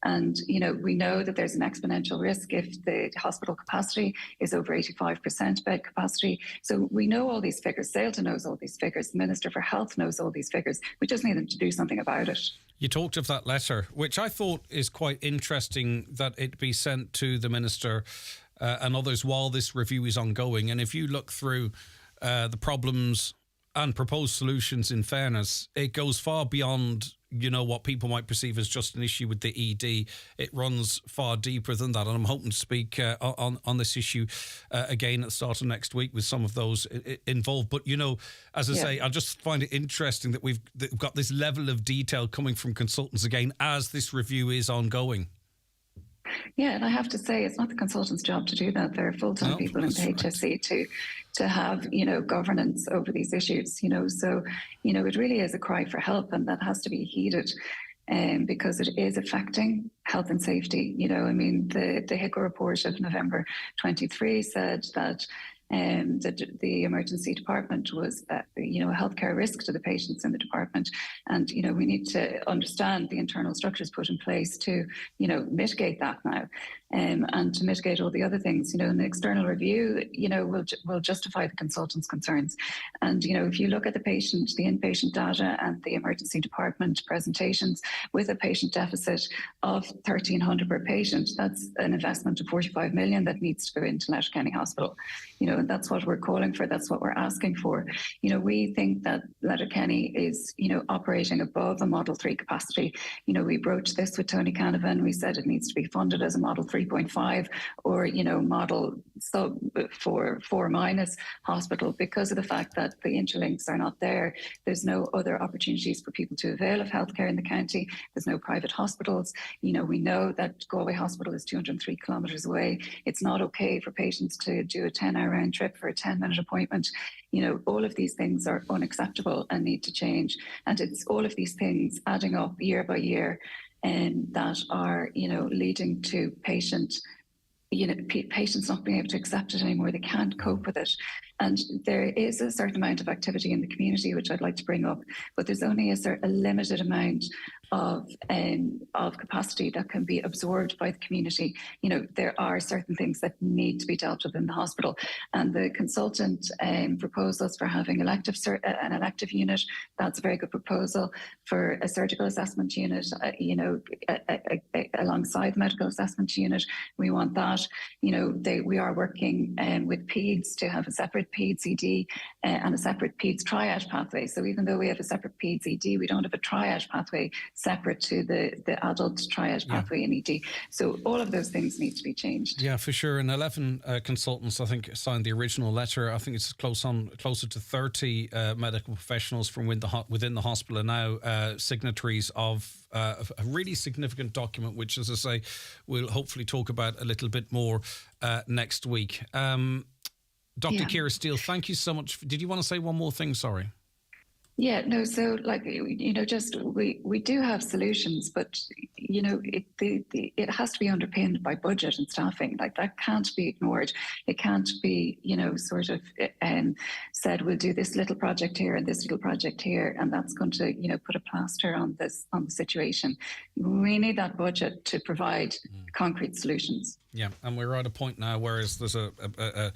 And, we know that there's an exponential risk if the hospital capacity is over 85% bed capacity. So we know all these figures. CELTA knows all these figures. The Minister for Health knows all these figures. We just need them to do something about it. You talked of that letter, which I thought is quite interesting that it be sent to the Minister and others while this review is ongoing. And if you look through the problems and proposed solutions, in fairness, it goes far beyond what people might perceive as just an issue with the ED. It runs far deeper than that. And I'm hoping to speak on this issue again at the start of next week with some of those involved. But, as I say, I just find it interesting that we've got this level of detail coming from consultants again as this review is ongoing. Yeah, and I have to say, it's not the consultant's job to do that. There are full-time people in the HSE to have, governance over these issues, So, it really is a cry for help, and that has to be heeded because it is affecting health and safety. The HICO report of November 23 said that the emergency department was, a healthcare risk to the patients in the department. And, we need to understand the internal structures put in place to, mitigate that now and to mitigate all the other things. An external review, will justify the consultant's concerns. And, if you look at the inpatient data and the emergency department presentations with a patient deficit of 1,300 per patient, that's an investment of 45 million that needs to go into Letterkenny Hospital. And that's what we're calling for. That's what we're asking for. We think that Letterkenny is, operating above a Model 3 capacity. We broached this with Tony Canavan. We said it needs to be funded as a Model 3.5 or, Model sub 4- hospital because of the fact that the interlinks are not there. There's no other opportunities for people to avail of healthcare in the county. There's no private hospitals. We know that Galway Hospital is 203 kilometres away. It's not okay for patients to do a 10-hour round trip for a 10-minute appointment. All of these things are unacceptable and need to change. And it's all of these things adding up year by year and that are, leading to patients not being able to accept it anymore. They can't cope with it. And there is a certain amount of activity in the community, which I'd like to bring up, but there's only a limited amount of capacity that can be absorbed by the community. There are certain things that need to be dealt with in the hospital. And the consultant proposed us for having an elective unit. That's a very good proposal. For a surgical assessment unit, alongside the medical assessment unit, we want that. We are working with PEDS to have a separate PEDS ED and a separate PEDS triage pathway. So even though we have a separate PEDS ED, we don't have a triage pathway separate to the adult triage pathway in ED. So all of those things need to be changed. Yeah, for sure. And 11 consultants, I think, signed the original letter. I think it's closer to 30 medical professionals from within the hospital are now signatories of a really significant document, which, as I say, we'll hopefully talk about a little bit more next week. Dr. Ciara Steele, thank you so much. Did you want to say one more thing? Sorry. Yeah, no, so like, just we do have solutions, but, it has to be underpinned by budget and staffing. Like that can't be ignored. It can't be, sort of said, we'll do this little project here and this little project here, and that's going to, put a plaster on the situation. We need that budget to provide concrete solutions. Yeah, and we're at a point now where there's a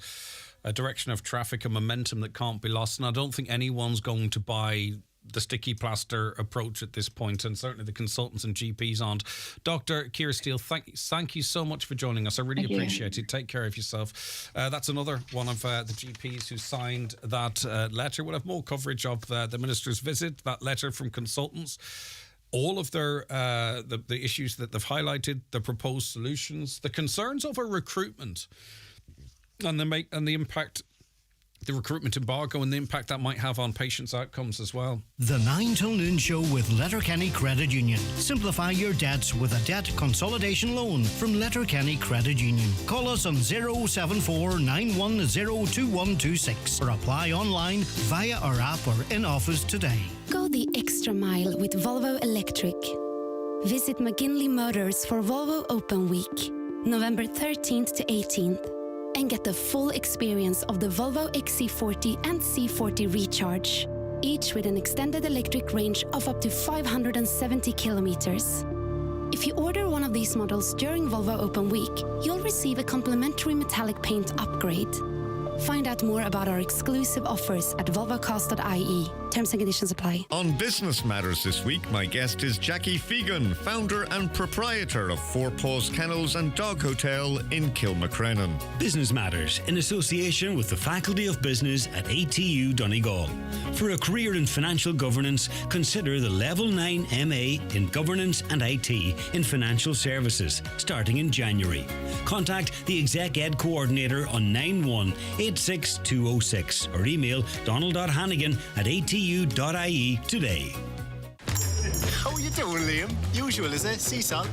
direction of traffic and momentum that can't be lost. And I don't think anyone's going to buy the sticky plaster approach at this point, and certainly the consultants and GPs aren't. Dr. Ciara Steele, thank you so much for joining us. I really appreciate it. Take care of yourself. That's another one of the GPs who signed that letter. We'll have more coverage of the Minister's visit, that letter from consultants. All of their the issues that they've highlighted, the proposed solutions, the concerns over recruitment, and the impact, the recruitment embargo and the impact that might have on patients' outcomes as well. The 9 till noon show with Letterkenny Credit Union. Simplify your debts with a debt consolidation loan from Letterkenny Credit Union. Call us on 074 910 2126 or apply online via our app or in office today. Go the extra mile with Volvo Electric. Visit McGinley Motors for Volvo Open Week, November 13th to 18th. And get the full experience of the Volvo XC40 and C40 Recharge, each with an extended electric range of up to 570 kilometers. If you order one of these models during Volvo Open Week, you'll receive a complimentary metallic paint upgrade. Find out more about our exclusive offers at volvocast.ie. Terms and conditions apply. On Business Matters this week, my guest is Jackie Fegan, founder and proprietor of Four Paws Kennels and Dog Hotel in Kilmacrennan. Business Matters, in association with the Faculty of Business at ATU Donegal. For a career in financial governance, consider the Level 9 MA in Governance and IT in Financial Services, starting in January. Contact the Exec Ed Coordinator on 9186206 or email donald.hannigan@atu.ie today. How are you doing, Liam? Usual, is it? Sea salt?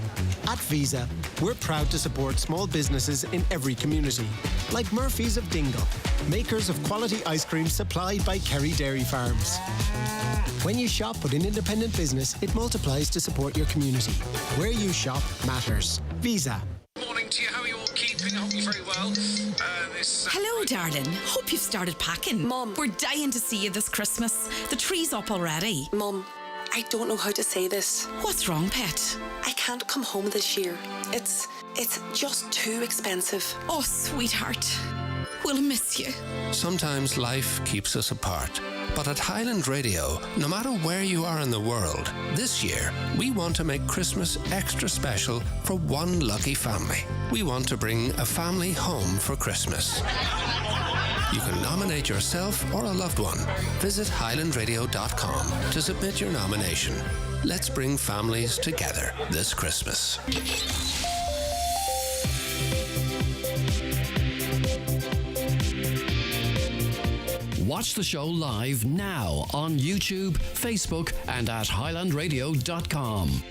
At Visa, we're proud to support small businesses in every community, like Murphy's of Dingle, makers of quality ice cream supplied by Kerry Dairy Farms. When you shop with an independent business, it multiplies to support your community. Where you shop matters. Visa. Morning to you. How are you all keeping? I hope you're very well. Hello, darling. Hope you've started packing. Mum, we're dying to see you this Christmas. The tree's up already. Mum, I don't know how to say this. What's wrong, pet? I can't come home this year. It's just too expensive. Oh, sweetheart. We'll miss you. Sometimes life keeps us apart. But at Highland Radio, no matter where you are in the world, this year, we want to make Christmas extra special for one lucky family. We want to bring a family home for Christmas. You can nominate yourself or a loved one. Visit highlandradio.com to submit your nomination. Let's bring families together this Christmas. Watch the show live now on YouTube, Facebook, and at highlandradio.com.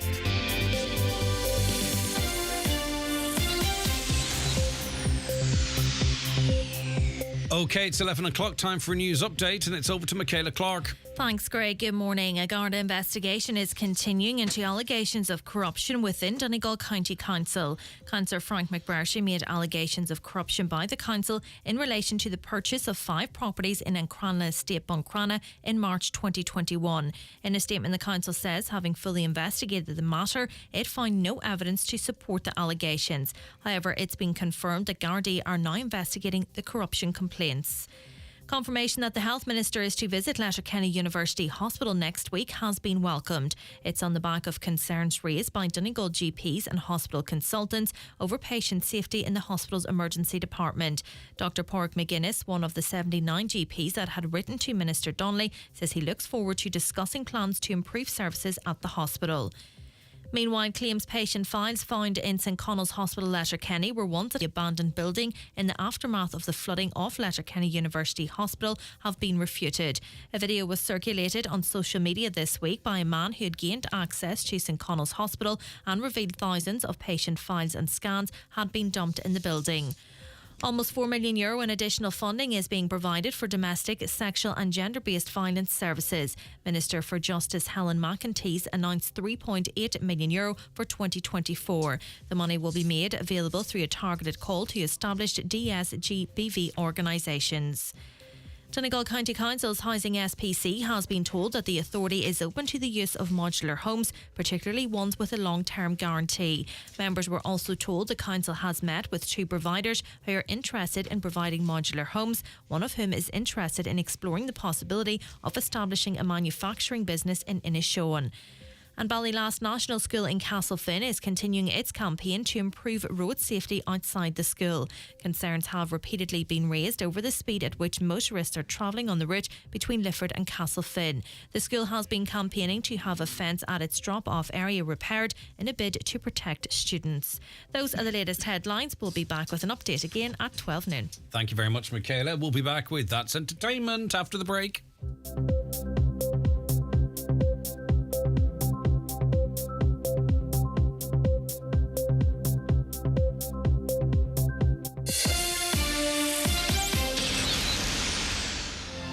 Okay, it's 11 o'clock, time for a news update, and it's over to Michaela Clark. Thanks, Greg. Good morning. A Garda investigation is continuing into allegations of corruption within Donegal County Council. Councillor Frank McBrashy made allegations of corruption by the council in relation to the purchase of 5 properties in Encranla Estate, Buncrana, in March 2021. In a statement, the council says, having fully investigated the matter, it found no evidence to support the allegations. However, it's been confirmed that Gardaí are now investigating the corruption complaints. Confirmation that the Health Minister is to visit Letterkenny University Hospital next week has been welcomed. It's on the back of concerns raised by Donegal GPs and hospital consultants over patient safety in the hospital's emergency department. Dr. Pádraig McGuinness, one of the 79 GPs that had written to Minister Donnelly, says he looks forward to discussing plans to improve services at the hospital. Meanwhile, claims patient files found in St Connell's Hospital Letterkenny were once at the abandoned building in the aftermath of the flooding of Letterkenny University Hospital have been refuted. A video was circulated on social media this week by a man who had gained access to St Connell's Hospital and revealed thousands of patient files and scans had been dumped in the building. Almost €4 million in additional funding is being provided for domestic, sexual and gender-based violence services. Minister for Justice Helen McEntee announced €3.8 million for 2024. The money will be made available through a targeted call to established DSGBV organisations. Donegal County Council's Housing SPC has been told that the authority is open to the use of modular homes, particularly ones with a long-term guarantee. Members were also told the council has met with 2 providers who are interested in providing modular homes, one of whom is interested in exploring the possibility of establishing a manufacturing business in Inishowen. And Ballylast National School in Castlefin is continuing its campaign to improve road safety outside the school. Concerns have repeatedly been raised over the speed at which motorists are travelling on the route between Lifford and Castlefin. The school has been campaigning to have a fence at its drop-off area repaired in a bid to protect students. Those are the latest headlines. We'll be back with an update again at 12 noon. Thank you very much, Michaela. We'll be back with That's Entertainment after the break.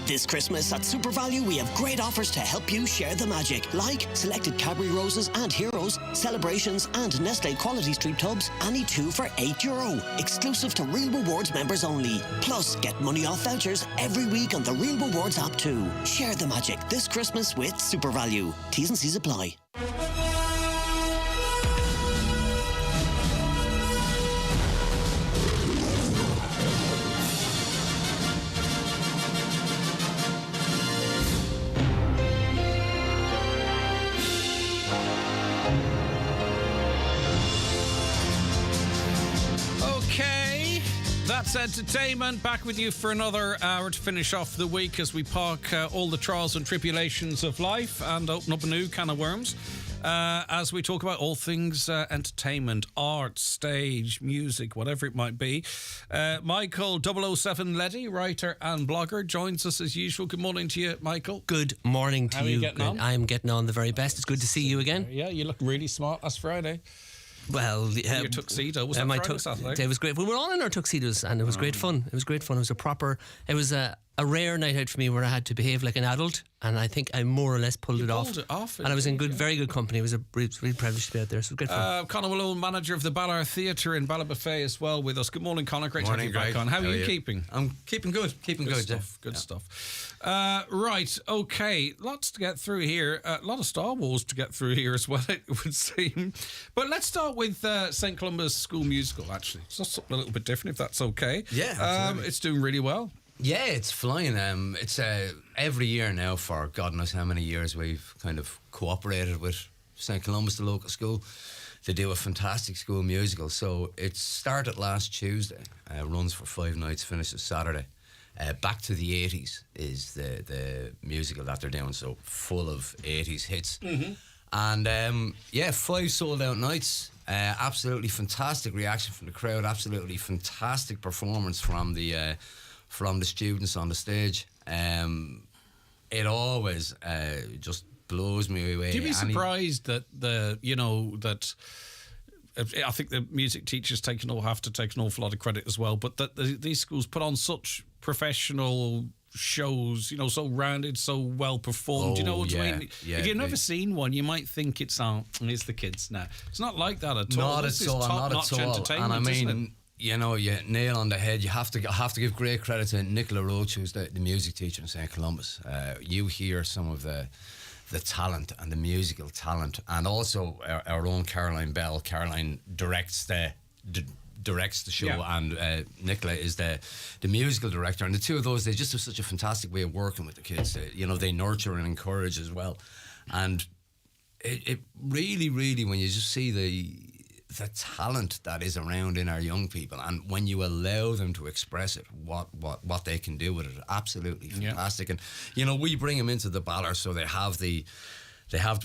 This Christmas at Super Value, we have great offers to help you share the magic. Like selected Cadbury Roses and Heroes, Celebrations and Nestle Quality Street Tubs, any 2 for €8. Exclusive to Real Rewards members only. Plus, get money off vouchers every week on the Real Rewards app too. Share the magic this Christmas with Super Value. T's and C's apply. That's Entertainment. Back with you for another hour to finish off the week as we park all the trials and tribulations of life and open up a new can of worms as we talk about all things entertainment, art, stage, music, whatever it might be. Michael 007 Leddy, writer and blogger, joins us as usual. Good morning to you, Michael. Good morning to you. How are you getting on? I'm getting on the very best. It's good to see you again. Yeah, you look really smart last Friday. Well, your tuxedo was that Friday, Saturday? It was great. We were all in our tuxedos, and it was great fun. It was great fun. It was a rare night out for me where I had to behave like an adult, and I think I more or less pulled it off. And I was in very good company. It was a really privilege to be out there. So it was great fun. Conor Willow, manager of the Ballard Theatre in Ballybofey as well with us. Good morning, Conor. Great to have you back on. How are you keeping? I'm keeping good. Good stuff. Right, okay. Lots to get through here. A lot of Star Wars to get through here as well, it would seem. But let's start with St. Columba's School Musical, actually. So something a little bit different, if that's okay. Yeah, it's doing really well. Yeah, it's flying. It's every year now for God knows how many years we've kind of cooperated with St. Columba's, the local school. They do a fantastic school musical. So it started last Tuesday, runs for 5 nights, finishes Saturday. Back to the 80s is the musical that they're doing, so full of 80s hits. Mm-hmm. And 5 sold out nights. Absolutely fantastic reaction from the crowd. Absolutely fantastic performance from the students on the stage. It always just blows me away. Do you be surprised that I think the music teachers have to take an awful lot of credit as well, but that these schools put on such professional shows, so rounded, so well performed. You know what I mean? Yeah, if you've never seen one, you might think it's the kids now. It's not like that at all. Not at all. And I mean, you nail on the head. You have to give great credit to Nicola Roach, who's the music teacher in St. Columba's. You hear some of the talent and the musical talent, and also our own Caroline Bell. Caroline directs the show, and Nicola is the musical director, and the two of those, they just have such a fantastic way of working with the kids. They nurture and encourage as well, and it really, really, when you just see the talent that is around in our young people, and when you allow them to express it, what they can do with it, absolutely fantastic. And we bring them into the Ballard, so they have the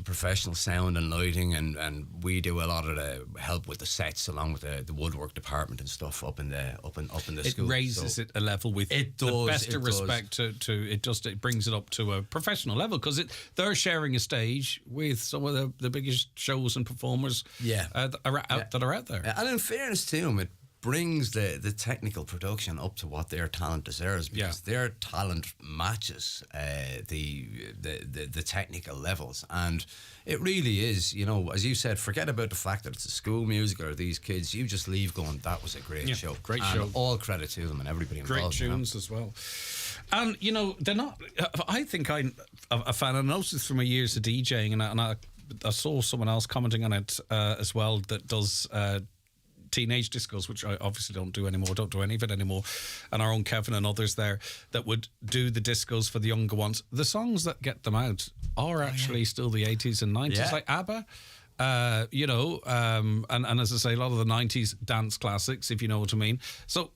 professional sound and lighting, and we do a lot of the help with the sets along with the woodwork department and stuff up in the school. It raises it a level with the best of respect to it. It brings it up to a professional level, because they're sharing a stage with some of the biggest shows and performers that are out there. And in fairness to them, it brings the technical production up to what their talent deserves, because their talent matches the technical levels. And it really is, you know, as you said, forget about the fact that it's a school musical or these kids. You just leave going, that was a great show. Great and show. All credit to them and everybody involved. Great tunes as well. And, you know, they're not... I think I'm a fan. I noticed this from my years of DJing, and I saw someone else commenting on it as well that does... teenage discos, which I obviously don't do any of it anymore, and our own Kevin and others there that would do the discos for the younger ones. The songs that get them out are actually still the 80s and 90s, like ABBA, you know, and as I say, a lot of the 90s dance classics, if you know what I mean. So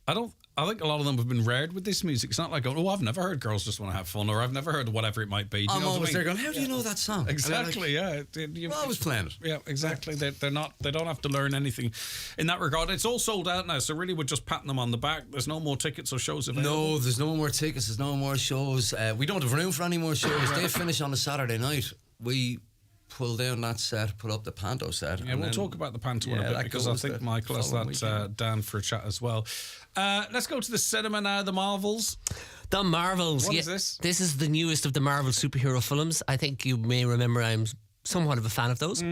I think a lot of them have been reared with this music. It's not like, oh, I've never heard Girls Just Want to Have Fun, or I've never heard whatever it might be. I'm always there going, how do you know that song? Exactly, We're always playing it. Yeah, exactly. They don't have to learn anything in that regard. It's all sold out now, so really we're just patting them on the back. There's no more tickets or shows available. No, there's no more tickets. There's no more shows. We don't have room for any more shows. They finish on a Saturday night. We pull down that set, put up the Panto set. Yeah, we'll talk about the Panto in a bit, because I think Michael has that down for a chat as well. Let's go to the cinema now. The Marvels. The Marvels. What is this? This is the newest of the Marvel superhero films. I think you may remember I'm somewhat of a fan of those.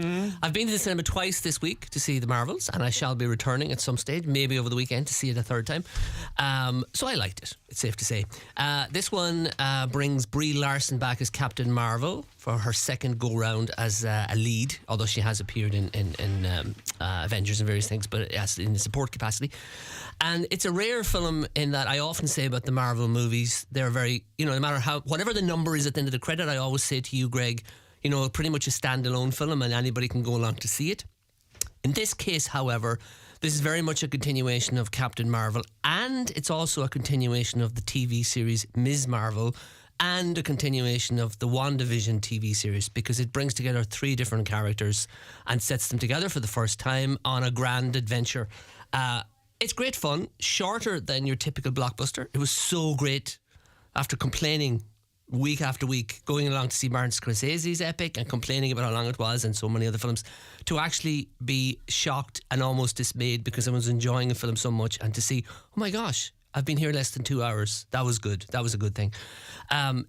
I've been to the cinema twice this week to see the Marvels, and I shall be returning at some stage, maybe over the weekend, to see it a third time. So I liked it, it's safe to say. This one brings Brie Larson back as Captain Marvel for her second go-round as a lead, although she has appeared in Avengers and various things, but as in a support capacity. And it's a rare film in that I often say about the Marvel movies, they're very, you know, no matter how, whatever the number is at the end of the credit, I always say to you, Greg, you know, pretty much a standalone film and anybody can go along to see it. In this case, however, this is very much a continuation of Captain Marvel, and it's also a continuation of the TV series Ms. Marvel, and a continuation of the WandaVision TV series, because it brings together 3 different characters and sets them together for the first time on a grand adventure. It's great fun, shorter than your typical blockbuster. It was so great after complaining week after week, going along to see Martin Scorsese's Epic and complaining about how long it was and so many other films, to actually be shocked and almost dismayed because I was enjoying the film so much, and to see, oh my gosh, I've been here less than 2 hours. That was good. That was a good thing.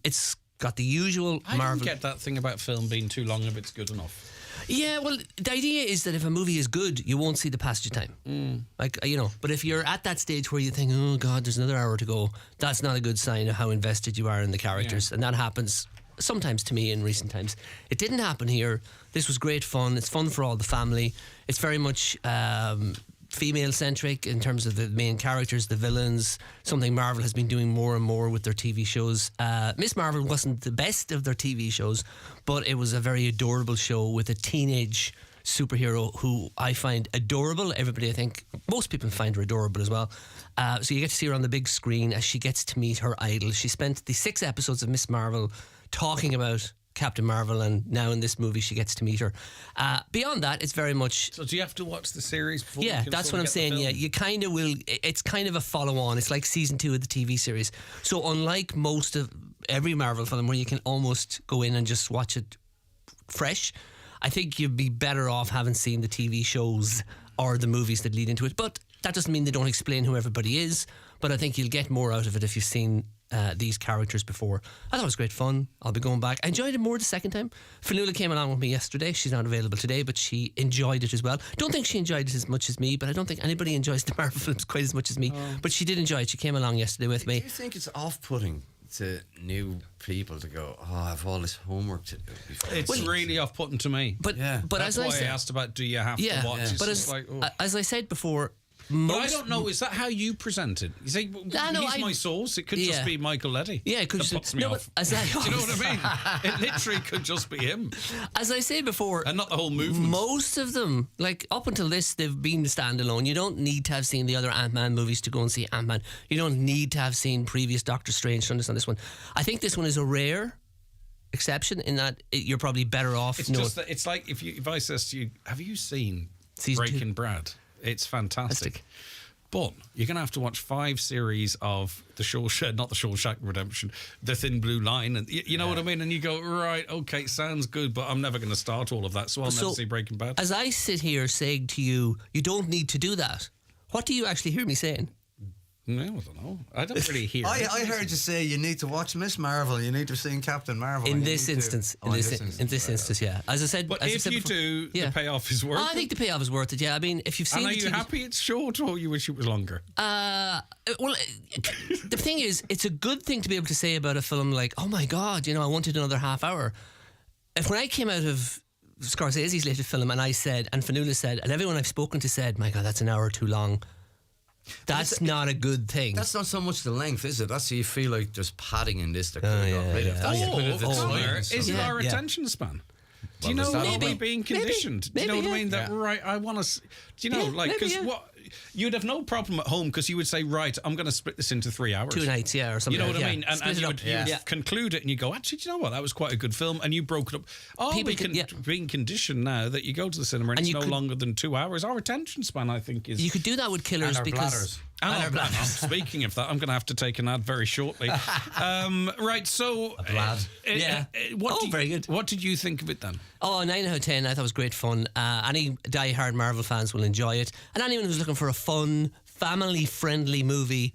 It's got the usual Marvel... I don't get that thing about film being too long if it's good enough. Yeah, well, the idea is that if a movie is good, you won't see the passage of time. Like, you know, but if you're at that stage where you think, oh God, there's another hour to go, that's not a good sign of how invested you are in the characters. Yeah. And that happens sometimes to me in recent times. It didn't happen here. This was great fun. It's fun for all the family. It's very much female-centric in terms of the main characters, the villains, something Marvel has been doing more and more with their TV shows. Miss Marvel wasn't the best of their TV shows, but it was a very adorable show with a teenage superhero who I find adorable. Everybody, I think, most people find her adorable as well. So you get to see her on the big screen as she gets to meet her idol. She spent the 6 episodes of Miss Marvel talking about Captain Marvel, and now in this movie she gets to meet her. Beyond that, it's very much... So do you have to watch the series before? Yeah, that's what I'm saying. Yeah, you kind of will. It's kind of a follow-on. It's like season 2 of the TV series. So unlike most of every Marvel film where you can almost go in and just watch it fresh, I think you'd be better off having seen the TV shows or the movies that lead into it. But that doesn't mean they don't explain who everybody is, but I think you'll get more out of it if you've seen these characters before. I thought it was great fun. I'll be going back. I enjoyed it more the second time. Fanula came along with me yesterday. She's not available today, but she enjoyed it as well. Don't think she enjoyed it as much as me, but I don't think anybody enjoys the Marvel films quite as much as me. But she did enjoy it. She came along yesterday with me. Do you think it's off-putting to new people to go, oh, I have all this homework to do before? It's really off-putting to me. But that's as why I said, asked about, do you have to watch? Yeah. But as I said before, but I don't know, is that how you present it? You say, he's my source. It could just be Michael Leddy. Yeah, it could just puts me off. Do you know what I mean? It literally could just be him. As I say before, and not the whole movement. Most of them, like up until this, they've been standalone. You don't need to have seen the other Ant-Man movies to go and see Ant-Man. You don't need to have seen previous Doctor Strange to understand this one. I think this one is a rare exception in that you're probably better off. It's just that it's like if I says to you, have you seen Breaking Bad? It's fantastic. But you're going to have to watch 5 series of the Shawshank Redemption, The Thin Blue Line, and you know what I mean? And you go, right, okay, sounds good, but I'm never going to start all of that, so I'll never see Breaking Bad. As I sit here saying to you, you don't need to do that. What do you actually hear me saying? No, I don't know. I don't really hear. I heard you say you need to watch Miss Marvel. You need to have seen Captain Marvel. In this instance, yeah. As I said, but as if I said you before, do, the payoff is worth it. I think the payoff is worth it. Yeah, I mean, if you've seen, and are you happy it's short, or you wish it was longer? Well, the thing is, it's a good thing to be able to say about a film like, oh my God, I wanted another half hour. When I came out of Scorsese's latest film, and I said, and Fionnuala said, and everyone I've spoken to said, my God, that's an hour too long. That's not a good thing. That's not so much the length, is it? That's you feel like there's padding in this that could have got rid of. Is it our attention span? Do you know maybe being conditioned? Maybe, do you know what I mean? That right, I want to. Do you know, because what you'd have no problem at home because you would say, right, I'm going to split this into 3 hours, 2 nights, or something. You know what I mean? And you would conclude it, and you go, actually, do you know what? That was quite a good film, and you broke it up. Being conditioned now that you go to the cinema and it's no longer than 2 hours. Our attention span, I think, is. You could do that with Killers because. Bladders. Speaking of that, I'm going to have to take an ad very shortly. Right, so... A blad. Very good. What did you think of it then? 9 out of 10. I thought it was great fun. Any die-hard Marvel fans will enjoy it. And anyone who's looking for a fun, family-friendly movie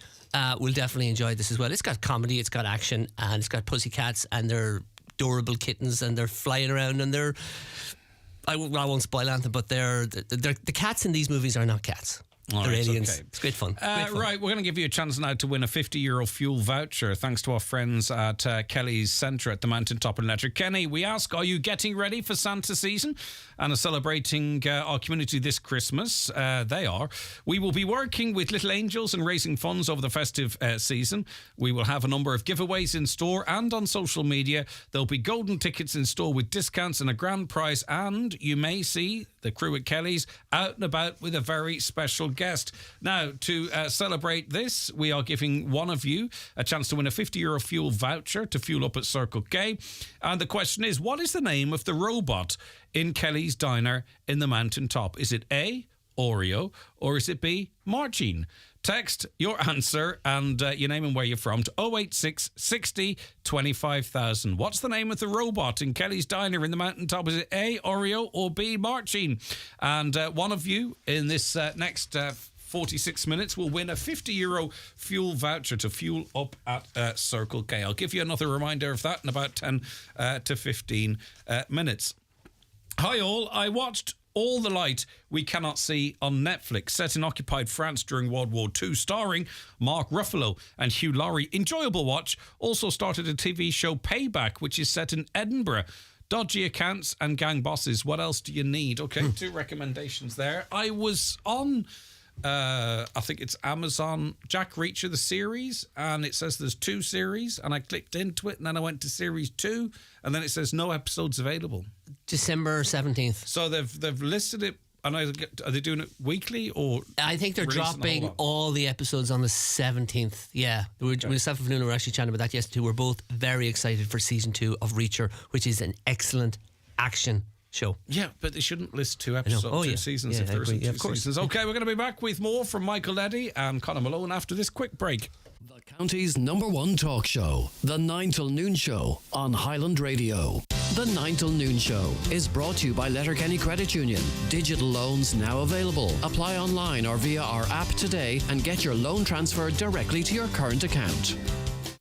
will definitely enjoy this as well. It's got comedy, it's got action, and it's got pussycats, and they're adorable kittens, and they're flying around, and they're... I won't spoil anything, but the cats in these movies are not cats. They're aliens. Okay. It's great fun. Right, we're going to give you a chance now to win a €50 fuel voucher thanks to our friends at Kelly's Centre at the Mountaintop in Letterkenny. We ask, are you getting ready for Santa season and are celebrating our community this Christmas? They are. We will be working with Little Angels and raising funds over the festive season. We will have a number of giveaways in store and on social media. There'll be golden tickets in store with discounts and a grand prize, and you may see the crew at Kelly's out and about with a very special guest. Now, to celebrate this, we are giving one of you a chance to win a €50 fuel voucher to fuel up at Circle K. And the question is, what is the name of the robot in Kelly's Diner in the Mountaintop? Is it A, Oreo, or is it B, Margine? Text your answer and your name and where you're from to 086 60 25,000. What's the name of the robot in Kelly's Diner in the Mountaintop? Is it A, Oreo, or B, Margine? And one of you in this next 46 minutes will win a €50 fuel voucher to fuel up at Circle K. I'll give you another reminder of that in about 10 to 15 minutes. Hi all, I watched All the Light We Cannot See on Netflix, set in occupied France during World War II, starring Mark Ruffalo and Hugh Laurie. Enjoyable watch. Also started a TV show, Payback, which is set in Edinburgh. Dodgy accounts and gang bosses. What else do you need? Okay, 2 recommendations there. I was on... I think it's Amazon, Jack Reacher, the series, and it says there's 2 series, and I clicked into it, and then I went to series 2, and then it says no episodes available. December 17th. So they've listed it, and are they doing it weekly, or I think they're dropping all the episodes on the 17th. Yeah, myself and Fionnuala were actually chatting about that yesterday. We're both very excited for season 2 of Reacher, which is an excellent action show. Yeah, but they shouldn't list 2 episodes, 2 seasons if there's 2 seasons. Okay, we're going to be back with more from Michael Leddy and Conor Malone after this quick break. The county's #1 talk show, The 9 till Noon Show on Highland Radio. The 9 till Noon Show is brought to you by Letterkenny Credit Union. Digital loans now available. Apply online or via our app today and get your loan transferred directly to your current account.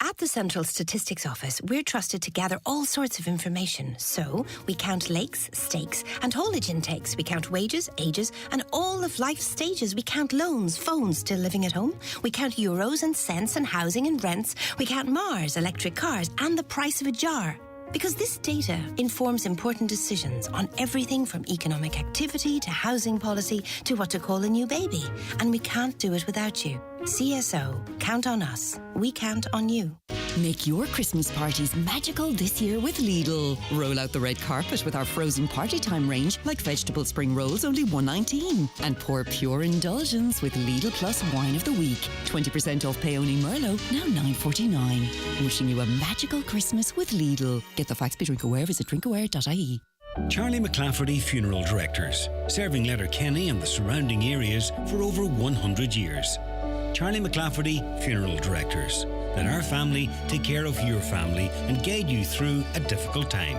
At the Central Statistics Office, we're trusted to gather all sorts of information. So, we count lakes, stakes, and haulage intakes. We count wages, ages, and all of life's stages. We count loans, phones, still living at home. We count euros and cents and housing and rents. We count Mars, electric cars, and the price of a jar. Because this data informs important decisions on everything from economic activity to housing policy to what to call a new baby. And we can't do it without you. CSO, count on us. We count on you. Make your Christmas parties magical this year with Lidl. Roll out the red carpet with our frozen party time range, like vegetable spring rolls, only $1.19. And pour pure indulgence with Lidl Plus Wine of the Week. 20% off Peony Merlot, now $9.49. Wishing you a magical Christmas with Lidl. Get the facts by Drinkaware, visit drinkaware.ie. Charlie McClafferty Funeral Directors, serving Letterkenny and the surrounding areas for over 100 years. Charlie McClafferty Funeral Directors. Let our family take care of your family and guide you through a difficult time.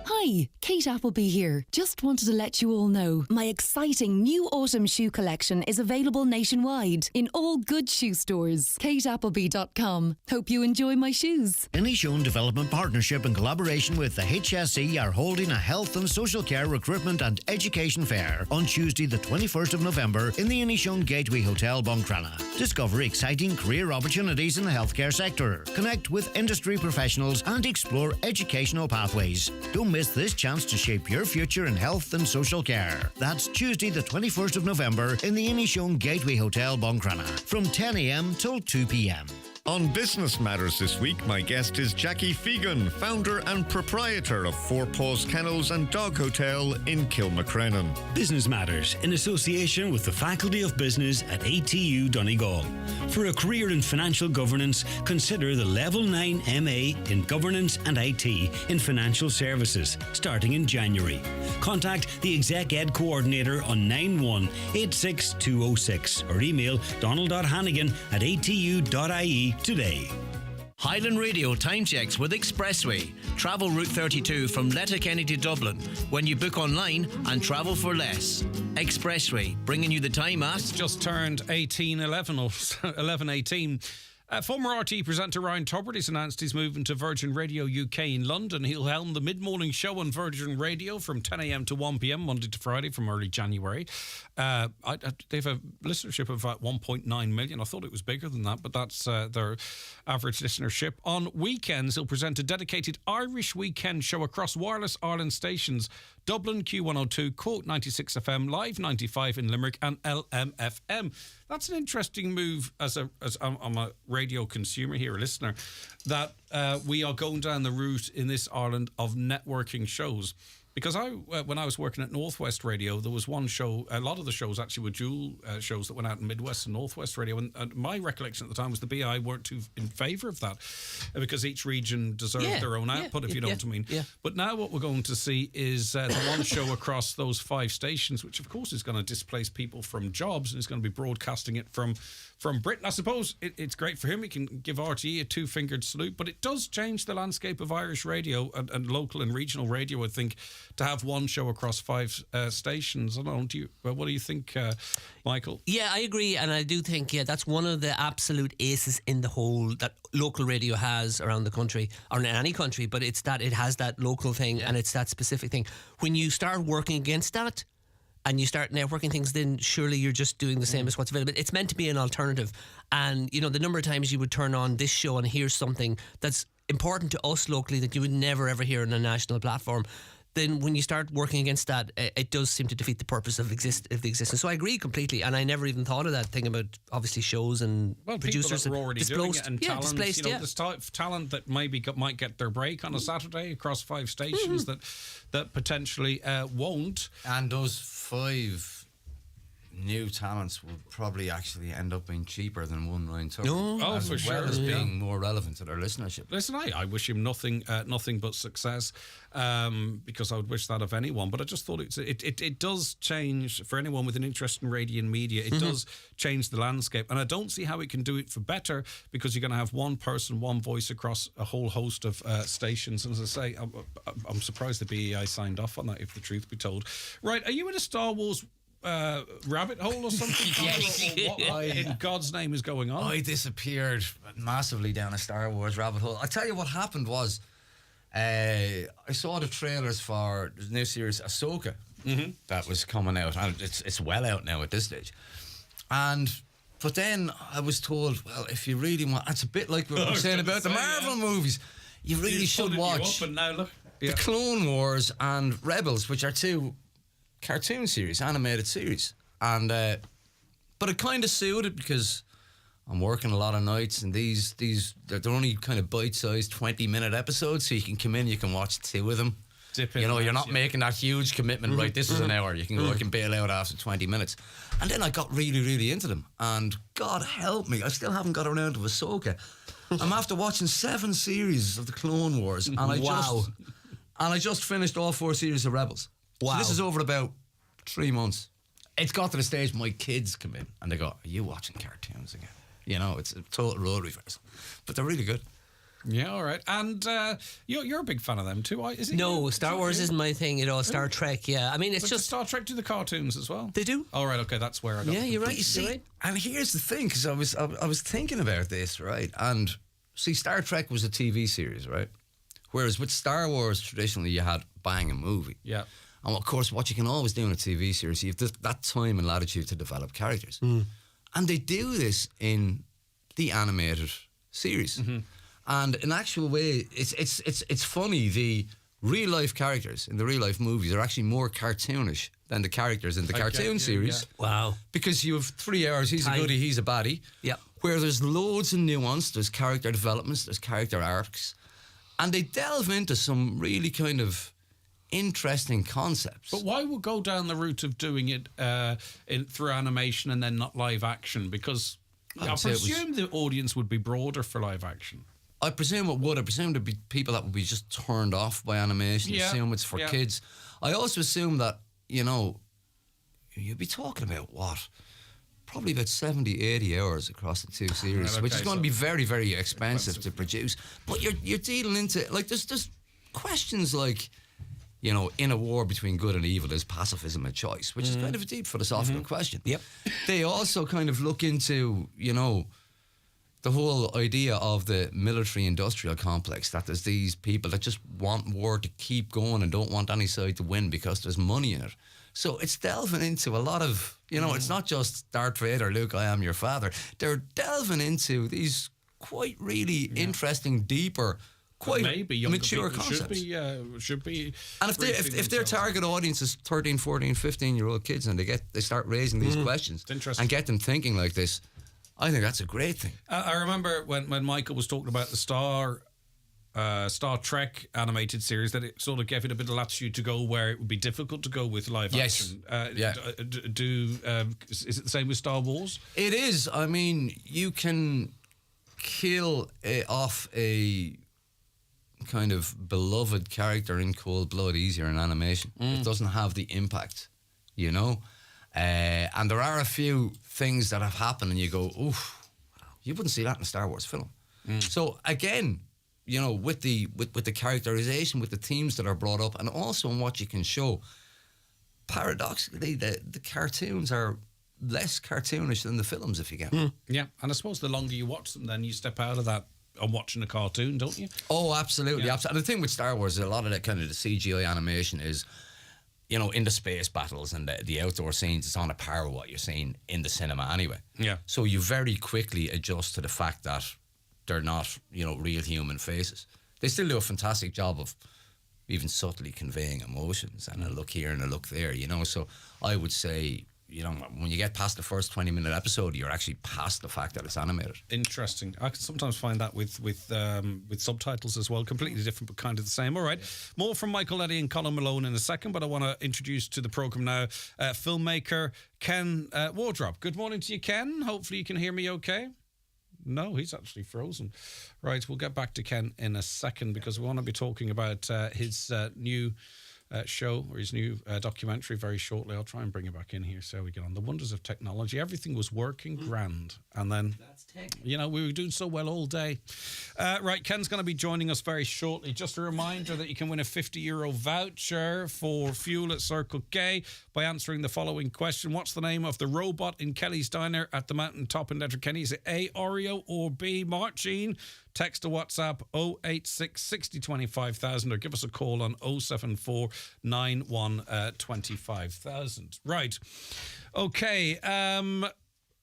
Hi, Kate Appleby here. Just wanted to let you all know my exciting new autumn shoe collection is available nationwide in all good shoe stores. KateAppleby.com. Hope you enjoy my shoes. Inishowen Development Partnership in collaboration with the HSE are holding a health and social care recruitment and education fair on Tuesday the 21st of November in the Inishowen Gateway Hotel, Buncrana. Discover exciting career opportunities in the healthcare sector. Connect with industry professionals and explore educational pathways. Don't miss this chance to shape your future in health and social care. That's Tuesday the 21st of November in the Inishowen Gateway Hotel, Buncrana from 10 a.m. till 2 p.m. On Business Matters this week, my guest is Jackie Fegan, founder and proprietor of Four Paws Kennels and Dog Hotel in Kilmacrennan. Business Matters in association with the Faculty of Business at ATU Donegal. For a career in financial governance, consider the Level 9 MA in Governance and IT in Financial Services, starting in January. Contact the Exec Ed Coordinator on 9186206 or email donald.hannigan@atu.ie today. Highland Radio time checks with Expressway. Travel Route 32 from Letterkenny to Dublin when you book online and travel for less. Expressway, bringing you the time at... It's just turned 18:11 or 11:18. Former RT presenter Ryan Tubridy has announced he's moving to Virgin Radio UK in London. He'll helm the mid-morning show on Virgin Radio from 10 a.m. to 1 p.m. Monday to Friday from early January. They have a listenership of about 1.9 million. I thought it was bigger than that, but that's their average listenership. On weekends, he'll present a dedicated Irish weekend show across Wireless Ireland stations: Dublin Q102, Cork 96 FM, Live 95 in Limerick, and LMFM. That's an interesting move as I'm a radio consumer here, a listener, that we are going down the route in this Ireland of networking shows. Because when I was working at Northwest Radio, there was one show, a lot of the shows actually were dual shows that went out in Midwest and Northwest Radio. And my recollection at the time was the BI weren't too in favour of that because each region deserved their own output, if you know what I mean. Yeah. But now what we're going to see is the one show across those 5 stations, which of course is going to displace people from jobs and is going to be broadcasting it from Britain. I suppose it's great for him. He can give RTE a 2-fingered salute, but it does change the landscape of Irish radio and local and regional radio, I think, to have one show across 5 stations. I don't know, what do you think, Michael? Yeah, I agree, and I do think that's one of the absolute aces in the hole that local radio has around the country, or in any country, but it's that it has that local thing and it's that specific thing. When you start working against that and you start networking things, then surely you're just doing the same as what's available. It's meant to be an alternative, and the number of times you would turn on this show and hear something that's important to us locally that you would never ever hear on a national platform, then when you start working against that, it does seem to defeat the purpose of the existence. So I agree completely, and I never even thought of that thing about obviously shows and producers people that are already doing it, and talent, displaced, this talent that maybe might get their break on a Saturday across 5 stations that potentially won't. And those 5 new talents will probably actually end up being cheaper than one Ryan Tubridy. For sure. Well as being more relevant to their listenership. Listen, I wish him nothing but success, because I would wish that of anyone. But I just thought it does change for anyone with an interest in radio and media. It does change the landscape, and I don't see how it can do it for better, because you're going to have one person, one voice across a whole host of stations. And as I say, I'm surprised the BEI signed off on that, if the truth be told. Right, are you in a Star Wars rabbit hole or something? What in God's name is going on? I disappeared massively down a Star Wars rabbit hole. I tell you what happened was, I saw the trailers for the new series Ahsoka that was coming out, and it's well out now at this stage. But then I was told, well, if you really want, it's a bit like what we were saying about the Marvel movies. You really should watch the Clone Wars and Rebels, which are 2 cartoon series, animated series, and but it kind of suited because I'm working a lot of nights, and these they're only kind of bite-sized 20-minute episodes, so you can come in, you can watch 2 of them. You're not making that huge commitment. Right, this is an hour. You can go, I can bail out after 20 minutes, and then I got really, really into them, and God help me, I still haven't got around to Ahsoka. I'm after watching 7 series of the Clone Wars, and I just finished all 4 series of Rebels. Wow. So this is over about 3 months. It's got to the stage my kids come in and they go, are you watching cartoons again? It's a total role reversal. But they're really good. Yeah, all right. And you're a big fan of them too, is it? No, Star Wars isn't my thing at all. Star Trek, yeah. I mean, it's just Star Trek do the cartoons as well. They do. All right, okay, that's where I got. Yeah, you're right. You see, right. And here's the thing, because I was thinking about this, right? And see, Star Trek was a TV series, right? Whereas with Star Wars, traditionally you had bang a movie. Yeah. And of course, what you can always do in a TV series, you have that time and latitude to develop characters. And they do this in the animated series. And in actual way, it's funny. The real life characters in the real life movies are actually more cartoonish than the characters in the cartoon series. Yeah. Wow. Because you have 3 hours, he's a goodie, he's a baddie. Yep. Where there's loads of nuance, there's character developments, there's character arcs. And they delve into some really kind of interesting concepts. But why would go down the route of doing it through animation and then not live action? Because I presume the audience would be broader for live action. I presume it would. I presume there'd be people that would be just turned off by animation, assume it's for kids. I also assume that, you'd be talking about what? Probably about 70, 80 hours across the two series, which is going to be very, very expensive to produce. But you're dealing into, like, there's questions like, in a war between good and evil, is pacifism a choice? Which is kind of a deep philosophical question. Yep. They also kind of look into, the whole idea of the military-industrial complex, that there's these people that just want war to keep going and don't want any side to win because there's money in it. So it's delving into a lot of, it's not just Darth Vader, Luke, I am your father. They're delving into these quite really interesting, deeper, quite mature concepts. Should be. And if their target audience is 13, 14, 15-year-old kids and they start raising these questions and get them thinking like this, I think that's a great thing. I remember when Michael was talking about the Star Trek animated series, that it sort of gave it a bit of latitude to go where it would be difficult to go with live action. Is it the same with Star Wars? It is. I mean, you can kill off a kind of beloved character in cold blood easier in animation. It doesn't have the impact, and there are a few things that have happened and you go, oof, you wouldn't see that in a Star Wars film. So again, with the characterization, with the themes that are brought up, and also in what you can show, paradoxically, the cartoons are less cartoonish than the films, if you get me. Yeah, and I suppose the longer you watch them, then you step out of that on watching a cartoon, don't you? Oh, absolutely. And the thing with Star Wars, a lot of that kind of the CGI animation is, in the space battles and the outdoor scenes, it's on a par with what you're seeing in the cinema anyway. Yeah. So you very quickly adjust to the fact that they're not, real human faces. They still do a fantastic job of even subtly conveying emotions and a look here and a look there, So I would say, when you get past the first 20-minute episode, you're actually past the fact that it's animated. Interesting. I can sometimes find that with subtitles as well, completely different but kind of the same. All right, more from Michael Eddy and Colin Malone in a second, but I want to introduce to the programme now filmmaker Ken Wardrop. Good morning to you, Ken. Hopefully you can hear me okay. No, he's actually frozen. Right, we'll get back to Ken in a second because we want to be talking about his new show or his new documentary very shortly. I'll try and bring it back in here so we get on. The wonders of technology. Everything was working grand. And then, we were doing so well all day. Right, Ken's going to be joining us very shortly. Just a reminder that you can win a €50 voucher for fuel at Circle K by answering the following question. What's the name of the robot in Kelly's Diner at the Mountaintop in Letterkenny? Is it A, Oreo, or B, Martine? Text to WhatsApp 086 60 25,000 or give us a call on 074 91 25,000. Right. Okay.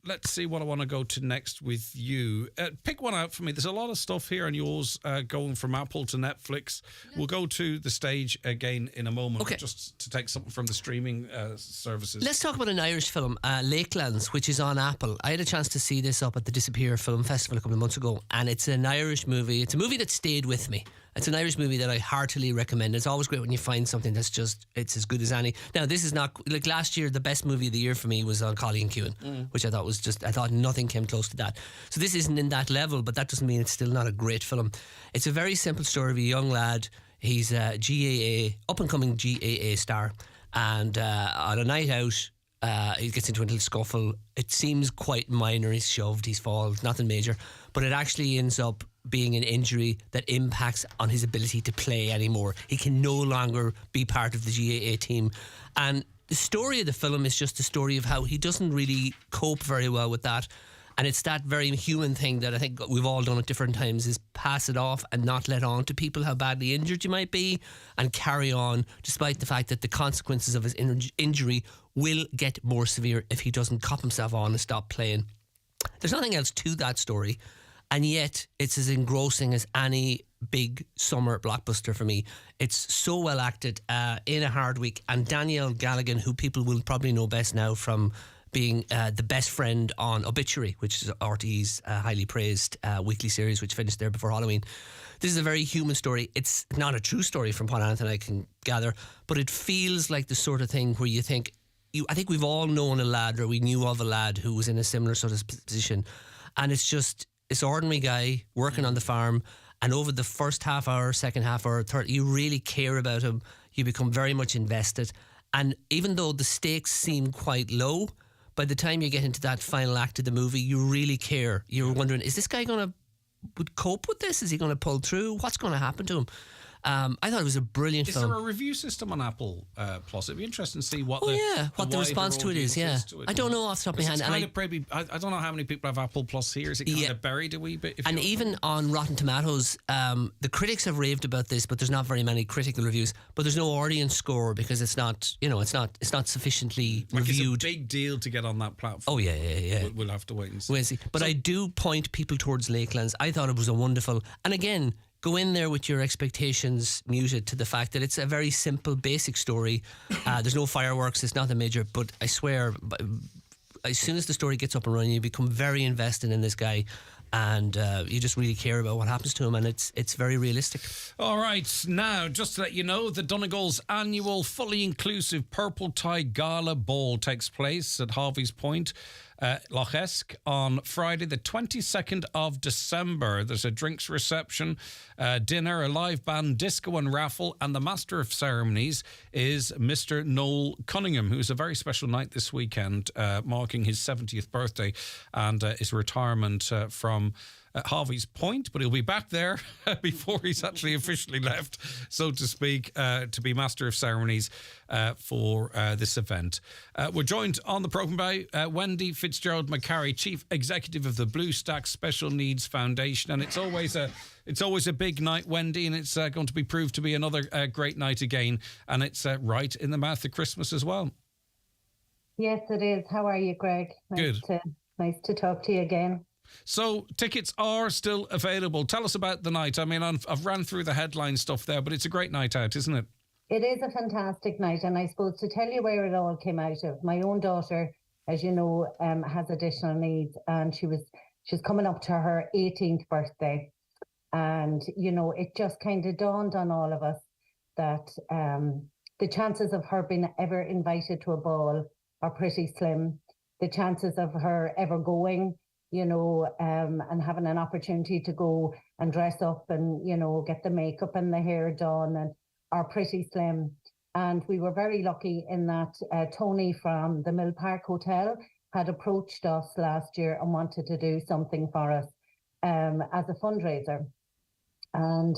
Let's see what I want to go to next with you. Pick one out for me. There's a lot of stuff here on yours going from Apple to Netflix. We'll go to the stage again in a moment, just to take something from the streaming services. Let's talk about an Irish film, Lakelands, which is on Apple. I had a chance to see this up at the Disappear Film Festival a couple of months ago, and it's an Irish movie. It's a movie that stayed with me. It's an Irish movie that I heartily recommend. It's always great when you find something that's it's as good as any. Now, this is not, like last year, the best movie of the year for me was on Colleen Keown, which I thought nothing came close to that. So this isn't in that level, but that doesn't mean it's still not a great film. It's a very simple story of a young lad. He's a GAA, up-and-coming GAA star, and on a night out, he gets into a little scuffle. It seems quite minor. He's shoved, he's fallen, nothing major, but it actually ends up being an injury that impacts on his ability to play anymore. He can no longer be part of the GAA team. And the story of the film is just a story of how he doesn't really cope very well with that. And it's that very human thing that I think we've all done at different times, is pass it off and not let on to people how badly injured you might be, and carry on despite the fact that the consequences of his injury will get more severe if he doesn't cop himself on and stop playing. There's nothing else to that story, and yet it's as engrossing as any big summer blockbuster for me. It's so well acted in a hard week, and Danielle Gallagher, who people will probably know best now from being the best friend on Obituary, which is RTE's highly praised weekly series, which finished there before Halloween. This is a very human story. It's not a true story from what Anthony and I can gather, but it feels like the sort of thing where you think, I think we've all known a lad, or we knew of a lad who was in a similar sort of position, and it's just this ordinary guy working on the farm, and over the first half hour, second half hour, third, you really care about him. You become very much invested, and even though the stakes seem quite low, by the time you get into that final act of the movie, you really care. You're wondering, is this guy going to cope with this? Is he going to pull through? What's going to happen to him? I thought it was a brilliant film. Is there a review system on Apple Plus? It'd be interesting to see what what the response to it is. Yeah, I don't know off the top of my hand. I don't know how many people have Apple Plus here. Is it kind of buried a wee bit? And even on Rotten Tomatoes, the critics have raved about this, but there's not very many critical reviews. But there's no audience score because it's not sufficiently reviewed. It's a big deal to get on that platform. Oh yeah. We'll have to wait and see. But I do point people towards Lakelands. I thought it was a wonderful, and again, go in there with your expectations muted to the fact that it's a very simple, basic story. There's no fireworks, it's nothing major, but I swear, as soon as the story gets up and running, you become very invested in this guy, and you just really care about what happens to him, and it's very realistic. All right, now, just to let you know, the Donegal's annual fully inclusive Purple Tie Gala Ball takes place at Harvey's Point, Loch Esk, on Friday the 22nd of December. There's a drinks reception, dinner, a live band, disco and raffle, and the Master of Ceremonies is Mr. Noel Cunningham, who's a very special night this weekend, marking his 70th birthday and his retirement from Harvey's Point, but he'll be back there before he's actually officially left, so to speak, to be Master of Ceremonies for this event. We're joined on the programme by Wendy Fitzgerald McCarry, Chief Executive of the Blue Stack Special Needs Foundation, and it's always a big night, Wendy, and it's going to be proved to be another great night again, and it's right in the mouth of Christmas as well. Yes, it is. How are you, Greg? Good. Nice to talk to you again. So tickets are still available. Tell us about the night. I mean, I've ran through the headline stuff there, but it's a great night out, isn't it? It is a fantastic night, and I suppose to tell you where it all came out of, my own daughter, as you know, has additional needs, and she's coming up to her 18th birthday, and it just kind of dawned on all of us that the chances of her being ever invited to a ball are pretty slim. The chances of her ever going, and having an opportunity to go and dress up and, get the makeup and the hair done and are pretty slim. And we were very lucky in that Tony from the Mill Park Hotel had approached us last year and wanted to do something for us as a fundraiser. And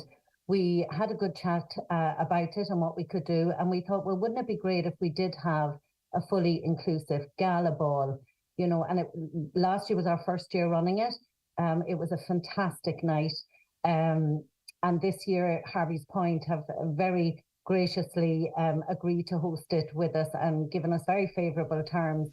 we had a good chat about it and what we could do. And we thought, well, wouldn't it be great if we did have a fully inclusive gala ball? And last year was our first year running it. It was a fantastic night. And this year, Harvey's Point have very graciously agreed to host it with us and given us very favourable terms.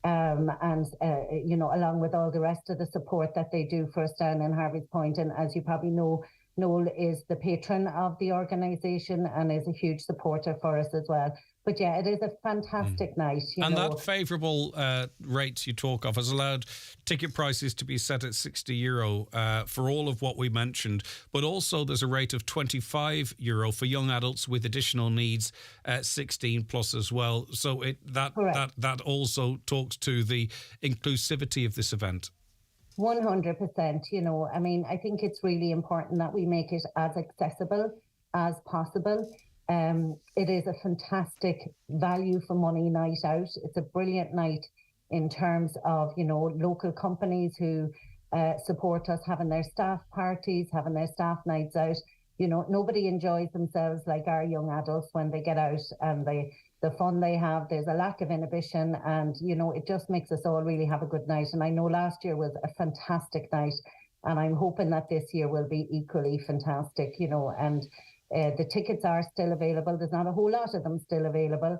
Along with all the rest of the support that they do for us down in Harvey's Point. And as you probably know, Noel is the patron of the organisation and is a huge supporter for us as well. But yeah, it is a fantastic night. That favourable rates you talk of has allowed ticket prices to be set at €60 for all of what we mentioned. But also there's a rate of €25 for young adults with additional needs, 16 plus as well. So that also talks to the inclusivity of this event. 100%. I think it's really important that we make it as accessible as possible. It is a fantastic value for money night out. It's a brilliant night in terms of, local companies who support us, having their staff parties, having their staff nights out. You know, nobody enjoys themselves like our young adults when they get out, and the fun they have. There's a lack of inhibition, and, you know, it just makes us all really have a good night. And I know last year was a fantastic night, and I'm hoping that this year will be equally fantastic, you know, and the tickets are still available. There's not a whole lot of them still available.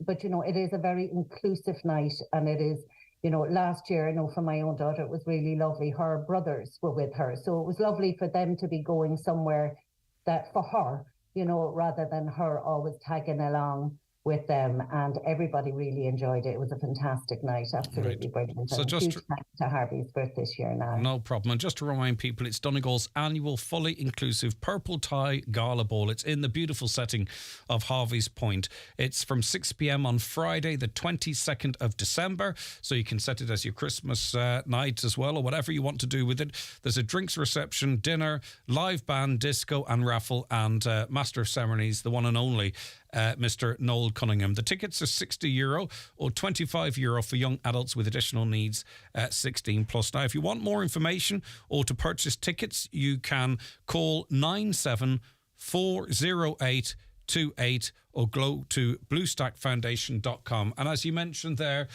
But, you know, it is a very inclusive night, and it is, you know, last year, I know for my own daughter, it was really lovely. Her brothers were with her. So it was lovely for them to be going somewhere that for her, you know, rather than her always tagging along with them, and everybody really enjoyed it. It was a fantastic night, absolutely brilliant. So just huge thanks to Harvey's birth this year now. No problem. And just to remind people, it's Donegal's annual fully inclusive Purple Tie Gala Ball. It's in the beautiful setting of Harvey's Point. It's from 6 p.m. on Friday, the 22nd of December. So you can set it as your Christmas night as well, or whatever you want to do with it. There's a drinks reception, dinner, live band, disco and raffle, and Master of Ceremonies, the one and only Mr. Noel Cunningham. The tickets are €60 or €25 for young adults with additional needs, 16 plus. Now, if you want more information or to purchase tickets, you can call 9740828 or go to bluestackfoundation.com. And as you mentioned there,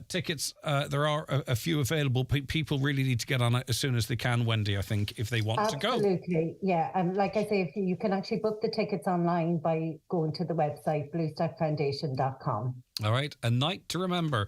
tickets, there are a few available. People really need to get on it as soon as they can, Wendy, I think, if they want to go. Absolutely, yeah. And like I say, if you can actually book the tickets online by going to the website, bluestackfoundation.com. All right, a night to remember,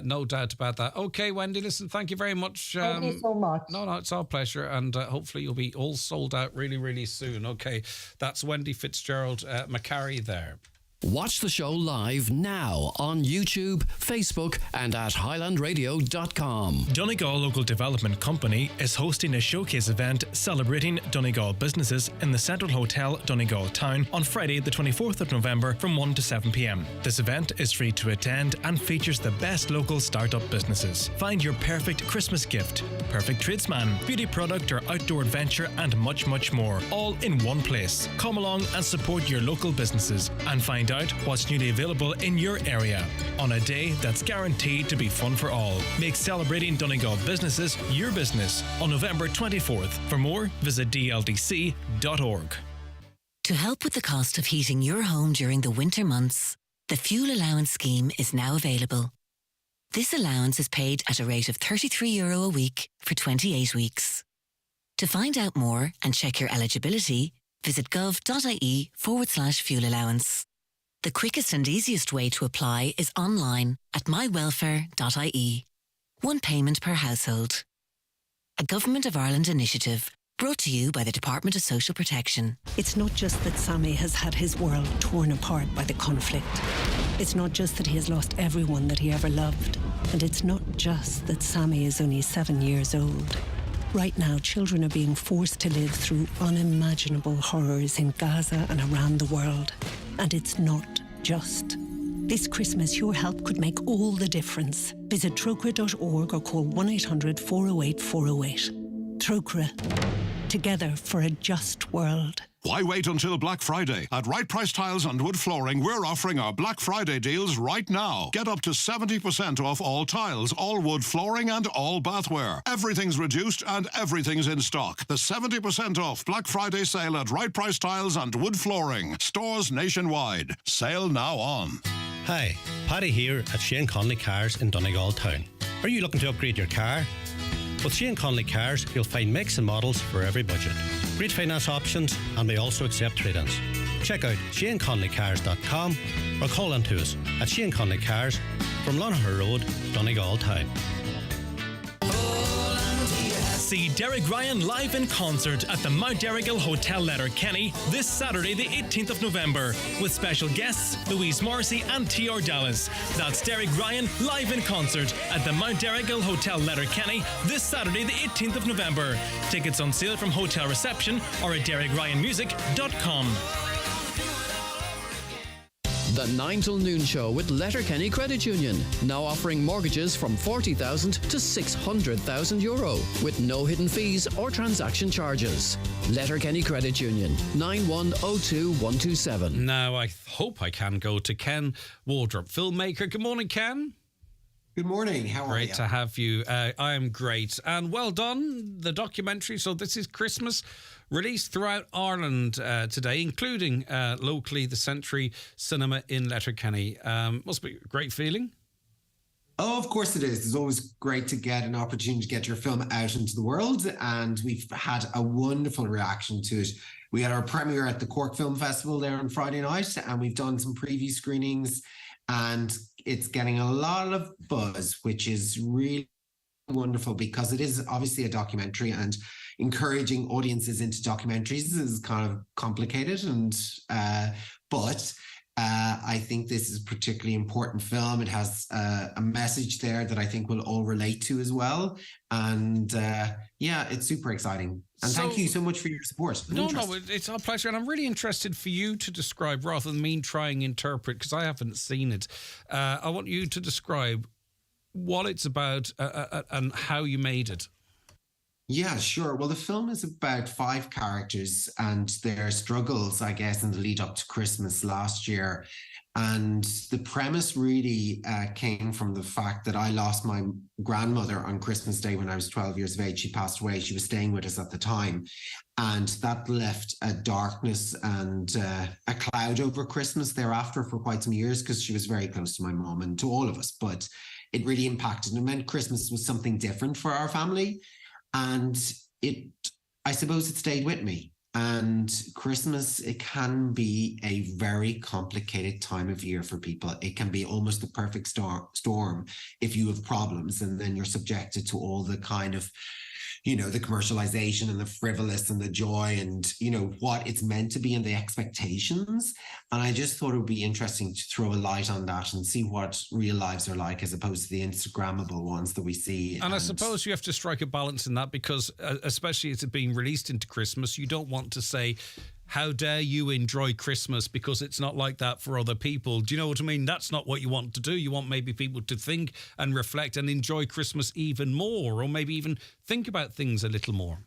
no doubt about that. Okay, Wendy, listen, thank you very much. Thank you so much. No, it's our pleasure, and hopefully you'll be all sold out really, really soon. Okay, that's Wendy Fitzgerald Macari there. Watch the show live now on YouTube, Facebook and at highlandradio.com. Donegal Local Development Company is hosting a showcase event celebrating Donegal businesses in the Central Hotel, Donegal Town on Friday the 24th of November from 1 to 7 p.m. This event is free to attend and features the best local startup businesses. Find your perfect Christmas gift, perfect tradesman, beauty product or outdoor adventure and much, much more, all in one place. Come along and support your local businesses and find out what's newly available in your area on a day that's guaranteed to be fun for all. Make celebrating Donegal businesses your business on November 24th. For more, visit dldc.org. To help with the cost of heating your home during the winter months, the fuel allowance scheme is now available. This allowance is paid at a rate of €33 a week for 28 weeks. To find out more and check your eligibility, visit gov.ie/fuel allowance. The quickest and easiest way to apply is online at mywelfare.ie. One payment per household. A Government of Ireland initiative brought to you by the Department of Social Protection. It's not just that Sammy has had his world torn apart by the conflict. It's not just that he has lost everyone that he ever loved. And it's not just that Sammy is only 7 years old. Right now, children are being forced to live through unimaginable horrors in Gaza and around the world. And it's not just. This Christmas, your help could make all the difference. Visit trócaire.org or call 1-800-408-408. Trócaire. Together for a just world. Why wait until Black Friday? At Right Price Tiles and Wood Flooring, we're offering our Black Friday deals right now. Get up to 70% off all tiles, all wood flooring and all bathware. Everything's reduced and everything's in stock. The 70% off Black Friday sale at Right Price Tiles and Wood Flooring. Stores nationwide. Sale now on. Hi, Paddy here at Shane Conley Cars in Donegal Town. Are you looking to upgrade your car? With Shane Conley Cars, you'll find makes and models for every budget. Great finance options, and we also accept trade-ins. Check out ShaneConleyCars.com or call in to us at Shane Conley Cars from Lonaher Road, Donegal Town. See Derek Ryan live in concert at the Mount Errigal Hotel Letterkenny this Saturday the 18th of November with special guests Louise Morrissey and T.R. Dallas. That's Derek Ryan live in concert at the Mount Errigal Hotel Letterkenny this Saturday the 18th of November. Tickets on sale from hotel reception or at DerekRyanMusic.com. The 9 till noon show with Letterkenny Credit Union. Now offering mortgages from €40,000 to €600,000 with no hidden fees or transaction charges. Letterkenny Credit Union, 9102127. Now I hope I can go to Ken Wardrop, filmmaker. Good morning, Ken. Good morning. How are you? Great to have you. I am great. And well done, the documentary. So this is Christmas, released throughout Ireland today, including locally the Century Cinema in Letterkenny. Must be a great feeling. Oh, of course it is. It's always great to get an opportunity to get your film out into the world. And we've had a wonderful reaction to it. We had our premiere at the Cork Film Festival there on Friday night, and we've done some preview screenings, and it's getting a lot of buzz, which is really wonderful because it is obviously a documentary, and encouraging audiences into documentaries is kind of complicated. And but I think this is a particularly important film. It has a message there that I think we'll all relate to as well. And yeah, it's super exciting. And thank you so much for your support. No, it's our pleasure. And I'm really interested for you to describe, rather than me trying to interpret, because I haven't seen it. I want you to describe what it's about and how you made it. Yeah, sure. Well, the film is about 5 characters and their struggles, I guess, in the lead up to Christmas last year. And the premise really came from the fact that I lost my grandmother on Christmas Day when I was 12 years of age. She passed away. She was staying with us at the time. And that left a darkness and a cloud over Christmas thereafter for quite some years, because she was very close to my mum and to all of us. But it really impacted and meant Christmas was something different for our family. And I suppose it stayed with me. And Christmas, it can be a very complicated time of year for people. It can be almost the perfect storm if you have problems, and then you're subjected to all the kind of, you know, the commercialization and the frivolous and the joy and, you know, what it's meant to be and the expectations. And I just thought it would be interesting to throw a light on that and see what real lives are like as opposed to the Instagrammable ones that we see. And I suppose you have to strike a balance in that because, especially as it being released into Christmas, you don't want to say, how dare you enjoy Christmas, because it's not like that for other people. Do you know what I mean? That's not what you want to do. You want maybe people to think and reflect and enjoy Christmas even more, or maybe even think about things a little more.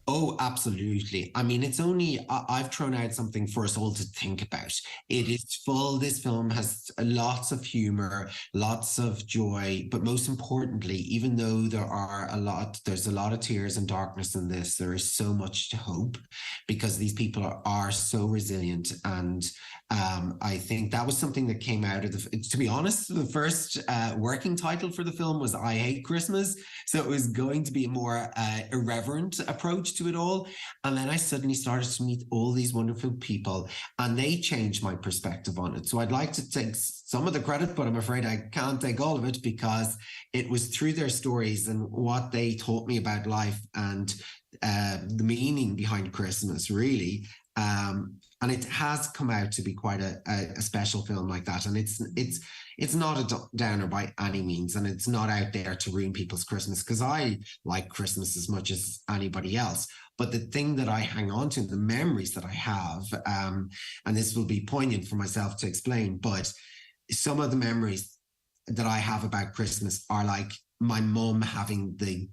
Oh, absolutely. I mean, it's only, I've thrown out something for us all to think about. It is full. This film has lots of humor, lots of joy, but most importantly, even though there's a lot of tears and darkness in this, there is so much to hope because these people are so resilient. And I think that was something that came out of to be honest, the first working title for the film was I Hate Christmas. So it was going to be a more irreverent approach to it all. And then I suddenly started to meet all these wonderful people and they changed my perspective on it. So I'd like to take some of the credit, but I'm afraid I can't take all of it because it was through their stories and what they taught me about life and the meaning behind Christmas, really. And it has come out to be quite a special film like that. And it's not a downer by any means. And it's not out there to ruin people's Christmas, because I like Christmas as much as anybody else. But the thing that I hang on to, the memories that I have, and this will be poignant for myself to explain, but some of the memories that I have about Christmas are like my mum having the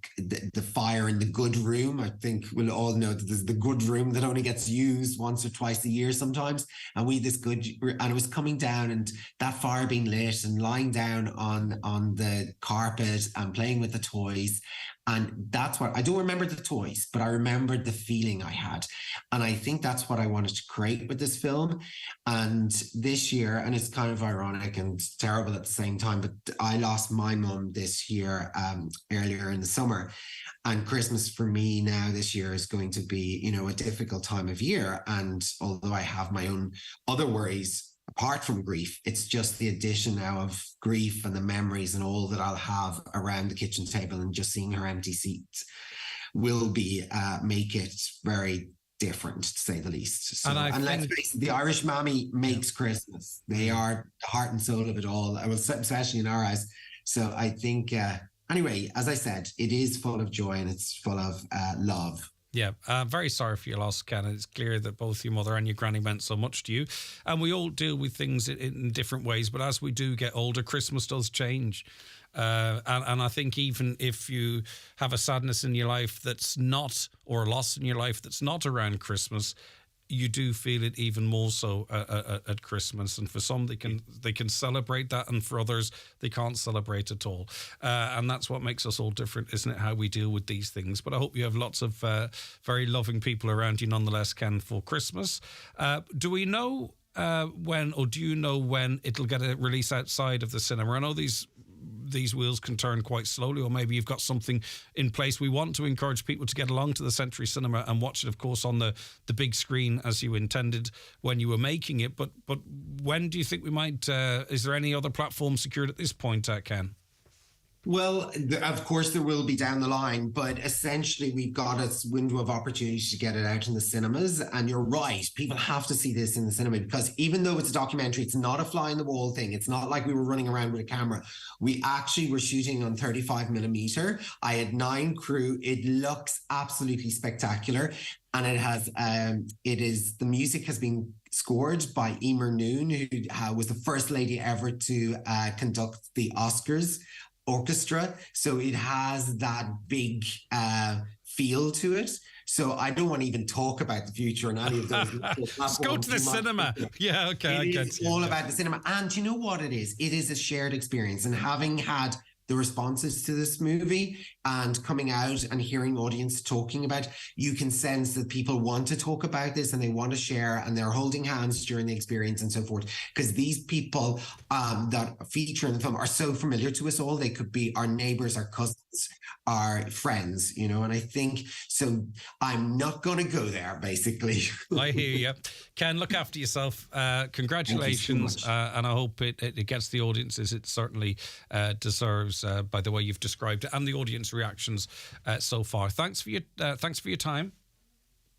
fire in the good room. I think we'll all know that there's the good room that only gets used once or twice a year sometimes. And and it was coming down and that fire being lit and lying down on the carpet and playing with the toys. And that's what I don't remember the toys, but I remembered the feeling I had. And I think that's what I wanted to create with this film. And this year, and it's kind of ironic and terrible at the same time, but I lost my mum this year, earlier in the summer. And Christmas for me now this year is going to be, you know, a difficult time of year. And although I have my own other worries, apart from grief, it's just the addition now of grief and the memories and all that I'll have around the kitchen table, and just seeing her empty seat will be make it very different, to say the least. So, and let's face it, the Irish mammy makes Christmas. They are the heart and soul of it all, especially in our eyes. So I think, anyway, as I said, it is full of joy and it's full of love. Yeah, very sorry for your loss, Ken. It's clear that both your mother and your granny meant so much to you. And we all deal with things in different ways. But as we do get older, Christmas does change. And I think even if you have a sadness in your life that's not, or a loss in your life that's not around Christmas, you do feel it even more so at Christmas, and for some they can celebrate that, and for others they can't celebrate at all, and that's what makes us all different, isn't it, how we deal with these things. But I hope you have lots of very loving people around you nonetheless, Ken, for Christmas. Do we know when, or do you know when it'll get a release outside of the cinema? I know these wheels can turn quite slowly, or maybe you've got something in place. We want to encourage people to get along to the Century Cinema and watch it, of course, on the big screen as you intended when you were making it. But when do you think we might, is there any other platform secured at this point, Ken? Well, of course there will be down the line, but essentially we've got a window of opportunity to get it out in the cinemas. And you're right, people have to see this in the cinema, because even though it's a documentary, it's not a fly in the wall thing. It's not like we were running around with a camera. We actually were shooting on 35mm. I had 9 crew. It looks absolutely spectacular. And it has, the music has been scored by Emer Noon, who was the first lady ever to conduct the Oscars orchestra. So it has that big feel to it. So I don't want to even talk about the future and any of those. Let's go to the cinema. Yeah, okay. It's all about the cinema. And you know what it is? It is a shared experience. And having had the responses to this movie and coming out and hearing audience talking about, you can sense that people want to talk about this and they want to share, and they're holding hands during the experience and so forth, because these people that feature in the film are so familiar to us all. They could be our neighbors, our cousins, our friends, you know, and I think so. I'm not going to go there, basically. I hear you. Ken, look after yourself. Congratulations. So and I hope it gets the audiences it certainly deserves, by the way you've described it and the audience reactions so far. Thanks for your time.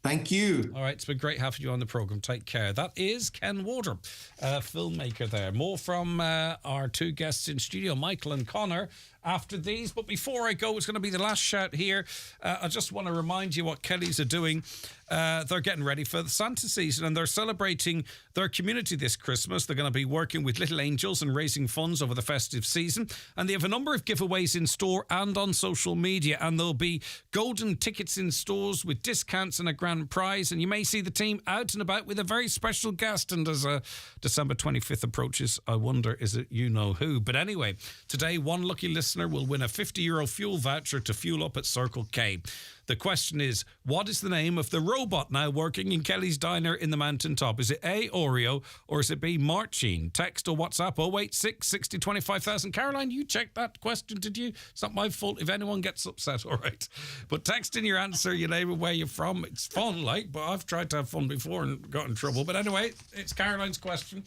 Thank you. All right, it's been great having you on the programme. Take care. That is Ken Warder, filmmaker there. More from our 2 guests in studio, Michael and Connor, after these. But before I go, it's going to be the last shout here. I just want to remind you what Kellys are doing. They're getting ready for the Santa season, and they're celebrating their community this Christmas. They're going to be working with Little Angels and raising funds over the festive season. And they have a number of giveaways in store and on social media. And there'll be golden tickets in stores with discounts and a grand prize. And you may see the team out and about with a very special guest. And as December 25th approaches, I wonder, is it you know who? But anyway, today, one lucky listener will win a €50 fuel voucher to fuel up at Circle K. The question is, what is the name of the robot now working in Kelly's Diner in the Mountaintop? Is it A, Oreo, or is it B, Marchine? Text or WhatsApp 086 60 25,000. Caroline, you checked that question, did you? It's not my fault if anyone gets upset, all right? But text in your answer, your name and where you're from. It's fun, but I've tried to have fun before and got in trouble. But anyway, it's Caroline's question.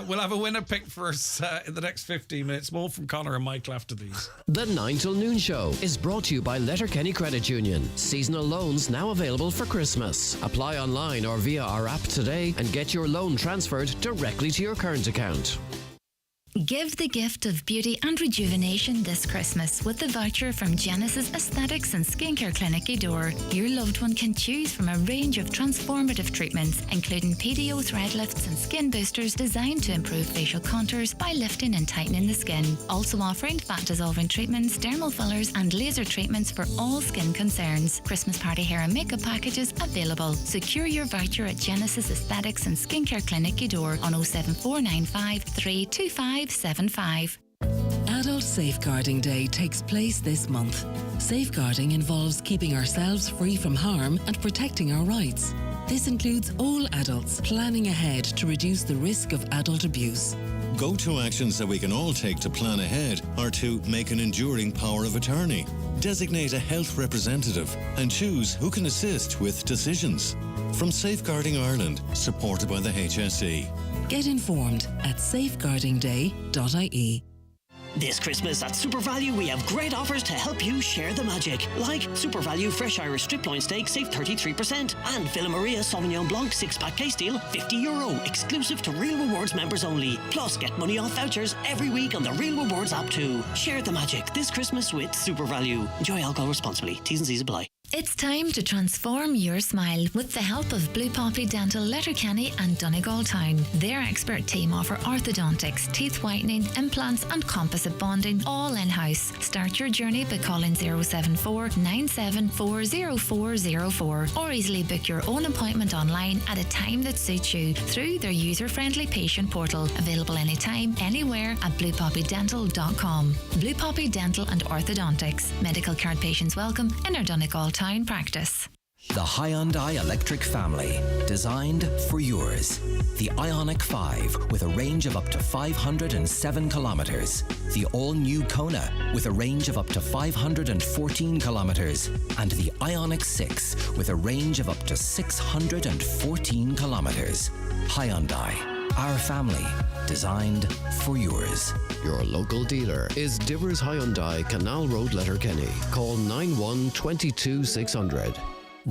We'll have a winner picked for us in the next 15 minutes. More from Connor and Michael after these. The 9 till noon show is brought to you by Letterkenny Credit Union. Seasonal loans now available for Christmas. Apply online or via our app today and get your loan transferred directly to your current account. Give the gift of beauty and rejuvenation this Christmas with the voucher from Genesis Aesthetics and Skincare Clinic Edore. Your loved one can choose from a range of transformative treatments, including PDO thread lifts and skin boosters designed to improve facial contours by lifting and tightening the skin. Also offering fat-dissolving treatments, dermal fillers and laser treatments for all skin concerns. Christmas party hair and makeup packages available. Secure your voucher at Genesis Aesthetics and Skincare Clinic Edore on 07495 325 75. Adult Safeguarding Day takes place this month. Safeguarding involves keeping ourselves free from harm and protecting our rights. This includes all adults planning ahead to reduce the risk of adult abuse. Go-to actions that we can all take to plan ahead are to make an enduring power of attorney, designate a health representative, and choose who can assist with decisions. From Safeguarding Ireland, supported by the HSE. Get informed at safeguardingday.ie. This Christmas at SuperValu, we have great offers to help you share the magic. Like SuperValu Fresh Irish Strip Loin Steak, save 33%. And Villa Maria Sauvignon Blanc 6-pack case deal, €50. Exclusive to Real Rewards members only. Plus, get money off vouchers every week on the Real Rewards app too. Share the magic this Christmas with SuperValu. Enjoy alcohol responsibly. T's and C's apply. It's time to transform your smile with the help of Blue Poppy Dental, Letterkenny and Donegal Town. Their expert team offer orthodontics, teeth whitening, implants and composite bonding all in-house. Start your journey by calling 074 974 0404 or easily book your own appointment online at a time that suits you through their user-friendly patient portal. Available anytime, anywhere at bluepoppydental.com. Blue Poppy Dental and Orthodontics. Medical card patients welcome in our Donegal Town practice. The Hyundai Electric family, designed for yours. The Ioniq 5 with a range of up to 507 kilometres. The all-new Kona with a range of up to 514 kilometres. And the Ioniq 6 with a range of up to 614 kilometres. Hyundai. Our family, designed for yours. Your local dealer is Divers Hyundai, Canal Road, Letterkenny. Call 91 22 600.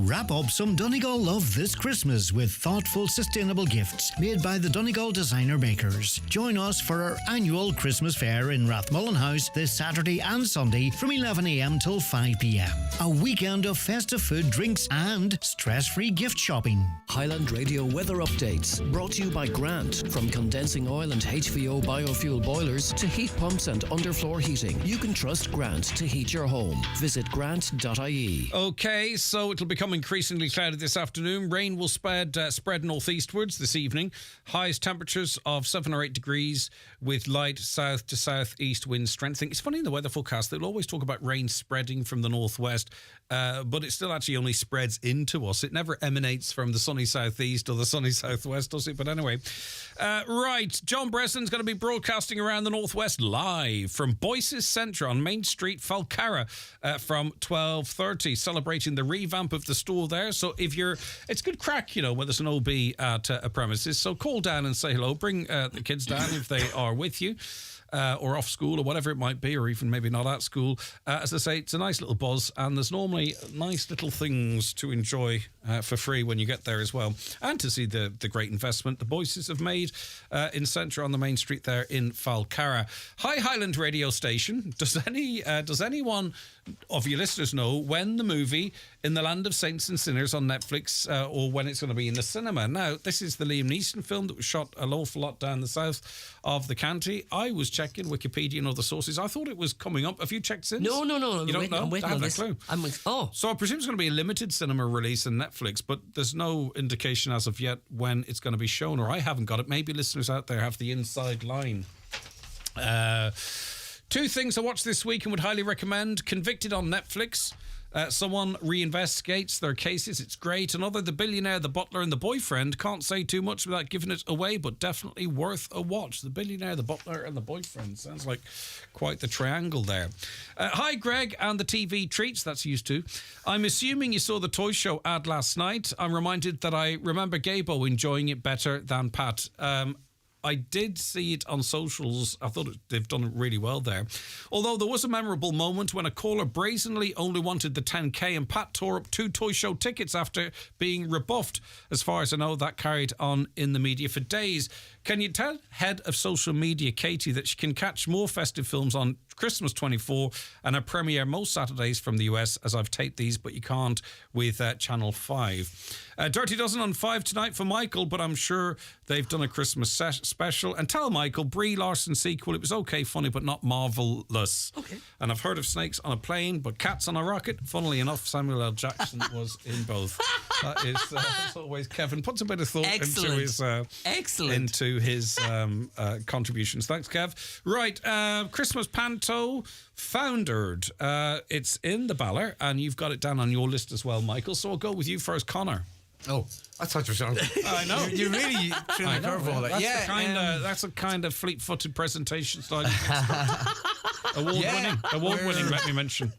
Wrap up some Donegal love this Christmas with thoughtful, sustainable gifts made by the Donegal designer makers. Join us for our annual Christmas fair in Rathmullen House this Saturday and Sunday from 11 a.m. till 5 p.m. A weekend of festive food, drinks and stress-free gift shopping. Highland Radio weather updates brought to you by Grant. From condensing oil and HVO biofuel boilers to heat pumps and underfloor heating, you can trust Grant to heat your home. Visit grant.ie. Okay, so it'll become increasingly cloudy this afternoon. Rain will spread northeastwards this evening. Highest temperatures of 7 or 8 degrees with light south to southeast winds strengthening. It's funny in the weather forecast, they'll always talk about rain spreading from the northwest, but it still actually only spreads into us. It never emanates from the sunny southeast or the sunny southwest, does it? But anyway, right. John Bresson's going to be broadcasting around the northwest live from Boyce's Centre on Main Street, Falcarra, from 12:30, celebrating the revamp of the store there. So it's good crack, when there's an OB at a premises. So call down and say hello. Bring the kids down if they are with you. Or off school or whatever it might be, or even maybe not at school. As I say, it's a nice little buzz, and there's normally nice little things to enjoy for free when you get there as well, and to see the great investment the Boyces have made in Centre on the main street there in Falcarra. Hi, Highland radio station. Does anyone of your listeners know when the movie In the Land of Saints and Sinners on Netflix, or when it's going to be in the cinema? Now, this is the Liam Neeson film that was shot an awful lot down the south of the county. I was checking Wikipedia and other sources. I thought it was coming up. Have you checked since? No. You don't know? I'm waiting I have on no this. clue. So I presume it's going to be a limited cinema release on Netflix, but there's no indication as of yet when it's going to be shown, or I haven't got it. Maybe listeners out there have the inside line. Two things I watched this week and would highly recommend. Convicted on Netflix. Someone reinvestigates their cases. It's great. Another, The Billionaire, the Butler and the Boyfriend. Can't say too much without giving it away, but definitely worth a watch. The Billionaire, the Butler and the Boyfriend. Sounds like quite the triangle there. Hi, Greg and the TV treats. That's used to. I'm assuming you saw the Toy Show ad last night. I'm reminded that I remember Gabo enjoying it better than Pat. I did see it on socials. I thought they've done it really well there. Although there was a memorable moment when a caller brazenly only wanted the 10k and Pat tore up 2 Toy Show tickets after being rebuffed. As far as I know, that carried on in the media for days. Can you tell head of social media, Katie, that she can catch more festive films on Christmas 24 and a premiere most Saturdays from the US, as I've taped these, but you can't with Channel 5. Dirty Dozen on 5 tonight for Michael, but I'm sure they've done a Christmas special. And tell Michael, Brie Larson sequel, it was okay, funny, but not marvellous. Okay. And I've heard of Snakes on a Plane, but Cats on a Rocket. Funnily enough, Samuel L. Jackson was in both. That is, as always, Kevin puts a bit of thought into his contributions. Thanks, Kev. Right, Christmas Panto Foundered. It's in the Ballor, and you've got it down on your list as well, Michael. So I'll go with you first, Connor. Oh, I thought you were saying. I know. You really threw the curveball. That's a kind of fleet-footed presentation style. Award-winning, let me mention.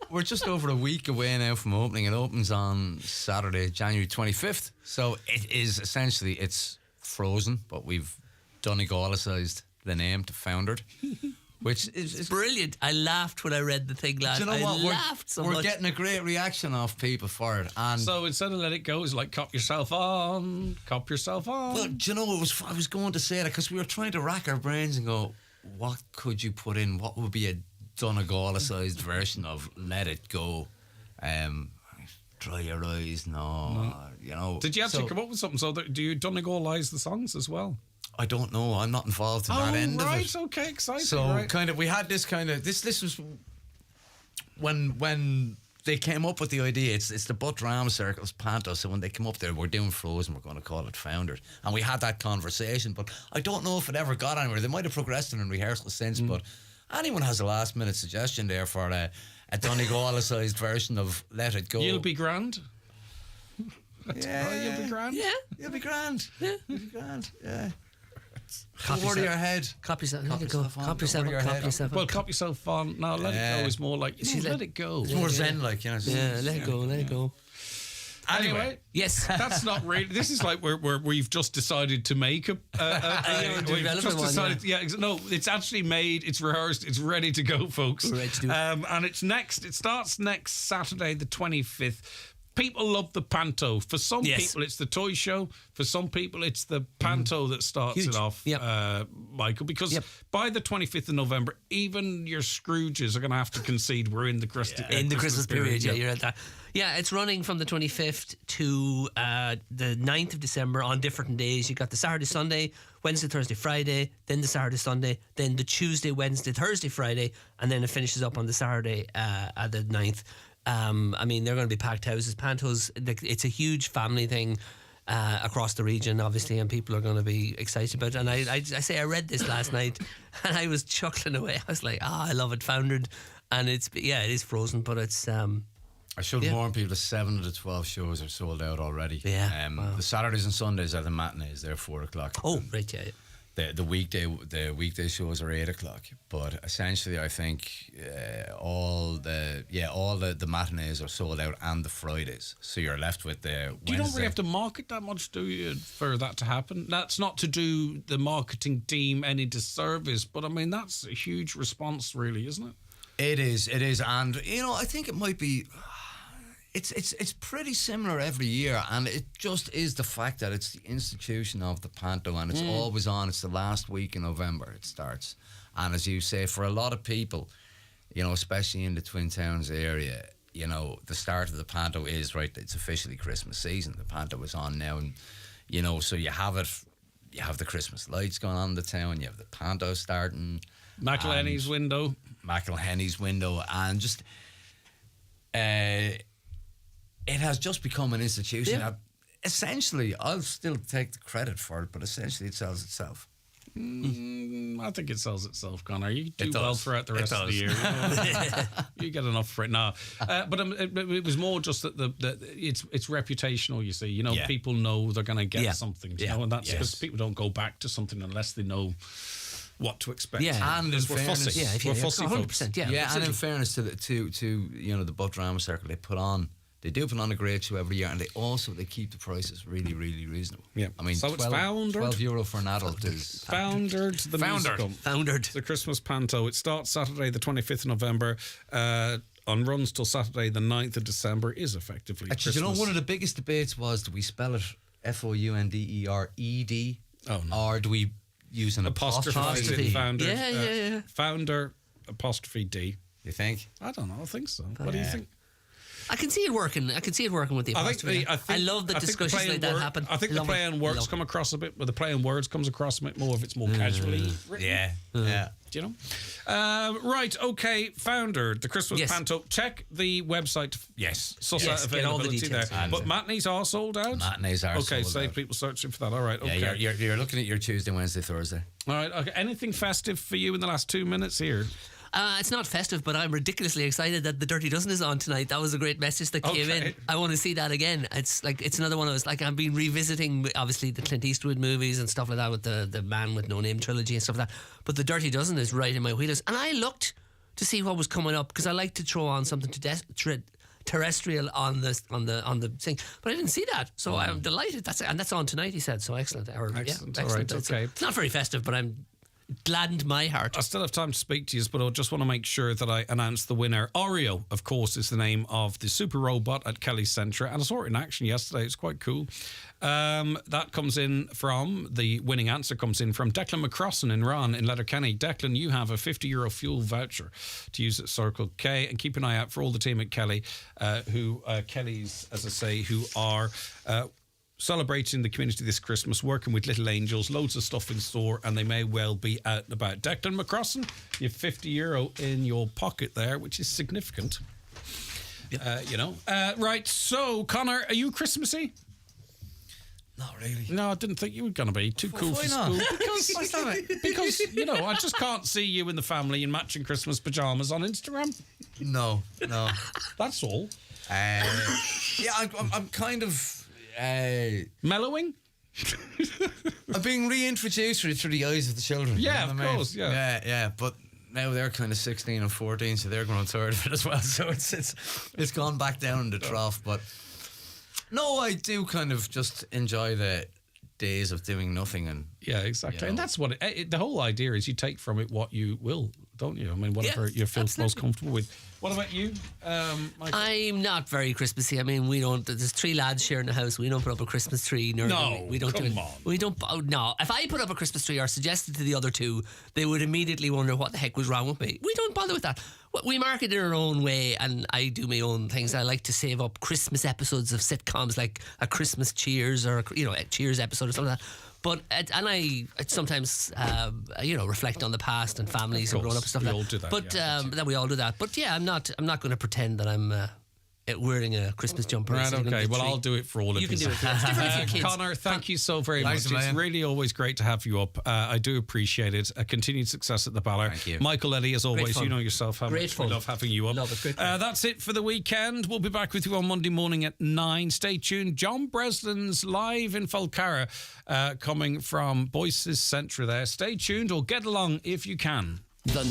We're just over a week away now from opening. It opens on Saturday, January 25th. So it is essentially, it's Frozen, but we've Donegalicized the name to Foundered. Which is brilliant. I laughed when I read the thing last. Do you know what? Laughed so much. We're getting a great reaction off people for it. And so instead of Let It Go, it's like cop yourself on. Well, do you know, I was going to say that because we were trying to rack our brains and go, what could you put in? What would be a Donegalicized version of Let It Go? Dry your eyes, no. You know. Did you actually come up with something? So do you Donegal Lies the songs as well? I don't know. I'm not involved in that end of it. Right, okay, exciting. So kind of, we had this kind of this was when they came up with the idea. It's the Butt Drama Circle's panto. So when they come up there, we're doing Frozen. We're going to call it Foundered, and we had that conversation. But I don't know if it ever got anywhere. They might have progressed in rehearsal since. But anyone has a last minute suggestion there for a Donegal-sized version of Let It Go? You'll be grand. Yeah, you'll be grand. Yeah, you'll be grand. Yeah, you'll be grand. Yeah. Cop Over your head. Cop yourself. Let it go. Cop yourself. Well, cop yourself on. No, Let It Go is more like let it go. It's more zen, like, you know. Yeah, let it go. Let it go. Anyway, yes, that's not really. This is like we've just decided to make a. We've just decided. No, it's actually made. It's rehearsed. It's ready to go, folks. We're ready to do it. And it's next. It starts next Saturday, the 25th. People love the panto. For some people, it's the toy show. For some people, it's the panto that starts it off, Michael. Because by the 25th of November, even your Scrooges are going to have to concede we're in the Christmas period. Yeah, you're at that. Yeah, it's running from the 25th to the 9th of December on different days. You got the Saturday, Sunday, Wednesday, Thursday, Friday, then the Saturday, Sunday, then the Tuesday, Wednesday, Thursday, Friday, and then it finishes up on the Saturday at the 9th. I mean, they're going to be packed houses. Pantos, it's a huge family thing across the region, obviously, and people are going to be excited about it. And I read this last night, and I was chuckling away. I was like, I love it, Foundered. And it is Frozen, but it's... I should warn people that 7 of the 12 shows are sold out already. Yeah. The Saturdays and Sundays are the matinees. They're 4 o'clock. Oh, right, yeah. The weekday shows are 8 o'clock. But essentially, I think all the matinees are sold out, and the Fridays. So you're left with the Wednesday. You don't really have to market that much, do you, for that to happen? That's not to do the marketing team any disservice, but I mean that's a huge response, really, isn't it? It is, and I think it might be. It's pretty similar every year, and it just is the fact that it's the institution of the panto, and it's always on. It's the last week in November it starts, and as you say, for a lot of people, especially in the Twin Towns area, the start of the panto is right. It's officially Christmas season. The panto is on now, and so you have it. You have the Christmas lights going on in the town. You have the panto starting. McElhenney's window, and just. It has just become an institution. Yeah. Essentially, I'll still take the credit for it, but essentially it sells itself. I think it sells itself, Connor. You do well throughout the rest of the year. You get enough for it now. But it was more just that it's reputational, you see. People know they're going to get something, and that's because people don't go back to something unless they know what to expect. Yeah, and we're fussy. We're fussy 100%, folks. Yeah, and in fairness to the Butt Drama Circle, they do put on a great show every year, and they keep the prices really, really reasonable. Yeah, I mean, so it's Foundered. €12 for an adult is Foundered. Foundered. The Christmas panto. It starts Saturday, the 25th of November. On runs till Saturday, the 9th of December. Is effectively Christmas. Christmas. One of the biggest debates was: do we spell it Foundered, or do we use an apostrophe? Foundered. Yeah. Founder apostrophe D. You think? I don't know. I think so. What do you think? I can see it working. I with the apostrophe. I love the discussions like that happen. I think the play on words come across a bit, but the play on words comes across a bit more if it's more casually written. Yeah. Do you know? Right, okay, Foundered, the Christmas panto. Check the website. Suss out availability there. But matinees are sold out? Matinees are sold out. Okay, save people searching for that. All right, okay. Yeah, you're looking at your Tuesday, Wednesday, Thursday. All right, okay. Anything festive for you in the last 2 minutes here? It's not festive, but I'm ridiculously excited that The Dirty Dozen is on tonight. That was a great message that came in. I want to see that again. It's another one of those, I've been revisiting, obviously, the Clint Eastwood movies and stuff like that with the Man with No Name trilogy and stuff like that. But The Dirty Dozen is right in my wheelhouse. And I looked to see what was coming up because I like to throw on something terrestrial on the thing, but I didn't see that, so I'm delighted. That's on tonight, he said. So excellent. Excellent. All right, okay. It's not very festive, but I'm gladdened my heart. I still have time to speak to you, but I just want to make sure that I announce the winner. Oreo, of course, is the name of the super robot at Kelly Centre, and I saw it in action yesterday. It's quite cool. That comes in from, the winning answer comes in from Declan McCrossan in Ron in Letterkenny. Declan, you have a €50 fuel voucher to use at Circle K, and keep an eye out for all the team at Kelly, Kellys, as I say, who are celebrating the community this Christmas, working with Little Angels, loads of stuff in store, and they may well be out and about. Declan McCrossan, you have €50 in your pocket there, which is significant. Yep. Right, so Connor, are you Christmassy? Not really. No, I didn't think you were going to be. Too cool for school. Because, I just can't see you and the family in matching Christmas pyjamas on Instagram. No. That's all. I'm kind of... mellowing? I'm being reintroduced through the eyes of the children. Yeah, of course, yeah. Yeah, but now they're kind of 16 and 14, so they're growing tired of it as well. So it's gone back down in the trough. But no, I do kind of just enjoy the days of doing nothing. And yeah, exactly. And that's what the whole idea is. You take from it what you will, don't you? I mean, whatever you feel most comfortable with. What about you, Michael? I'm not very Christmassy. I mean, we don't. There's 3 lads sharing the house. We don't put up a Christmas tree. We don't. Come on. We don't. No. If I put up a Christmas tree or suggested to the other 2, they would immediately wonder what the heck was wrong with me. We don't bother with that. We mark it in our own way, and I do my own things. I like to save up Christmas episodes of sitcoms, like a Christmas Cheers or a Cheers episode or something like that. But I sometimes reflect on the past and families and growing up and stuff like that. We all do that. But that we all do that. But yeah, I'm not going to pretend that I'm wearing a Christmas jumper. Right, okay. Well, I'll do it for all of you. You can do it. It's different for your kids. Connor, thank you so very much. It's really always great to have you up. I do appreciate it. Continued success at the Ballard. Thank you. Michael Eddy, as always, you know yourself how much we love having you up. Love it. Great that's it for the weekend. We'll be back with you on Monday morning at 9. Stay tuned. John Breslin's live in Falcara, coming from Boyce's Centre there. Stay tuned or get along if you can. The